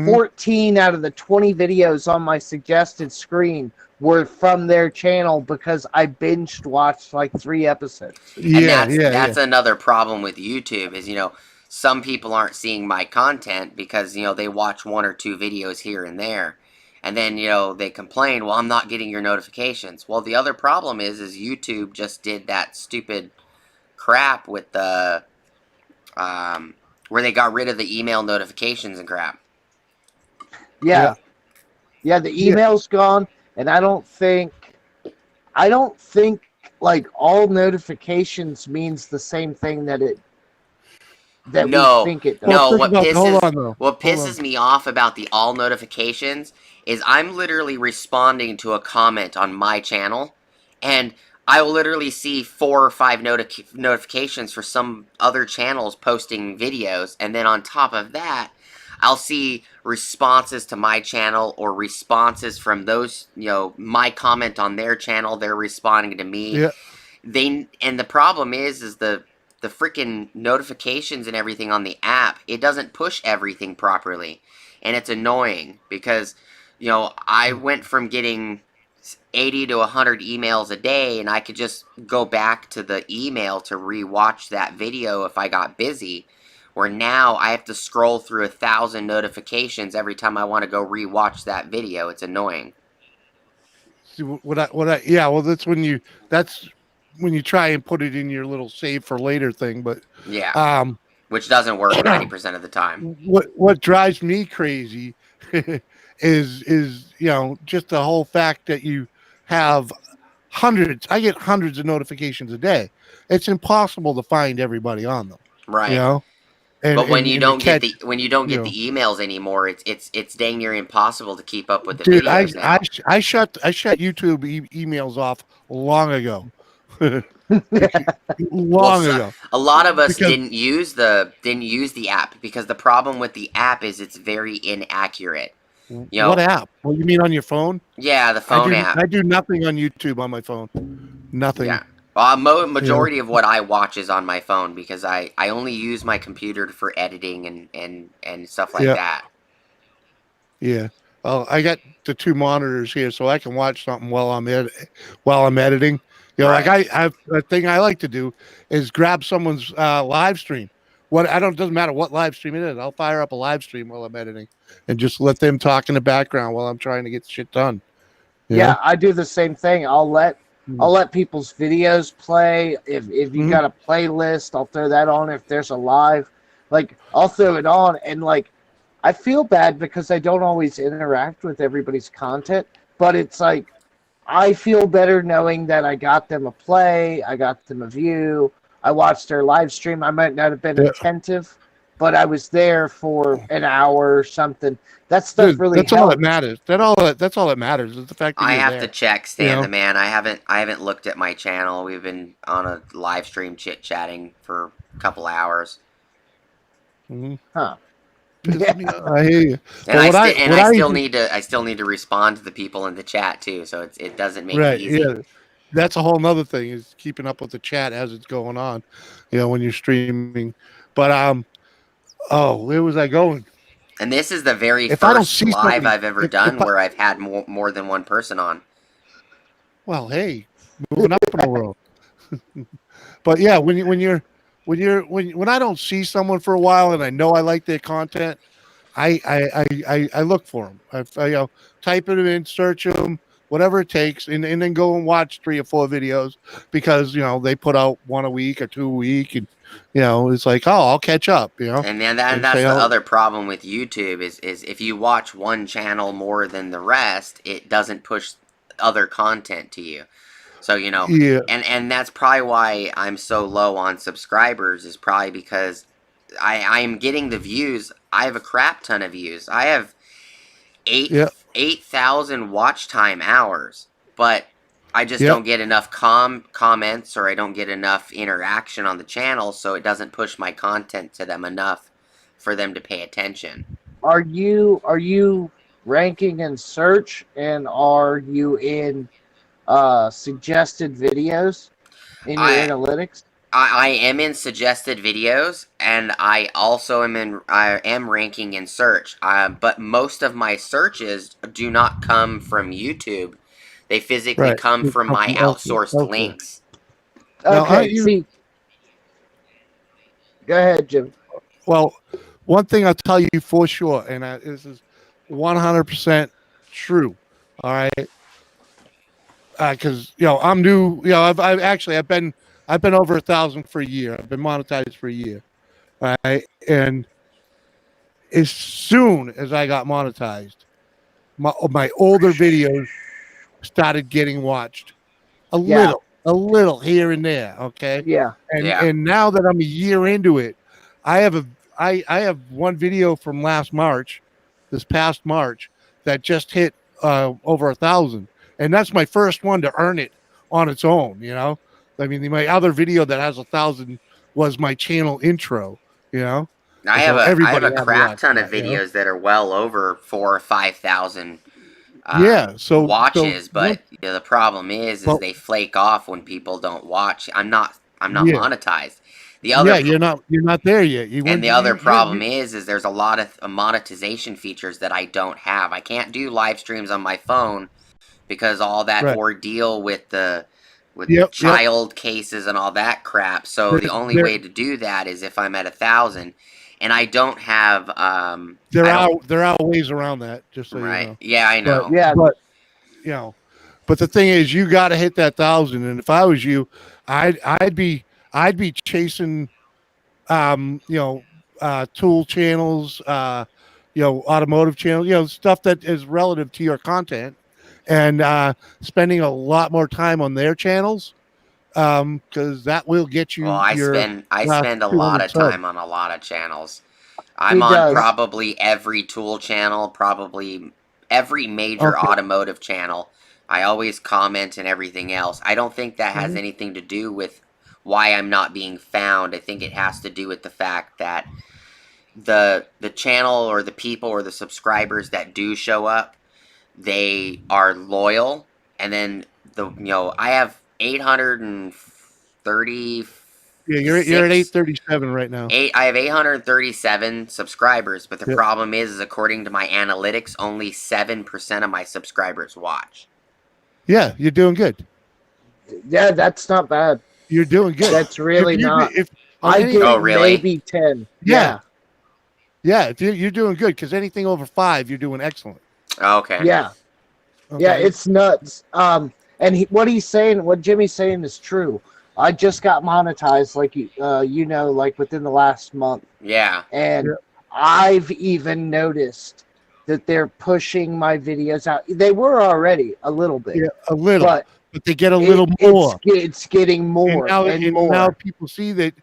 14 out of the 20 videos on my suggested screen were from their channel because I binged watched like 3 episodes. And Yeah, that's another problem with YouTube is, some people aren't seeing my content because, they watch 1 or 2 videos here and there. And then, they complain, well, I'm not getting your notifications. Well, the other problem is YouTube just did that stupid crap with the, where they got rid of the email notifications and crap. Yeah. Yeah, the email's gone, and I don't think like all notifications means the same thing that we think it does. No, Well, what hold pisses me off about the all notifications is I'm literally responding to a comment on my channel, and I will literally see 4 or 5 notifications for some other channels posting videos, and then on top of that, I'll see responses to my channel or responses from those, my comment on their channel, they're responding to me. Yeah. And the problem is the freaking notifications and everything on the app, it doesn't push everything properly. And it's annoying because, I went from getting 80 to 100 emails a day, and I could just go back to the email to rewatch that video if I got busy. Where now I have to scroll through 1,000 notifications every time I want to go rewatch that video. It's annoying. See, well, that's when you try and put it in your little save for later thing, but yeah, which doesn't work 90% of the time. What drives me crazy is just the whole fact that you have hundreds. I get hundreds of notifications a day. It's impossible to find everybody on them, right? But when you don't get the emails anymore, it's dang near impossible to keep up with the videos now. I shut YouTube emails off long ago. long ago. A lot of us didn't use the app because the problem with the app is it's very inaccurate. What app? Well, you mean on your phone? Yeah, the phone app. I do nothing on YouTube on my phone. Nothing. Yeah. Majority of what I watch is on my phone because I only use my computer for editing and stuff like that. Yeah. Well, I got the 2 monitors here, so I can watch something while I'm editing. Like the thing I like to do is grab someone's live stream. Doesn't matter what live stream it is. I'll fire up a live stream while I'm editing and just let them talk in the background while I'm trying to get shit done. Yeah, I do the same thing. I'll let people's videos play. If you got a playlist, I'll throw that on. If there's a live, like I'll throw it on. And like, I feel bad because I don't always interact with everybody's content, but it's like, I feel better knowing that I got them a play, I got them a view, I watched their live stream. I might not have been attentive, but I was there for an hour or something. That stuff really helps. All that matters. That's all that matters is the fact that I have there. to check the man. I haven't looked at my channel. We've been on a live stream chit-chatting for a couple hours. Mm-hmm. Huh. I hear you. And I still need to respond to the people in the chat too, so it doesn't make it easy. Yeah. That's a whole nother thing is keeping up with the chat as it's going on, when you're streaming. But where was I going? And this is the very first live I've ever done where I've had more than one person on. Well, hey, moving up in the world. But yeah, when I don't see someone for a while and I know I like their content, I look for them. I type it in, search them, whatever it takes, and then go and watch 3 or 4 videos because they put out 1 a week or 2 a week, and it's like, oh, I'll catch up. And then that's the other problem with YouTube is if you watch one channel more than the rest, it doesn't push other content to you. So, and that's probably why I'm so low on subscribers is probably because I'm getting the views. I have a crap ton of views. I have 8,000 watch time hours, but I just don't get enough comments or I don't get enough interaction on the channel, so it doesn't push my content to them enough for them to pay attention. Are you ranking in search, and are you in suggested videos in your analytics? I am in suggested videos, and I also am ranking in search. But most of my searches do not come from YouTube. They physically come from my outsourced Okay. links. Now, Okay, see. Go ahead, Jim. Well, one thing I'll tell you for sure, and this is 100% true. All right, because I'm new. I've been over 1,000 for a year. I've been monetized for a year. All right, and as soon as I got monetized, my older videos started getting watched a little here and there. Okay, Yeah. and now that I'm a year into it, I have one video from this past March, that just hit over 1,000, and that's my first one to earn it on its own. I mean, my other video that has 1,000 was my channel intro. I have So a everybody had to crap watch ton of that. videos that are well over 4,000 or 5,000 So watches, but the problem is but, they flake off when people don't watch. I'm not yeah, monetized. The other you're not there yet. and the other problem is there's a lot of monetization features that I don't have. I can't do live streams on my phone because all that right. ordeal with the Yep. child cases and all that crap. So the only way to do that is if I'm at 1,000, and I don't have. There are ways around that. Just so right. you know. Yeah, I know. But the thing is, you got to hit that 1,000. And if I was you, I'd be chasing, tool channels, automotive channels, stuff that is relative to your content, and spending a lot more time on their channels, because that will get you. Well, I spend a lot of time on a lot of channels. I'm on probably every tool channel, probably every major automotive channel. I always comment and everything else. I don't think that has anything to do with why I'm not being found. I think it has to do with the fact that the channel or the people or the subscribers that do show up, they are loyal. And then I have 830. Yeah, you're at 837 right now. I have 837 subscribers, but the problem is according to my analytics, only 7% of my subscribers watch. Yeah, you're doing good. Yeah, that's not bad. You're doing good. That's really not. I get maybe 10. Yeah, you're doing good, because anything over 5, you're doing excellent. Okay. Yeah. Okay. Yeah, it's nuts. And what Jimmy's saying is true. I just got monetized, like like within the last month. Yeah. And I've even noticed that they're pushing my videos out. They were already a little bit. Yeah, a little. But they get a little more. It's getting more and more. Now people see that,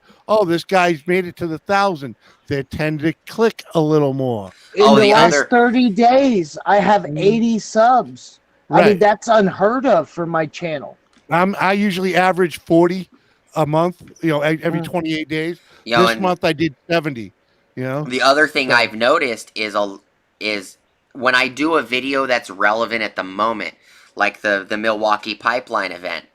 this guy's made it to the 1,000. They tend to click a little more. In the last 30 days, I have 80 subs. Right. I mean, that's unheard of for my channel. I usually average 40 a month, every 28 days. This month I did 70, The other thing I've noticed is when I do a video that's relevant at the moment, like the Milwaukee pipeline event.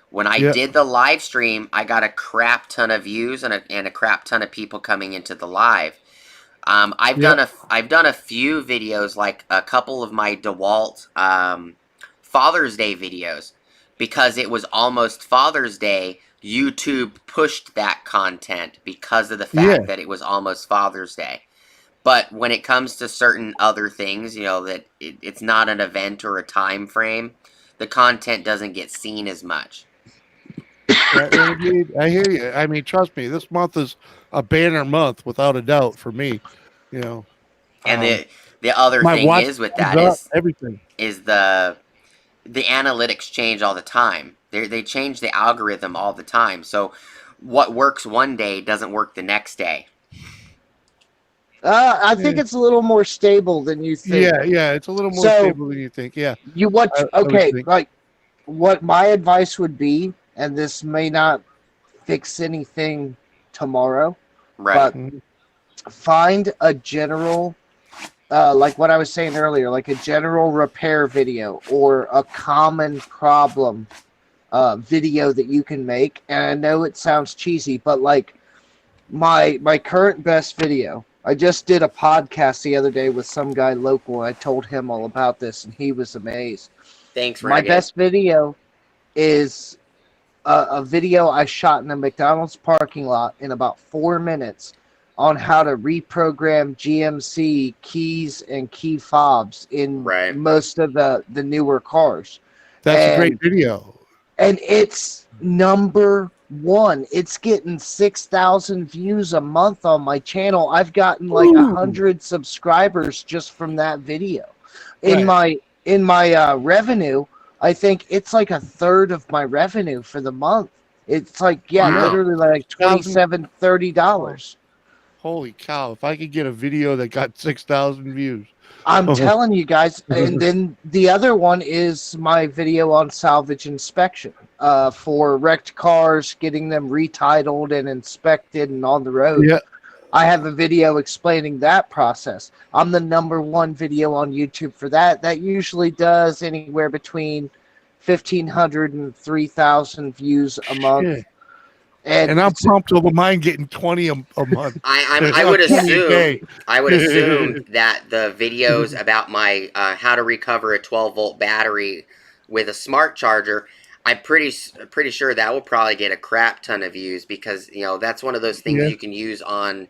When I did the live stream, I got a crap ton of views and a crap ton of people coming into the live. I've done a few videos, like a couple of my DeWalt Father's Day videos. Because it was almost Father's Day, YouTube pushed that content because of the fact that it was almost Father's Day. But when it comes to certain other things, that it's not an event or a time frame, the content doesn't get seen as much. I hear you. I mean, trust me, this month is a banner month without a doubt for me. And the other thing is with that is everything is the analytics change all the time. They change the algorithm all the time. So what works one day doesn't work the next day. I think it's a little more stable than you think. Yeah, it's a little more stable than you think. Yeah. You watch. Like what my advice would be, and this may not fix anything tomorrow, right? But find a general. Like what I was saying earlier, like a general repair video or a common problem video that you can make. And I know it sounds cheesy, but like my current best video, I just did a podcast the other day with some guy local. I told him all about this, and he was amazed. Thanks, My Ragged. best video is a video I shot in a McDonald's parking lot in about 4 minutes on how to reprogram GMC keys and key fobs in Right. most of the newer cars. That's a great And video. it's number one. It's getting 6,000 views a month on my channel. I've gotten like 100 subscribers just from that video. In Right. my revenue, I think it's like a third of my revenue for the month. It's like, yeah, Wow. literally like $27, $30. Holy cow! If I could get a video that got 6,000 views, I'm telling you guys. And then the other one is my video on salvage inspection for wrecked cars, getting them retitled and inspected and on the road. yeah, I have a video explaining that process. I'm the #1 video on YouTube for that. That usually does anywhere between 1,500 and 3,000 views a month. shit. And And I'm pumped over mine getting 20 a month. I would 20 a day. assume that the videos about my how to recover a 12-volt battery with a smart charger, I'm pretty sure that will probably get a crap ton of views, because that's one of those things Yeah. you can use on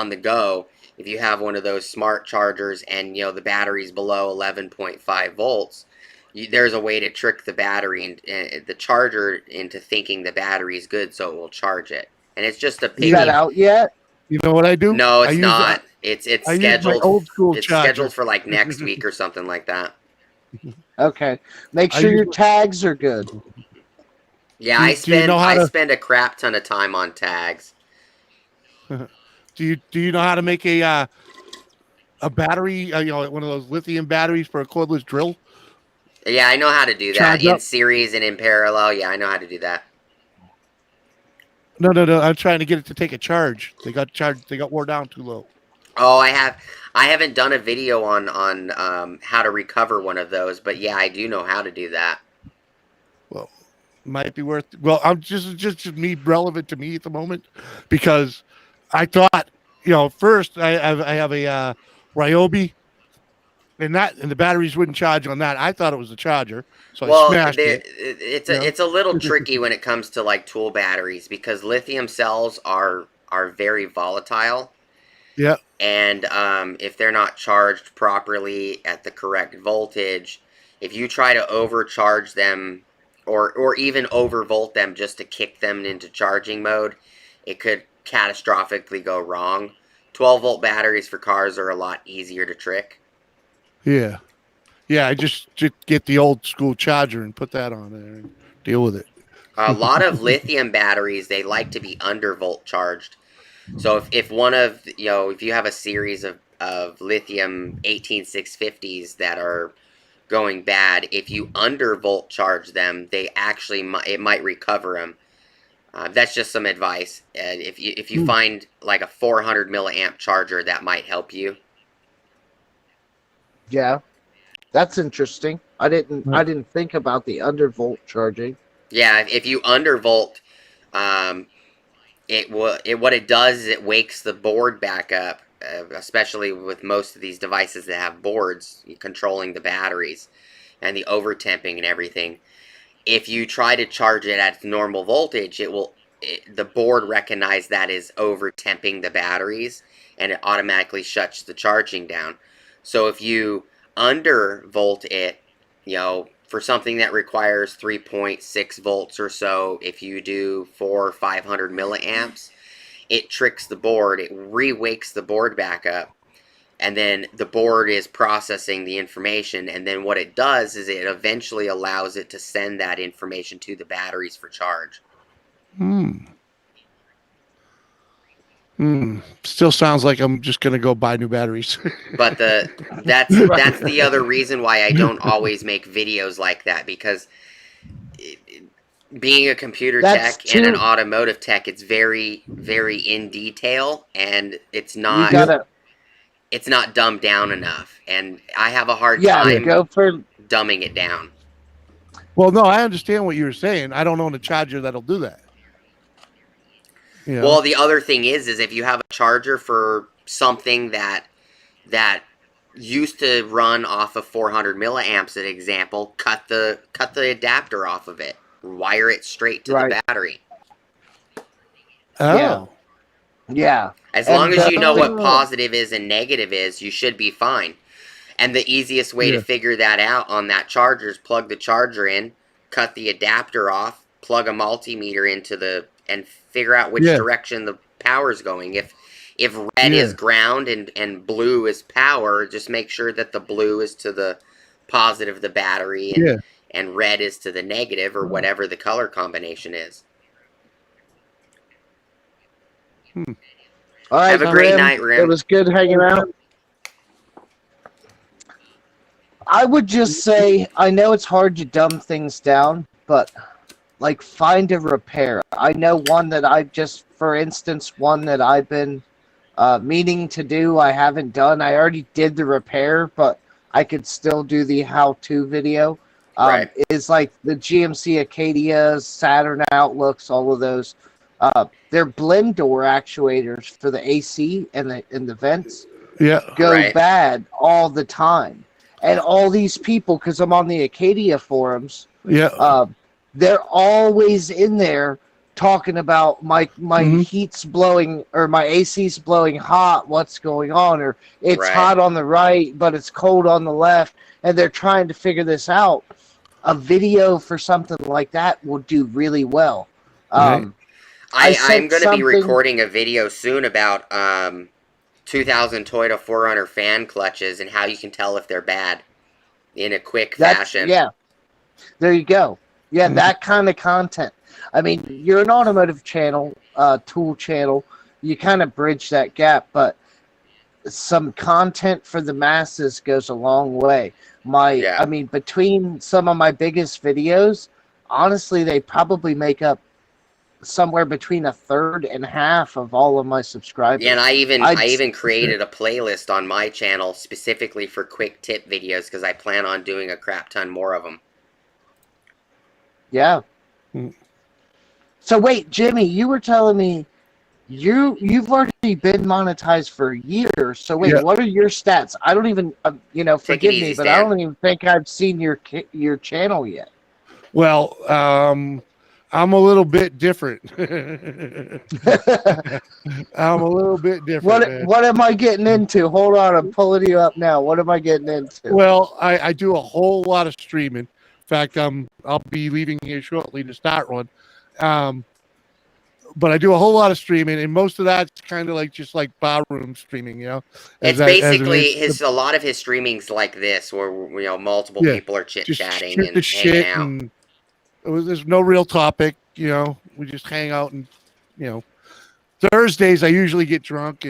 the go. If you have one of those smart chargers and the battery's below 11.5 volts, there's a way to trick the battery and the charger into thinking the battery is good, so it will charge it. And it's just a is piggy. that out yet? You know what I do? No, I it's use- not. It's I use my scheduled. old school It's charger. scheduled for like next week or something like that. Okay. Make I sure your use- tags are good. Yeah, Do I you spend know how to- spend a crap ton of time on tags. Do you know how to make a battery? One of those lithium batteries for a cordless drill. Yeah, I know how to do that Charge in up. series and in parallel. Yeah, I know how to do that. No. I'm trying to get it to take a charge. They got charged. They got wore down too low. Oh, I haven't done a video on how to recover one of those, but yeah, I do know how to do that. Well, might be worth. Well, I'm just me relevant to me at the moment, because I thought first I have a Ryobi, and the batteries wouldn't charge on that. I thought it was a charger, so I Well, smashed it. it's a little tricky when it comes to like tool batteries, because lithium cells are very volatile. Yeah. And if they're not charged properly at the correct voltage, if you try to overcharge them or even overvolt them just to kick them into charging mode, it could catastrophically go wrong. 12-volt batteries for cars are a lot easier to trick. Yeah. I just get the old school charger and put that on there and deal with it. A lot of lithium batteries, they like to be undervolt charged. So if one of if you have a series of lithium 18650s that are going bad, if you undervolt charge them, they actually it might recover them. That's just some advice. If you find like a 400 milliamp charger, that might help you. Yeah. That's interesting. I didn't think about the undervolt charging. Yeah, if you undervolt, what it does is it wakes the board back up, especially with most of these devices that have boards controlling the batteries and the overtemping and everything. If you try to charge it at normal voltage, the board recognize that is overtemping the batteries, and it automatically shuts the charging down. So if you undervolt it, for something that requires 3.6 volts or so, if you do 400 or 500 milliamps, it tricks the board. It re-wakes the board back up, and then the board is processing the information, and then what it does is it eventually allows it to send that information to the batteries for charge. Still sounds like I'm just gonna go buy new batteries. But that's the other reason why I don't always make videos like that, because being a computer tech and an automotive tech, it's very, very in detail, and it's not dumbed down enough, and I have a hard time dumbing it down. Well, no, I understand what you were saying. I don't own a charger that'll do that. Well, the other thing is if you have a charger for something that used to run off of 400 milliamps, an example, cut the adapter off of it, wire it straight to the battery. Yeah. Oh. Yeah. As And long as you know what something- positive is and negative is, you should be fine. And the easiest way to figure that out on that charger is plug the charger in, cut the adapter off, plug a multimeter into the, and figure out which direction the power's going. If red is ground and blue is power, just make sure that the blue is to the positive of the battery and red is to the negative, or whatever the color combination is. All right, have a great night, Rim. It was good hanging out. I would just say, I know it's hard to dumb things down, but like find a repair. I know one that for instance, one that I've been meaning to do, I haven't done. I already did the repair, but I could still do the how-to video. Is like the GMC Acadias, Saturn Outlooks, all of those. They're blend door actuators for the AC and the vents. Go bad all the time. And all these people, because I'm on the Acadia forums, they're always in there talking about my heat's blowing, or my AC's blowing hot, what's going on, or it's hot on the right, but it's cold on the left, and they're trying to figure this out. A video for something like that will do really well. I'm going to be recording a video soon about 2000 Toyota 4Runner fan clutches and how you can tell if they're bad in a quick fashion. Yeah, there you go. Yeah, that kind of content. I mean, you're an automotive channel, tool channel. You kind of bridge that gap, but some content for the masses goes a long way. I mean, between some of my biggest videos, honestly, they probably make up somewhere between a third and half of all of my subscribers. Yeah, and I even created a playlist on my channel specifically for quick tip videos because I plan on doing a crap ton more of them. Yeah. So wait, Jimmy, you were telling me you've already been monetized for years. So wait, what are your stats? I don't even forgive me, but I don't even think I've seen your channel yet. Well, I'm a little bit different. I'm a little bit different. What am I getting into? Hold on, I'm pulling you up now. What am I getting into? Well, I do a whole lot of streaming. In fact, I'll be leaving here shortly to start one. But I do a whole lot of streaming, and most of that's kind of like just like barroom streaming, It's basically a lot of his streaming's like this, where multiple people are chit chatting and hanging out. And there's no real topic, we just hang out and Thursdays I usually get drunk and